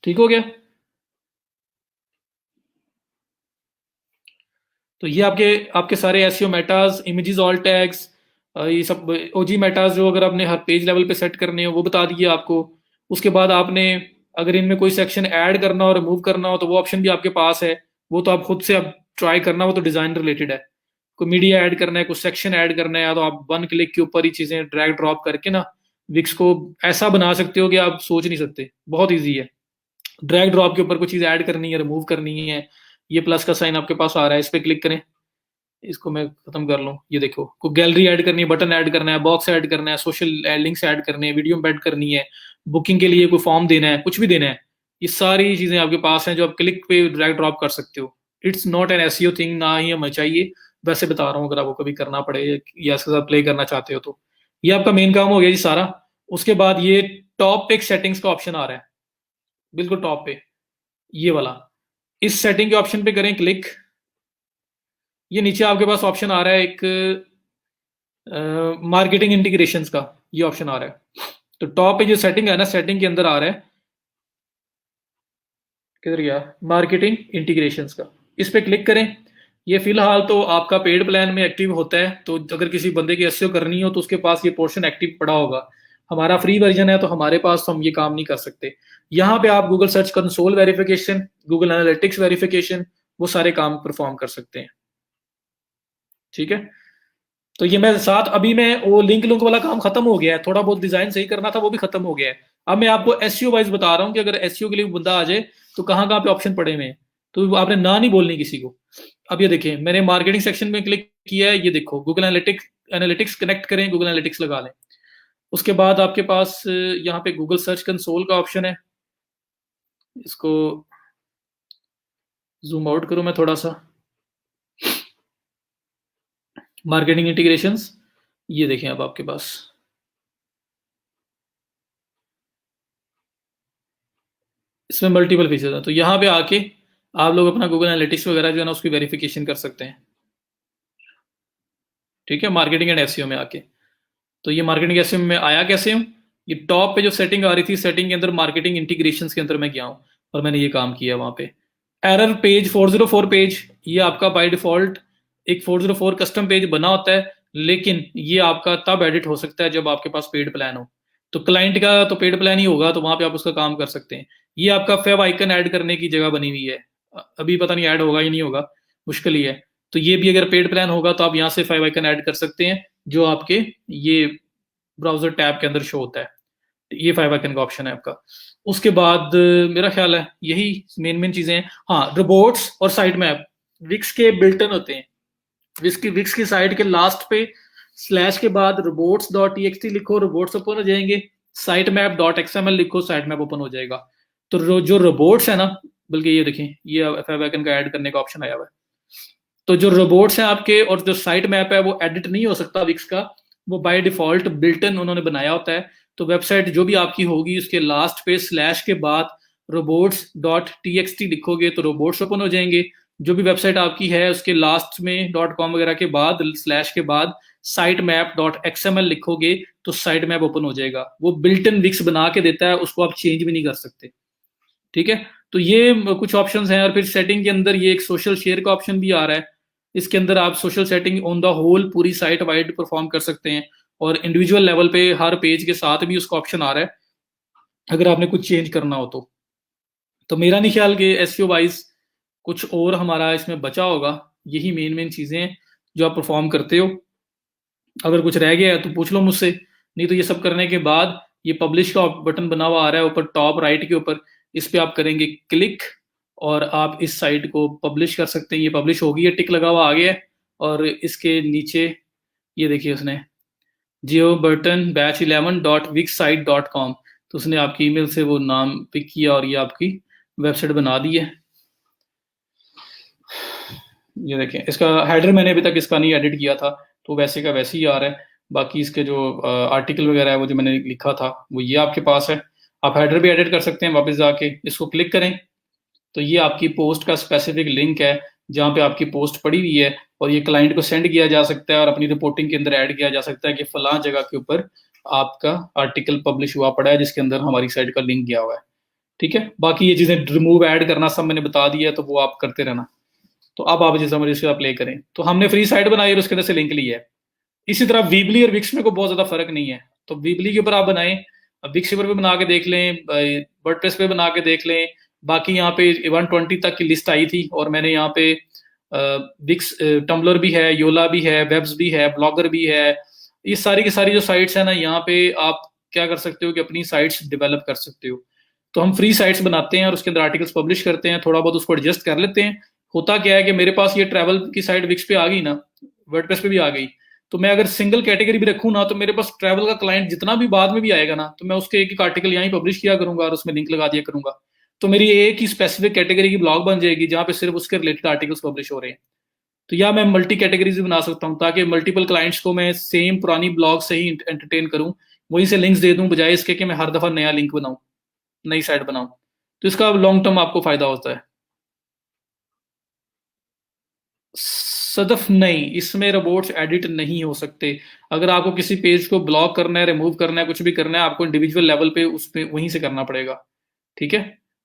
ठीक हो गया। तो ये आपके आपके सारे एसईओ मेटाज, इमेजेस, ऑल टैग्स, ये सब ओजी मेटाज जो अगर आपने हर पेज लेवल पे सेट करने हो वो बता दिए आपको। उसके बाद आपने अगर इनमें कोई सेक्शन ऐड करना हो, रिमूव करना हो, तो वो ऑप्शन भी आपके पास है। वो तो आप खुद से अब ट्राई करना, वो तो डिजाइन रिलेटेड है। कोई मीडिया ऐड करना है, कुछ सेक्शन ऐड करना है, तो आप 1 क्लिक के ऊपर ही चीजें ड्रैग ड्रॉप करके ना विक्स को ऐसा बना सकते हो कि आप सोच नहीं सकते। बहुत ईजी है। ड्रैग ड्रॉप के ऊपर कोई चीज ऐड करनी है, रिमूव करनी है, ये प्लस का साइन आपके पास आ रहा है, इस पे क्लिक करें। इसको मैं खत्म कर लूँ, ये देखो, को गैलरी ऐड करनी है, बटन ऐड करना है, बॉक्स ऐड करना है, सोशल लिंक्स ऐड करने हैं, वीडियो एम्बेड करनी है, बुकिंग के लिए कोई फॉर्म देना है, कुछ भी देना है, ये सारी चीजें आपके पास हैं जो आप क्लिक पे ड्रैग ड्रॉप कर सकते हो। It's not an SEO thing, ना ही हमें चाहिए, वैसे बता रहा हूँ अगर आपको कभी करना पड़े या इसके साथ प्ले करना चाहते हो तो। ये आपका मेन काम हो गया जी सारा। उसके बाद ये टॉप पे एक सेटिंग्स का ऑप्शन आ रहा है, बिल्कुल टॉप पे, ये वाला। इस सेटिंग के ऑप्शन पे करें क्लिक। ये नीचे आपके पास ऑप्शन आ रहा है एक मार्केटिंग इंटीग्रेशन का, ये ऑप्शन आ रहा है। तो टॉप पे जो सेटिंग है ना, सेटिंग के अंदर आ रहा है, किधर गया, मार्केटिंग इंटीग्रेशंस का, इस पे क्लिक करें। ये फिलहाल तो आपका पेड प्लान में एक्टिव होता है, तो अगर किसी बंदे की एसईओ करनी हो तो उसके पास ये पोर्शन एक्टिव पड़ा होगा। हमारा फ्री वर्जन है तो हमारे पास तो हम ये काम नहीं कर सकते। यहाँ पे आप Google search console verification, Google analytics verification, वो सारे काम परफॉर्म कर सकते हैं। ठीक है, तो ये मैं साथ अभी मैं वो लिंक लुंक वाला काम खत्म हो गया है, थोड़ा बहुत डिजाइन सही करना था वो भी खत्म हो गया है। अब मैं आपको एसईओ वाइज बता रहा हूँ कि अगर एसईओ के लिए बंदा आ जाए तो कहाँ कहाँ पे ऑप्शन पड़े हुए हैं, तो आपने ना नहीं बोलनी किसी को। अब ये देखिए, मैंने मार्केटिंग सेक्शन में क्लिक किया है, ये देखो गूगल एनालिटिक्स, एनालिटिक्स कनेक्ट करें, गूगल एनालिटिक्स लगा लें। उसके बाद आपके पास यहाँ पे गूगल सर्च कंसोल का ऑप्शन है, इसको जूम आउट करूं मैं थोड़ा सा, मार्केटिंग इंटीग्रेशंस, ये देखें अब आपके पास इसमें मल्टीपल फीचर्स हैं। तो यहाँ पे आके आप लोग अपना गूगल एनालिटिक्स वगैरह जो है ना उसकी वेरिफिकेशन कर सकते हैं। ठीक है, मार्केटिंग एंड एसईओ में आके, तो ये मार्केटिंग एसईओ में आया कैसे हूँ, ये टॉप पे जो सेटिंग आ रही थी, सेटिंग के अंदर मार्केटिंग इंटीग्रेशंस के अंदर मैं गया हूँ और मैंने ये काम किया वहां पे। एरर पेज 404 पेज, ये आपका बाय डिफॉल्ट एक 404 कस्टम पेज बना होता है, लेकिन ये आपका तब एडिट हो सकता है जब आपके पास पेड प्लान हो। तो क्लाइंट का तो पेड प्लान ही होगा, तो वहां पे आप उसका काम कर सकते हैं। ये आपका फेव आइकन ऐड करने की जगह बनी हुई है, अभी पता नहीं ऐड होगा ही नहीं होगा, मुश्किल ही है। तो ये भी अगर पेड प्लान होगा तो आप यहाँ से फेव आइकन ऐड कर सकते हैं, जो आपके ये ब्राउजर टैब के अंदर शो होता है। ये 5 आइकन का ऑप्शन है आपका। उसके बाद मेरा ख्याल है यही मेन मेन चीजें हैं। हाँ, रोबोट्स और साइट मैप विक्स के बिल्टन होते हैं। विक्स की साइट के लास्ट पे स्लैश के बाद रोबोट्स डॉट टीएक्सटी लिखो, रोबोट्स ओपन हो जाएंगे। साइट मैप डॉट एक्सएमएल लिखो, साइट मैप ओपन हो जाएगा। तो जो रोबोट्स है ना, बल्कि ये देखें, ये 5 आइकन का ऐड करने का ऑप्शन आया हुआ है। तो जो रोबोट्स हैं आपके और जो साइट मैप है वो एडिट नहीं हो सकता विक्स का, वो बाय डिफॉल्ट बिल्टन उन्होंने बनाया होता है। तो वेबसाइट जो भी आपकी होगी उसके लास्ट पे स्लैश के बाद रोबोट्स डॉट टीएक्सटी लिखोगे तो रोबोट्स ओपन हो जाएंगे। जो भी वेबसाइट आपकी है उसके लास्ट में डॉट कॉम वगैरह के बाद स्लैश के बाद साइट मैप डॉट एक्सएमएल लिखोगे तो साइट मैप ओपन हो जाएगा। वो बिल्टन विक्स बना के देता है, उसको आप चेंज भी नहीं कर सकते। ठीक है, तो ये कुछ ऑप्शंस हैं। और फिर सेटिंग के अंदर ये एक सोशल शेयर का ऑप्शन भी आ रहा है। इसके अंदर आप social setting on the whole पूरी साइट वाइड परफॉर्म कर सकते हैं। और इंडिविजुअल लेवल पे हर पेज के साथ भी उसका ऑप्शन आ रहा है अगर आपने कुछ चेंज करना हो तो मेरा नहीं ख्याल कि एसईओ वाइज कुछ और हमारा इसमें बचा होगा। यही मेन मेन चीज़ें हैं जो आप परफॉर्म करते हो। अगर कुछ रह गया है तो पूछ लो मुझसे, नहीं तो ये सब करने के बाद ये पब्लिश का बटन बना हुआ आ रहा है ऊपर टॉप राइट के ऊपर, इस पे आप करेंगे क्लिक और आप इस साइट को पब्लिश कर सकते हैं। ये पब्लिश होगी, ये टिक लगा हुआ आ गया है और इसके नीचे ये देखिए उसने जियो बर्टन बैच 11.wixsite.com, तो उसने आपकी ईमेल से वो नाम पिक किया और ये आपकी वेबसाइट बना दी है। ये देखें, इसका हेडर मैंने अभी तक इसका नहीं एडिट किया था, तो वैसे का वैसे ही आ रहा है। बाकी इसके जो आर्टिकल वगैरह है वो जो मैंने लिखा था वो ये आपके पास है। आप हेडर भी एडिट कर सकते हैं। वापस जाके इसको क्लिक करें तो ये आपकी पोस्ट का स्पेसिफिक लिंक है जहाँ पे आपकी पोस्ट पड़ी हुई है और ये क्लाइंट को सेंड किया जा सकता है और अपनी रिपोर्टिंग के अंदर ऐड किया जा सकता है कि फलां जगह के ऊपर आपका आर्टिकल पब्लिश हुआ पड़ा है जिसके अंदर हमारी साइट का लिंक गया हुआ है। ठीक है, बाकी ये चीज़ें रिमूव ऐड करना सब मैंने बता दिया है, तो वो आप करते रहना। तो अब आप जैसा मर्जी इसको प्ले करें। तो हमने फ्री साइट बनाई और उसके अंदर से लिंक लिया है। इसी तरह वीबली और विक्स में को बहुत ज्यादा फर्क नहीं है। तो वीबली के ऊपर आप बनाएं, विक्स के ऊपर भी बना के देख लें, वर्डप्रेस पे बना के देख लें। बाकी यहाँ पे 120 तक की लिस्ट आई थी और मैंने यहाँ पे विक्स, टम्बलर भी है, योला भी है, वेब्स भी है, ब्लॉगर भी है। ये सारी की सारी जो साइट्स है ना, यहाँ पे आप क्या कर सकते हो कि अपनी साइट्स डेवलप कर सकते हो। तो हम फ्री साइट्स बनाते हैं और उसके अंदर आर्टिकल्स पब्लिश करते हैं, थोड़ा बहुत उसको एडजस्ट कर लेते हैं। होता क्या है कि मेरे पास ये ट्रैवल की साइट विक्स पे आ गई ना, वर्डप्रेस पे भी आ गई, तो मैं अगर सिंगल कैटेगरी भी रखूँ ना, तो मेरे पास ट्रैवल का क्लाइंट जितना भी बाद में भी आएगा ना, तो मैं उसके एक एक आर्टिकल यहाँ ही पब्लिश किया करूंगा और उसमें लिंक लगा दिया करूंगा। तो मेरी एक ही स्पेसिफिक कैटेगरी की ब्लॉग बन जाएगी जहाँ पे सिर्फ उसके रिलेटेड आर्टिकल्स पब्लिश हो रहे हैं। तो या मैं मल्टी कैटेगरीज भी बना सकता हूँ ताकि मल्टीपल क्लाइंट्स को मैं सेम पुरानी ब्लॉग से ही एंटरटेन करूँ, वहीं से लिंक्स दे दूं, बजाय इसके कि मैं हर दफा नया लिंक बनाऊं, नई साइट बनाऊं। तो इसका लॉन्ग टर्म आपको फायदा होता है। सदफ नहीं, इसमें रोबोट्स एडिट नहीं हो सकते। अगर आपको किसी पेज को ब्लॉक करना है, रिमूव करना है, कुछ भी करना है, आपको इंडिविजुअल लेवल पे उस पे वहीं से करना पड़ेगा। ठीक है,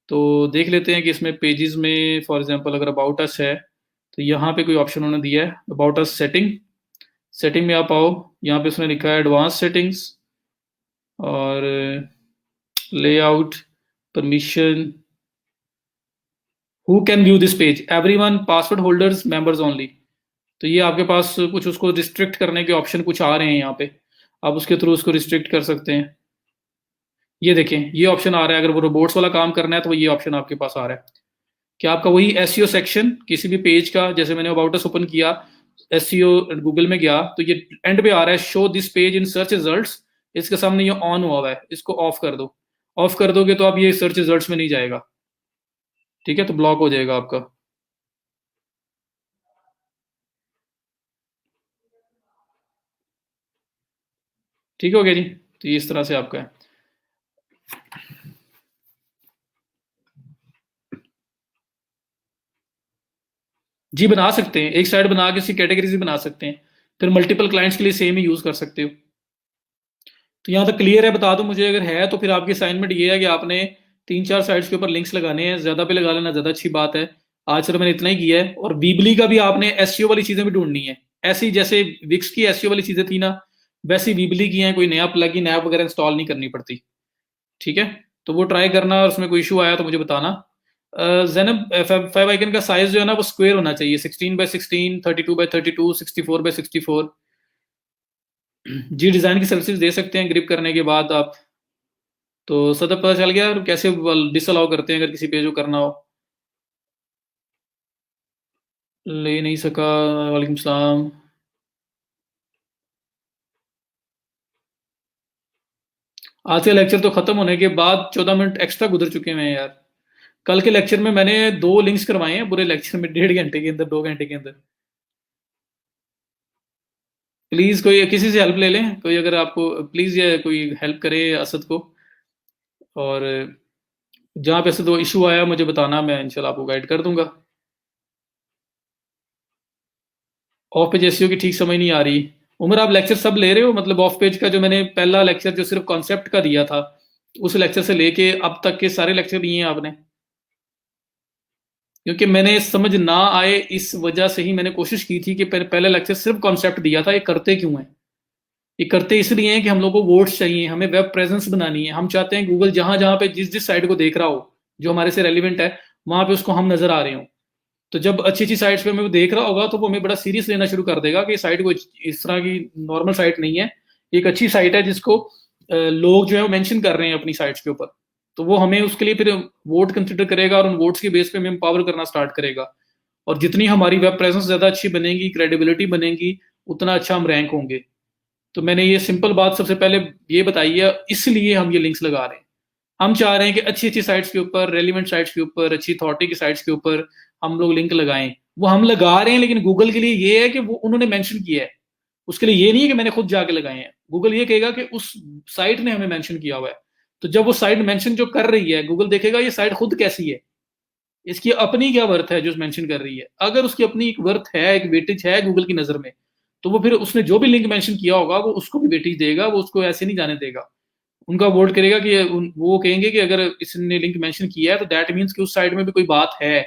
तो देख लेते हैं कि इसमें पेजेस में फॉर एग्जांपल अगर अबाउट अस है तो यहाँ पे कोई ऑप्शन उन्होंने दिया है अबाउट अस सेटिंग। सेटिंग में आप आओ, यहाँ पे उसने लिखा है एडवांस सेटिंग्स और layout, permission, who can view this page, everyone, password holders, members only. तो ये आपके पास कुछ उसको रिस्ट्रिक्ट करने के ऑप्शन कुछ आ रहे हैं यहाँ पे, आप उसके थ्रू उसको रिस्ट्रिक्ट कर सकते हैं। ये देखें, ये ऑप्शन आ रहा है, अगर वो रोबोट्स वाला काम करना है तो ये ऑप्शन आपके पास आ रहा है कि आपका वही एसईओ सेक्शन किसी भी पेज का, जैसे मैंने अबाउट अस ओपन किया, एसईओ गूगल में गया तो ये एंड पे आ रहा है show this page in search results, इसके सामने ये ऑन हुआ है, इसको ऑफ कर दो। ऑफ कर दोगे तो आप ये सर्च रिजल्ट्स में नहीं जाएगा। ठीक है, तो ब्लॉक हो जाएगा आपका। ठीक हो गया जी, तो ये इस तरह से आपका है। जी बना सकते हैं, एक साइड बना के इसकी कैटेगरीज भी बना सकते हैं, फिर मल्टीपल क्लाइंट्स के लिए सेम ही यूज कर सकते हो। तो यहाँ तक क्लियर है, बता दो मुझे अगर है तो। फिर आपकी असाइनमेंट ये है कि आपने 3-4 साइट्स के ऊपर लिंक्स लगाने हैं, ज्यादा पे लगा लेना ज्यादा अच्छी बात है। आज सिर्फ मैंने इतना ही किया है। और वीबली का भी आपने एसईओ वाली चीजें भी ढूंढनी है, ऐसी जैसे विक्स की एसईओ वाली चीजें थी ना, वैसी वीबली की हैं। कोई नया प्लगइन ऐप वगैरह इंस्टॉल नहीं करनी पड़ती। ठीक है, तो वो ट्राई करना और उसमें कोई इशू आया तो मुझे बताना। जैनब, फाइव आइकन का साइज जो है ना वो स्क्वायर होना चाहिए, 16x16, 32x32, 64x64। जी डिजाइन की सर्विसेज दे सकते हैं ग्रिप करने के बाद आप। तो सदर पता चल गया और कैसे डिसअलाउ करते हैं अगर किसी पेज को करना हो। ले नहीं सका, वालेकुम सलाम। आज का लेक्चर तो खत्म होने के बाद 14 मिनट एक्स्ट्रा गुजर चुके हैं यार। कल के लेक्चर में मैंने 2 लिंक्स करवाए हैं, पूरे लेक्चर में 1.5 घंटे के अंदर, 2 घंटे के अंदर। प्लीज कोई किसी से हेल्प ले लें, कोई अगर आपको प्लीज ये कोई हेल्प करे असद को। और जहाँ पे से 2 इशू आया मुझे बताना, मैं इंशाल्लाह आपको गाइड कर दूंगा। ऑफ पेज एसईओ की ठीक समझ नहीं आ रही। उमर आप लेक्चर सब ले रहे हो, मतलब ऑफ पेज का जो मैंने पहला लेक्चर जो सिर्फ कॉन्सेप्ट का दिया था, उस लेक्चर से लेके अब तक के सारे लेक्चर लिए हैं आपने? क्योंकि मैंने समझ ना आए इस वजह से ही मैंने कोशिश की थी कि पहले लेक्चर सिर्फ कॉन्सेप्ट दिया था, ये करते क्यों है। ये करते इसलिए हैं कि हम लोग को वोट्स चाहिए, हमें वेब प्रेजेंस बनानी है, हम चाहते हैं गूगल जहां जहां पे जिस जिस साइट को देख रहा हो जो हमारे से रेलिवेंट है, वहां पे उसको हम नजर आ रहे हो। तो जब अच्छी अच्छी साइट्स पे हमें वो देख रहा होगा तो वो हमें बड़ा सीरियस लेना शुरू कर देगा कि साइट को इस तरह की नॉर्मल साइट नहीं है, एक अच्छी साइट है जिसको लोग जो है वो मेंशन कर रहे हैं अपनी साइट्स के ऊपर। तो वो हमें उसके लिए फिर वोट कंसिडर करेगा और उन वोट्स के बेस पे हमें एम्पावर करना स्टार्ट करेगा। और जितनी हमारी वेब प्रेजेंस ज्यादा अच्छी बनेगी, क्रेडिबिलिटी बनेगी, उतना अच्छा हम रैंक होंगे। तो मैंने ये सिंपल बात सबसे पहले ये बताई है, इसलिए हम ये लिंक्स लगा रहे हैं। हम चाह रहे हैं कि अच्छी अच्छी साइट्स के ऊपर, रेलिवेंट साइट्स के ऊपर, अच्छी अथॉरिटी की साइट्स के ऊपर हम लोग लिंक लगाएं। वो हम लगा रहे हैं, लेकिन गूगल के लिए ये है कि वो उन्होंने मेंशन किया है, उसके लिए ये नहीं है कि मैंने खुद जाके लगाए हैं। गूगल ये कहेगा कि उस साइट ने हमें मेंशन किया हुआ है। तो जब वो साइट मेंशन जो कर रही है, गूगल देखेगा ये साइट खुद कैसी है, इसकी अपनी क्या वर्थ है जो मेंशन कर रही है। अगर उसकी अपनी एक वर्थ है, एक वेटेज है गूगल की नजर में, तो वो फिर उसने जो भी लिंक मेंशन किया होगा वो उसको भी वेटेज देगा, वो उसको ऐसे नहीं जाने देगा। उनका वोट करेगा कि वो कहेंगे कि अगर इसने लिंक मेंशन किया है तो दैट मीन्स कि उस साइड में भी कोई बात है।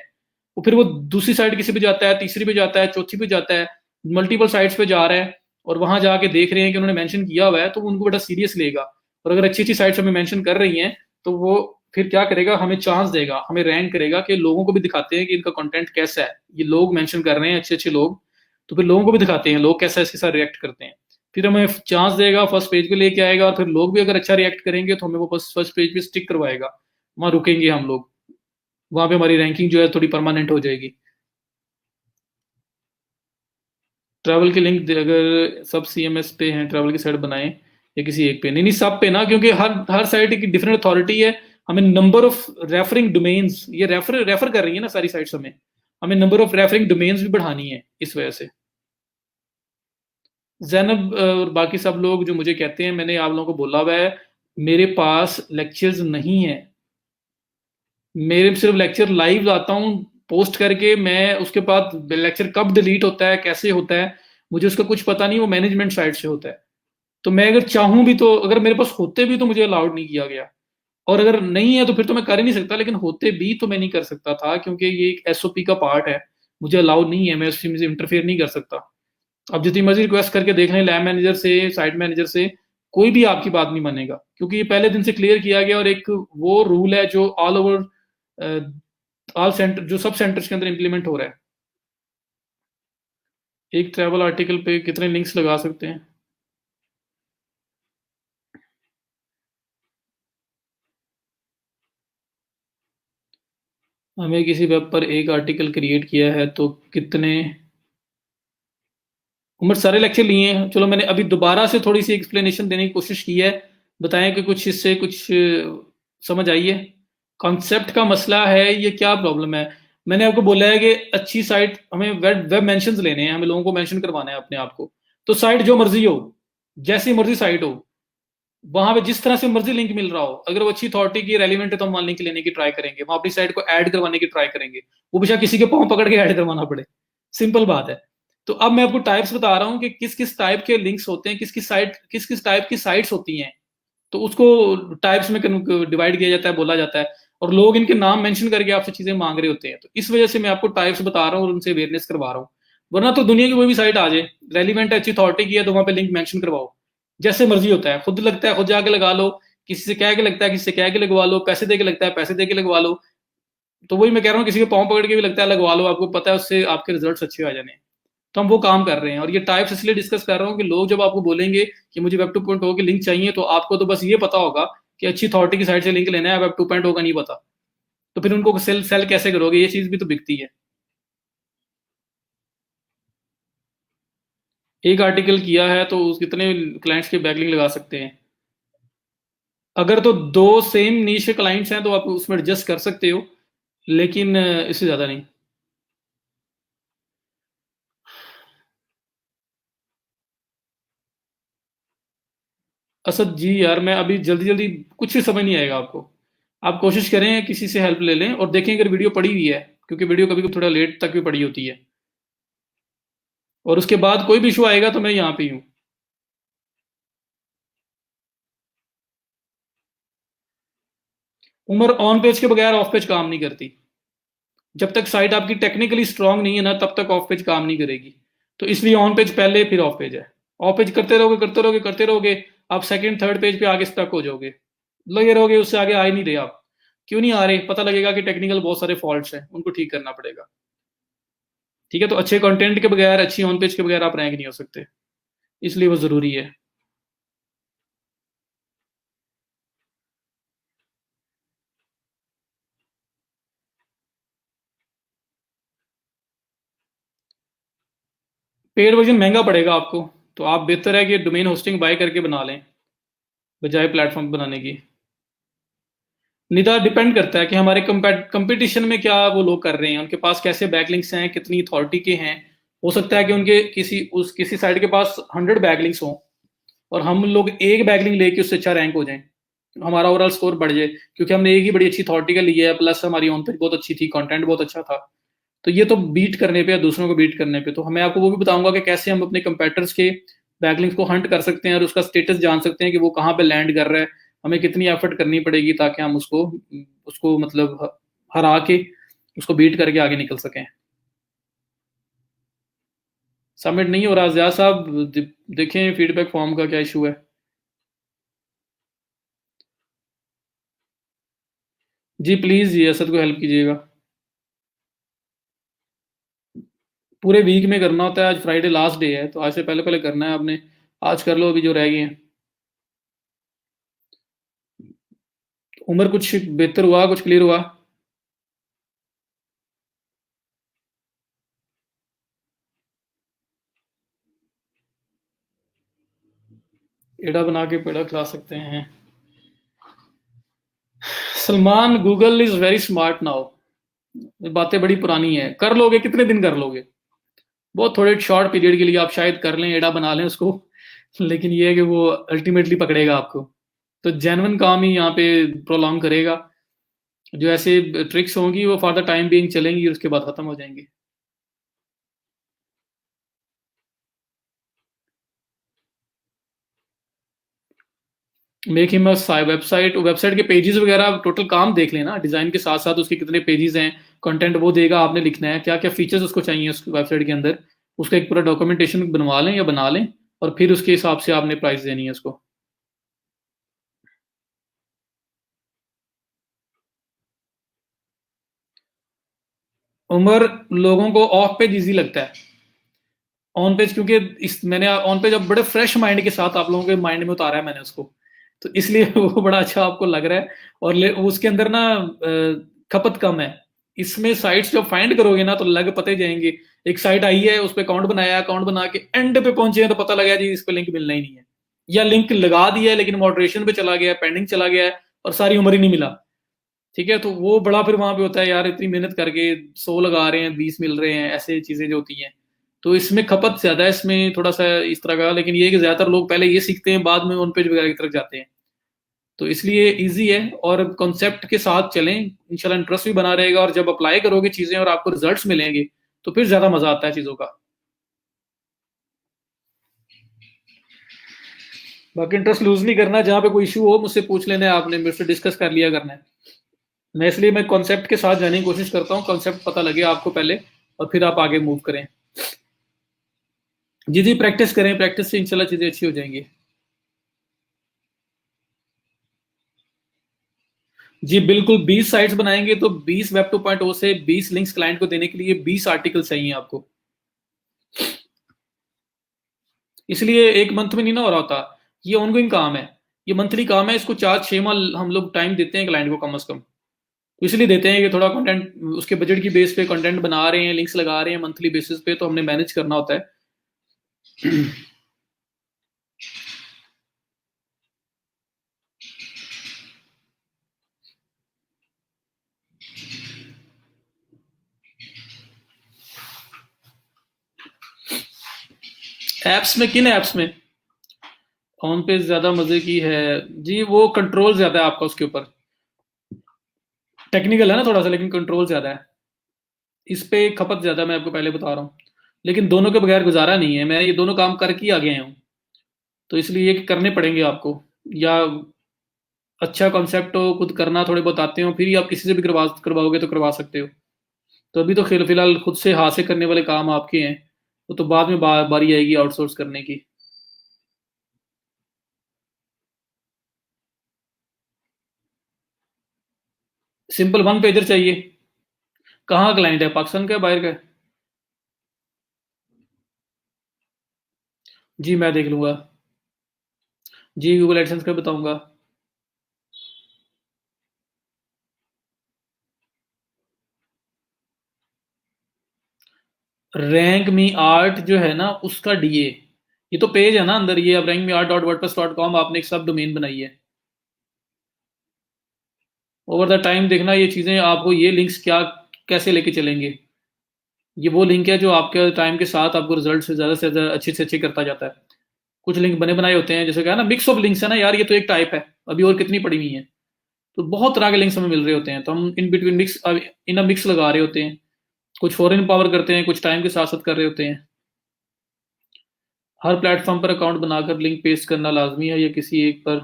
वो फिर वो दूसरी साइड किसी पे जाता है, तीसरी पे जाता है, चौथी पे जाता है, मल्टीपल साइट्स पे जा रहा है, और वहां जाके देख रहे हैं कि उन्होंने मेंशन किया हुआ है, तो वो उनको बड़ा सीरियस लेगा। और अगर अच्छी अच्छी साइट्स हमें मेंशन कर रही हैं तो वो फिर क्या करेगा, हमें चांस देगा, हमें रैंक करेगा कि लोगों को भी दिखाते हैं कि इनका कंटेंट कैसा है। ये लोग मेंशन कर रहे हैं अच्छे अच्छे लोग, तो फिर लोगों को भी दिखाते हैं लोग कैसा इसके साथ रिएक्ट करते हैं। फिर हमें चांस देगा, फर्स्ट पेज पे लेके आएगा, और फिर लोग भी अगर अच्छा रिएक्ट करेंगे तो हमें वो फर्स्ट पेज पे स्टिक करवाएगा, वहां रुकेंगे हम लोग, वहां पे हमारी रैंकिंग जो है थोड़ी परमानेंट हो जाएगी। ट्रैवल की लिंक अगर सब सीएमएस पे हैं, ट्रैवल की साइट बनाएं या किसी एक पे, नहीं नहीं सब पे ना, क्योंकि हर हर साइट की डिफरेंट अथॉरिटी है। हमें नंबर ऑफ रेफरिंग डोमेन्स, ये रेफर कर रही है ना सारी साइट्स, हमें हमें नंबर ऑफ रेफरिंग डोमेन्स भी बढ़ानी है इस वजह से। जैनब और बाकी सब लोग जो मुझे कहते हैं, मैंने आप लोगों को बोला हुआ है मेरे पास लेक्चर्स नहीं है, मेरे सिर्फ लेक्चर लाइव लाता हूँ पोस्ट करके, मैं उसके बाद लेक्चर कब डिलीट होता है, कैसे होता है, मुझे उसका कुछ पता नहीं, वो मैनेजमेंट साइड से होता है। तो मैं अगर चाहूं भी तो, अगर मेरे पास होते भी तो मुझे अलाउड नहीं किया गया, और अगर नहीं है तो फिर तो मैं कर ही नहीं सकता, लेकिन होते भी तो मैं नहीं कर सकता था क्योंकि ये एक एसओपी का पार्ट है, मुझे अलाउड नहीं है, मैं उस चीज में इंटरफेयर नहीं कर सकता। अब जितनी मर्जी रिक्वेस्ट करके देख लें लैब मैनेजर से, साइट मैनेजर से, कोई भी आपकी बात नहीं मानेगा, क्योंकि ये पहले दिन से क्लियर किया गया, और एक वो रूल है जो ऑल ओवर ऑल सेंटर, जो सब सेंटर्स के अंदर इंप्लीमेंट हो रहा है। एक ट्रैवल आर्टिकल पे कितने लिंक्स लगा सकते हैं? हमें किसी वेब पर एक आर्टिकल क्रिएट किया है तो कितने, उम्र सारे लेक्चर लिए हैं। चलो मैंने अभी दोबारा से थोड़ी सी एक्सप्लेनेशन देने की कोशिश की है, बताएं कि कुछ इससे कुछ समझ आई है। कॉन्सेप्ट का मसला है, ये क्या प्रॉब्लम है? मैंने आपको बोला है कि अच्छी साइट, हमें वेब वेब मेंशंस लेने हैं, हमें लोगों को मेंशन करवाना है अपने आप को। तो साइट जो मर्जी हो, जैसी मर्जी साइट हो, वहां पे जिस तरह से मर्जी लिंक मिल रहा हो, अगर वो अच्छी अथॉरिटी की रेलिवेंट है तो हम वहां लिंक लेने की ट्राई करेंगे, वहां अपनी साइट को ऐड करवाने की ट्राई करेंगे, वो बेशक किसी के पाँव पकड़ के ऐड करवाना पड़े, सिंपल बात है। तो अब मैं आपको टाइप्स बता रहा हूँ कि किस किस टाइप के लिंक्स होते हैं, किस किस टाइप की साइट्स होती हैं। तो उसको टाइप्स में डिवाइड किया जाता है, बोला जाता है, और लोग इनके नाम मेंशन करके आपसे चीजें मांग रहे होते हैं। तो इस वजह से मैं आपको टाइप्स बता रहा हूँ और उनसे अवेयरनेस करवा रहा हूँ। वरना तो दुनिया की कोई भी साइट आ जाए, रेलिवेंट है, अच्छी अथॉरिटी की है, तो वहां पे लिंक मेंशन करवाओ, जैसे मर्जी होता है, खुद लगता है खुद जाके लगा लो, किसी से कह के लगता है किसी से कह के लगवा लो, पैसे दे के लगता है पैसे दे के लगवा लो। तो वही मैं कह रहा हूँ, किसी के पाँव पकड़ के भी लगता है लगवा लो, आपको पता है उससे आपके रिजल्ट अच्छे आ जाने हैं। तो हम वो काम कर रहे हैं, और ये टाइप्स इसलिए डिस्कस कर रहा हूँ कि लोग जब आपको बोलेंगे कि मुझे वेब 2.0 की लिंक चाहिए, तो आपको तो बस ये पता होगा कि अच्छी अथॉरिटी की साइट से लिंक लेना है, वेब 2.0 का नहीं पता। तो फिर उनको सेल सेल कैसे करोगे? ये चीज भी तो बिकती है। एक आर्टिकल किया है तो उस कितने क्लाइंट्स के बैकलिंक लगा सकते हैं? अगर तो दो सेम नीश क्लाइंट्स हैं तो आप उसमें एडजस्ट कर सकते हो, लेकिन इससे ज्यादा नहीं। असद जी यार, मैं अभी जल्दी जल्दी कुछ भी समझ नहीं आएगा आपको। आप कोशिश करें किसी से हेल्प ले लें, और देखें अगर वीडियो पड़ी हुई है, क्योंकि वीडियो कभी कभी थोड़ा लेट तक भी पड़ी होती है, और उसके बाद कोई भी इशू आएगा तो मैं यहाँ पे ही हूँ। उमर ऑन पेज के बगैर ऑफ पेज काम नहीं करती। जब तक साइट आपकी टेक्निकली स्ट्रांग नहीं है ना, तब तक ऑफ पेज काम नहीं करेगी। तो इसलिए ऑन पेज पहले, फिर ऑफ पेज है। ऑफ पेज करते रहोगे करते रहोगे करते रहोगे, आप सेकंड थर्ड पेज पे आगे स्टक हो जाओगे, लगे रहोगे, उससे आगे आ ही नहीं रहे आप। क्यों नहीं आ रहे? पता लगेगा कि टेक्निकल बहुत सारे फॉल्ट्स हैं, उनको ठीक करना पड़ेगा। ठीक है, तो अच्छे कंटेंट के बगैर, अच्छी ऑन पेज के बगैर आप रैंक नहीं हो सकते, इसलिए वो जरूरी है। पेड वर्जन महंगा पड़ेगा आपको, तो आप बेहतर है कि डोमेन होस्टिंग बाय करके बना लें बजाय प्लेटफॉर्म बनाने की। निदा डिपेंड करता है कि हमारे कंपटीशन में क्या वो लोग कर रहे हैं, उनके पास कैसे बैकलिंक्स हैं, कितनी अथॉरिटी के हैं। हो सकता है कि उनके किसी साइड के पास 100 बैकलिंक्स हों और हम लोग एक बैकलिंक लेके उससे अच्छा रैंक हो जाएं, हमारा ओवरऑल स्कोर बढ़ जाए, क्योंकि हमने एक ही बड़ी अच्छी अथॉरिटी का लिया है, प्लस हमारी ऑन पेज बहुत अच्छी थी, कंटेंट बहुत अच्छा था। तो ये तो बीट करने पे या दूसरों को बीट करने पे, तो मैं आपको वो भी बताऊंगा कि कैसे हम अपने कंपेटर्स के बैकलिंक्स को हंट कर सकते हैं और उसका स्टेटस जान सकते हैं कि वो कहाँ पे लैंड कर रहा है, हमें कितनी एफर्ट करनी पड़ेगी ताकि हम उसको उसको मतलब हरा के उसको बीट करके आगे निकल सकें। सबमिट नहीं हो रहा ज़िया साहब, देखें फीडबैक फॉर्म का क्या इशू है। जी प्लीज़ जी असद को हेल्प कीजिएगा, पूरे वीक में करना होता है, आज फ्राइडे लास्ट डे है, तो आज से पहले पहले करना है आपने, आज कर लो अभी जो रह गए हैं। उम्र कुछ बेहतर हुआ, कुछ क्लियर हुआ? एड़ा बना के पेड़ा खिला सकते हैं। Salman, Google is very smart now. बातें बड़ी पुरानी है, कर लोगे, कितने दिन कर लोगे? बहुत थोड़े शॉर्ट पीरियड के लिए आप शायद कर लें, एड़ा बना लें उसको, लेकिन ये है कि वो अल्टीमेटली पकड़ेगा आपको। तो जेन्युइन काम ही यहाँ पे प्रोलॉन्ग करेगा। जो ऐसे ट्रिक्स होंगी वो फॉर द टाइम बीइंग चलेंगी और उसके बाद खत्म हो जाएंगी। Make him a website, website के पेजेस वगैरह टोटल काम देख लेना, डिजाइन के साथ साथ उसके कितने पेजेस हैं, कंटेंट वो देगा, आपने लिखना है क्या क्या फीचर्स उसको चाहिए उस वेबसाइट के अंदर, उसका एक पूरा डॉक्यूमेंटेशन बनवा लें या बना लें, और फिर उसके हिसाब से आपने प्राइस देनी है उसको। उम्र, लोगों को ऑफ पेज इजी लगता है, ऑन पेज क्योंकि इस मैंने ऑन पेज अब बड़े फ्रेश माइंड के साथ आप लोगों के माइंड में उतारा है मैंने उसको, तो इसलिए वो बड़ा अच्छा आपको लग रहा है। और उसके अंदर ना खपत कम है। इसमें साइट्स जब फाइंड करोगे ना तो लग पते जाएंगे, एक साइट आई है उस पर अकाउंट बनाया, अकाउंट बना के एंड पे पहुंचे हैं तो पता लगा जी इस पे लिंक मिलना ही नहीं है, या लिंक लगा दिया है लेकिन मॉडरेशन पे चला गया, पेंडिंग चला गया है और सारी उम्र ही नहीं मिला। ठीक है, तो वो बड़ा फिर वहां पे होता है, यार इतनी मेहनत करके 100 लगा रहे हैं 20 मिल रहे हैं, ऐसे चीजें जो होती हैं। तो इसमें खपत ज्यादा है, इसमें थोड़ा सा इस तरह का, लेकिन ये है कि ज्यादातर लोग पहले ये सीखते हैं बाद में ऑन पेज वगैरह की तरफ जाते हैं, तो इसलिए इजी है। और कॉन्सेप्ट के साथ चलें, इंशाल्लाह इंटरेस्ट भी बना रहेगा, और जब अप्लाई करोगे चीजें और आपको रिजल्ट्स मिलेंगे तो फिर ज्यादा मजा आता है चीजों का। बाकी इंटरेस्ट लूज नहीं करना, जहाँ पे कोई इशू हो मुझसे पूछ लेना है, आपने मेरे से डिस्कस कर लिया करना है। मैं कॉन्सेप्ट के साथ जाने की कोशिश करता हूँ, कॉन्सेप्ट पता लगे आपको पहले और फिर आप आगे मूव करें। जी जी, प्रैक्टिस करें, प्रैक्टिस से इंशाल्लाह चीजें अच्छी हो जाएंगी। जी बिल्कुल, 20 साइट्स बनाएंगे तो 20 वेब 2.0 से 20 लिंक्स क्लाइंट को देने के लिए 20 आर्टिकल चाहिए आपको, इसलिए एक मंथ में नहीं ना हो रहा होता, ये ऑनगोइंग काम है, ये मंथली काम है, इसको 4-6 माह हम लोग टाइम देते हैं क्लाइंट को कम से कम। तो इसलिए देते हैं कि थोड़ा कंटेंट उसके बजट की बेस पे कंटेंट बना रहे हैं, लिंक्स लगा रहे हैं मंथली बेसिस पे, तो हमने मैनेज करना होता है। एप्स में, किन एप्स में? ऑन पेज ज्यादा मजे की है जी, वो कंट्रोल ज्यादा है आपका उसके ऊपर, टेक्निकल है ना थोड़ा सा, लेकिन कंट्रोल ज्यादा है इस पे, खपत ज्यादा, मैं आपको पहले बता रहा हूँ। लेकिन दोनों के बगैर गुजारा नहीं है, मैं ये दोनों काम करके ही आ गया हूँ, तो इसलिए ये करने पड़ेंगे आपको। या अच्छा कॉन्सेप्ट हो, खुद करना थोड़े बहुत आते हो, फिर ही आप किसी से भी करवाओगे तो करवा सकते हो। तो अभी तो फिलहाल खुद से हाथ से करने वाले काम आपके हैं, वो तो बाद में बारी आएगी आउटसोर्स करने की। सिंपल वन पेजर चाहिए। कहाँ का क्लाइंट है, पाकिस्तान का है, बाहर का है? जी मैं देख लूंगा। जी गूगल एडसेंस का बताऊंगा। रैंक मी आर्ट जो है ना उसका डीए, ये तो पेज है ना अंदर, ये अब rank me art dot WordPress dot com आपने एक सब डोमेन बनाई है। ओवर द टाइम देखना ये चीजें आपको, ये लिंक्स क्या कैसे लेके चलेंगे। ये वो लिंक है जो आपके टाइम के साथ आपको रिजल्ट से ज्यादा अच्छे करता जाता है। कुछ लिंक बने बनाए होते हैं, जैसे क्या है ना मिक्स ऑफ लिंक्स है ना यार, ये तो एक टाइप है, अभी और कितनी पड़ी हुई है। तो बहुत तरह के लिंक्स हमें मिल रहे होते हैं, तो हम in between mix, in mix लगा रहे होते हैं। कुछ फॉरेन पावर करते हैं, कुछ टाइम के साथ साथ कर रहे होते हैं। हर प्लेटफॉर्म पर अकाउंट बनाकर लिंक पेस्ट करना लाजमी है या किसी एक पर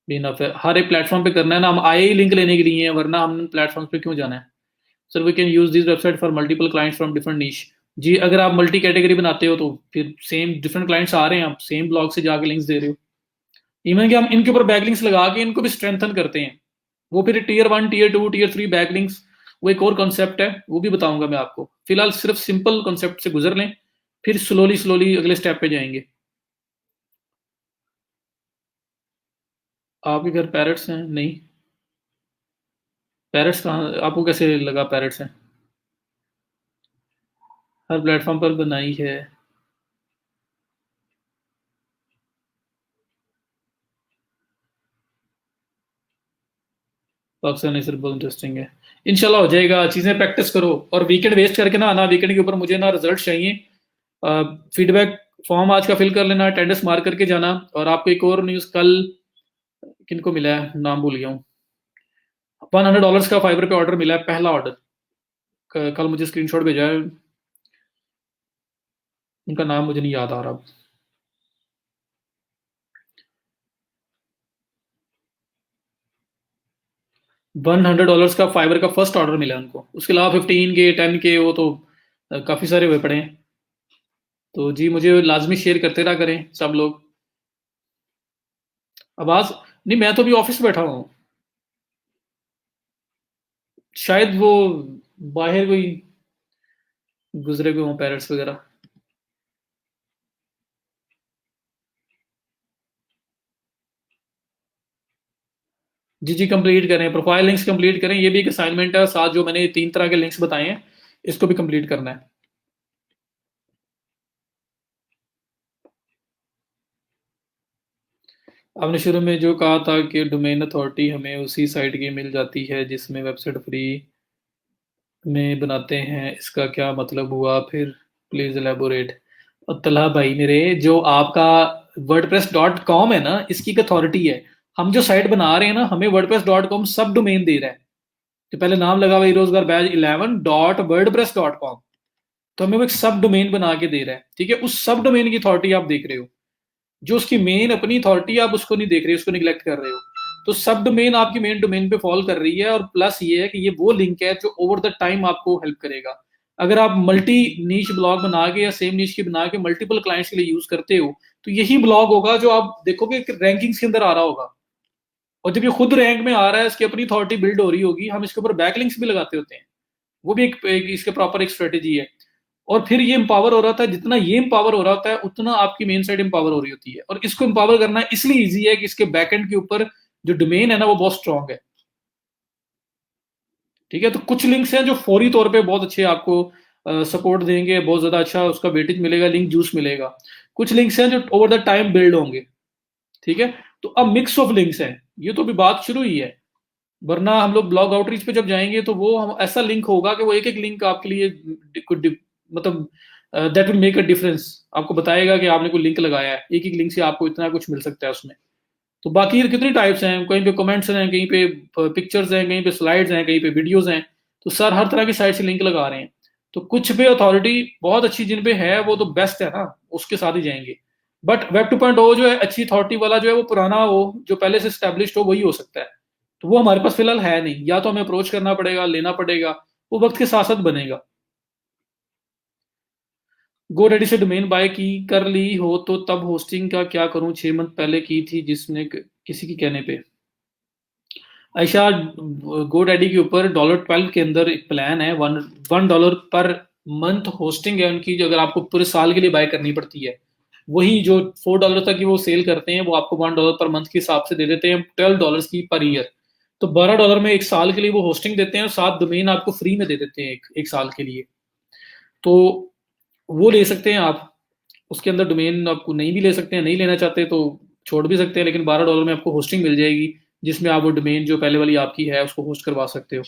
भी इनफ है? हर एक प्लेटफॉर्म पे करना है ना, हम आए ही लिंक लेने के लिए हैं, वरना हम प्लेटफॉर्म पे क्यों जाना है। Sir we can use this website for multiple clients from different niche. जी अगर आप मल्टी कैटेगरी बनाते हो तो फिर सेम डिफरेंट क्लाइंट्स आ रहे हैं, आप सेम ब्लॉग से जाके लिंक्स दे रहे हो। इवन कि हम इनके ऊपर बैकलिंक्स लगा के इनको भी स्ट्रेंथन करते हैं। वो फिर टीयर 1 टीयर 2 टीयर 3 बैकलिंक्स, वो एक और कॉन्सेप्ट है, वो भी बताऊंगा मैं आपको। फिलहाल सिर्फ सिंपल कॉन्सेप्ट से गुजर लें, फिर स्लोली स्लोली अगले स्टेप पे जाएंगे। आपके घर पैरट्स हैं? नहीं। पैरट्स कहाँ, आपको कैसे लगा पैरट्स हैं? हर प्लेटफॉर्म पर बनाई है। पाकिस्तानी सिर्फ बहुत इंटरेस्टिंग है। इंशाल्लाह हो जाएगा, चीज़ें प्रैक्टिस करो और वीकेंड वेस्ट करके ना आना, वीकेंड के ऊपर मुझे ना रिजल्ट चाहिए। फीडबैक फॉर्म आज का फिल कर लेना, अटेंडेंस मार्क करके जाना। और आपको एक और न्यूज़ कल किनको मिला है, नाम भूल गया हूँ। $100 का फाइबर पे ऑर्डर मिला है, पहला ऑर्डर। कल मुझे स्क्रीनशॉट भेजा है, उनका नाम मुझे नहीं याद आ रहा। 100 डॉलर्स का फाइबर का फर्स्ट ऑर्डर मिला है उनको, उसके अलावा 15 के 10 के वो तो काफ़ी सारे हुए पड़े हैं। तो जी मुझे लाजमी शेयर करते रहा करें सब लोग। आवाज़ नहीं, मैं तो अभी ऑफिस में बैठा हूँ। शायद वो बाहर कोई गुजरे हुए हों पेरेंट्स वगैरह। जी जी कंप्लीट करें, प्रोफाइल लिंक्स कंप्लीट करें, ये भी एक असाइनमेंट है, साथ जो मैंने 3 तरह के लिंक्स बताए हैं इसको भी कंप्लीट करना है। आपने शुरू में जो कहा था कि डोमेन अथॉरिटी हमें उसी साइट की मिल जाती है जिसमें वेबसाइट फ्री में बनाते हैं, इसका क्या मतलब हुआ फिर? Please elaborate. और तलहा भाई मेरे, जो आपका wordpress.com है ना, इसकी एक अथॉरिटी है। हम जो साइट बना रहे हैं ना, हमें wordpress.com सब डोमेन दे रहा है। तो पहले नाम लगा हुआ रोजगार बैच 11 .wordpress.com, तो हमें वो एक सब डोमेन बना के दे रहा है। ठीक है, उस सब डोमेन की अथॉरिटी आप देख रहे हो, जो उसकी मेन अपनी अथॉरिटी आप उसको नहीं देख रहे हो, उसको निगलेक्ट कर रहे हो। तो सब डोमेन आपकी मेन डोमेन पे फॉलो कर रही है, और प्लस ये है कि ये वो लिंक है जो ओवर द टाइम आपको हेल्प करेगा। अगर आप मल्टी नीच ब्लॉग बना के या सेम नीच की बना के मल्टीपल क्लाइंट्स के लिए यूज करते हो, तो यही ब्लॉग होगा जो आप देखोगे कि रैंकिंग्स के अंदर आ रहा होगा। और जब ये खुद रैंक में आ रहा है, इसकी अपनी अथॉरिटी बिल्ड हो रही होगी, हम इसके ऊपर बैकलिंक्स भी लगाते होते हैं। वो भी एक इसके प्रॉपर एक स्ट्रेटेजी है। और फिर ये एम्पावर हो रहा था, जितना ये एम्पावर हो रहा होता है उतना आपकी मेन साइड एम्पावर हो रही होती है। और इसको एम्पावर करना इसलिए ईजी है कि इसके बैकएंड के ऊपर जो डोमेन है ना वो बहुत स्ट्रांग है। ठीक है, तो कुछ लिंक्स हैं जो फौरी तौर पे बहुत अच्छे आपको सपोर्ट देंगे, बहुत ज्यादा अच्छा उसका वेटेज मिलेगा, लिंक जूस मिलेगा। कुछ लिंक्स हैं जो ओवर द टाइम बिल्ड होंगे। ठीक है, तो अब मिक्स ऑफ लिंक्स है, ये तो अभी बात शुरू ही है। वरना हम लोग ब्लॉग आउटरीच पे जब जाएंगे तो वो हम ऐसा लिंक होगा कि वो एक एक लिंक आपके लिए मतलब that will make a difference. आपको बताएगा कि आपने कोई लिंक लगाया है, एक एक लिंक से आपको इतना कुछ मिल सकता है उसमें। तो बाकी ये कितनी टाइप्स हैं, कहीं पे कमेंट्स हैं, कहीं पे पिक्चर्स हैं, कहीं पे स्लाइड्स हैं, कहीं पे वीडियोस हैं। तो सर हर तरह की साइट से लिंक लगा रहे हैं। तो कुछ पे अथॉरिटी बहुत अच्छी जिन पे है वो तो बेस्ट है ना, उसके साथ ही जाएंगे। बट वेब 2.0 जो है अच्छी अथॉरिटी वाला जो है, वो पुराना हो, जो पहले से स्टैब्लिश्ड हो, वही हो सकता है। तो वो हमारे पास फिलहाल है नहीं, या तो हमें अप्रोच करना पड़ेगा, लेना पड़ेगा, वो वक्त के साथ साथ बनेगा। गो रेडी से डोमेन बाय की कर ली हो तो तब होस्टिंग का क्या करूं? 6 मंथ पहले की थी जिसने किसी की कहने पे। आयशा, गो डैडी के ऊपर $12 के अंदर एक प्लान है, $1 पर मंथ होस्टिंग है उनकी, जो अगर आपको पूरे साल के लिए बाय करनी पड़ती है, वही जो $4 तक की वो सेल करते हैं, वो आपको $1 पर मंथ के हिसाब से दे देते हैं, $12 की पर ईयर। तो $12 में एक साल के लिए वो होस्टिंग देते हैं, और 7 डोमेन आपको फ्री में दे देते हैं एक साल के लिए। तो वो ले सकते हैं आप। उसके अंदर डोमेन आपको नहीं भी ले सकते हैं, नहीं लेना चाहते तो छोड़ भी सकते हैं, लेकिन $12 में आपको होस्टिंग मिल जाएगी, जिसमें आप वो डोमेन जो पहले वाली आपकी है उसको होस्ट करवा सकते हो।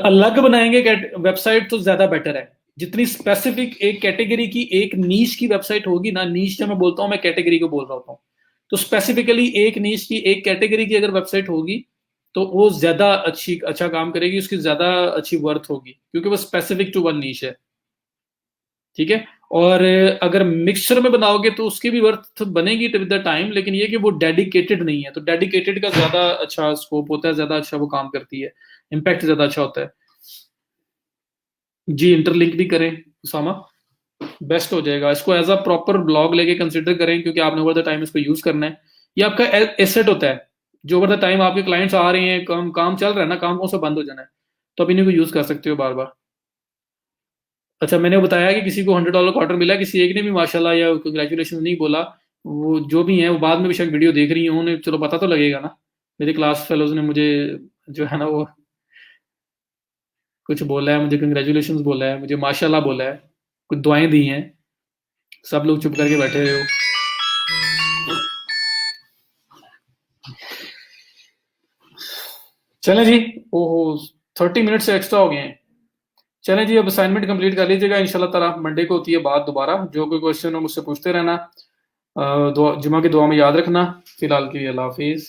अलग बनाएंगे वेबसाइट तो ज्यादा बेटर है। जितनी स्पेसिफिक एक कैटेगरी की, एक नीश की वेबसाइट होगी ना, नीश जब मैं बोलता हूँ मैं कैटेगरी को बोल रहा होता हूँ, तो स्पेसिफिकली एक नीश की, एक कैटेगरी की अगर वेबसाइट होगी तो वो ज्यादा अच्छा काम करेगी, उसकी ज्यादा अच्छी वर्थ होगी, क्योंकि वो स्पेसिफिक टू वन नीश है। ठीक है। और अगर मिक्सचर में बनाओगे तो उसकी भी वर्थ बनेगी विद द टाइम, लेकिन ये कि वो डेडिकेटेड नहीं है, तो डेडिकेटेड का ज्यादा अच्छा स्कोप होता है, ज्यादा अच्छा वो काम करती है, इम्पैक्ट ज्यादा अच्छा होता है। जी, इंटरलिंक भी करें उसामा, बेस्ट हो जाएगा। इसको एज अ प्रॉपर ब्लॉग लेके कंसिडर करें, क्योंकि आपने ओवर द टाइम इसको यूज करना है। ये आपका एसेट होता है, जो ओवर द टाइम आपके क्लाइंट्स आ रहे हैं, काम चल रहा है ना, काम कौन सा बंद हो जाना है, तो आप इन्हीं को यूज कर सकते हो बार बार। अच्छा, मैंने बताया कि किसी को $100 क्वार्टर मिला, किसी एक ने भी माशाल्लाह या कंग्रेचुलेशन नहीं बोला। वो जो भी है वो बाद में भी शायद वीडियो देख रही है, उन्हें चलो पता तो लगेगा ना। मेरे क्लास फेलोज ने मुझे जो है ना वो कुछ बोला है, मुझे कंग्रेचुलेशन बोला है, मुझे माशाल्लाह बोला है, कुछ दुआएं दी हैं। सब लोग चुप करके बैठे रहे हो। चलें जी। ओहो, 30 मिनट से एक्स्ट्रा हो गए हैं। चलें जी, अब असाइनमेंट कंप्लीट कर लीजिएगा। इंशाल्लाह ताला मंडे को होती है बात दोबारा। जो कोई क्वेश्चन हो मुझसे पूछते रहना। जुमा की दुआ में याद रखना। फिलहाल के लिए अल्लाह हाफिज़।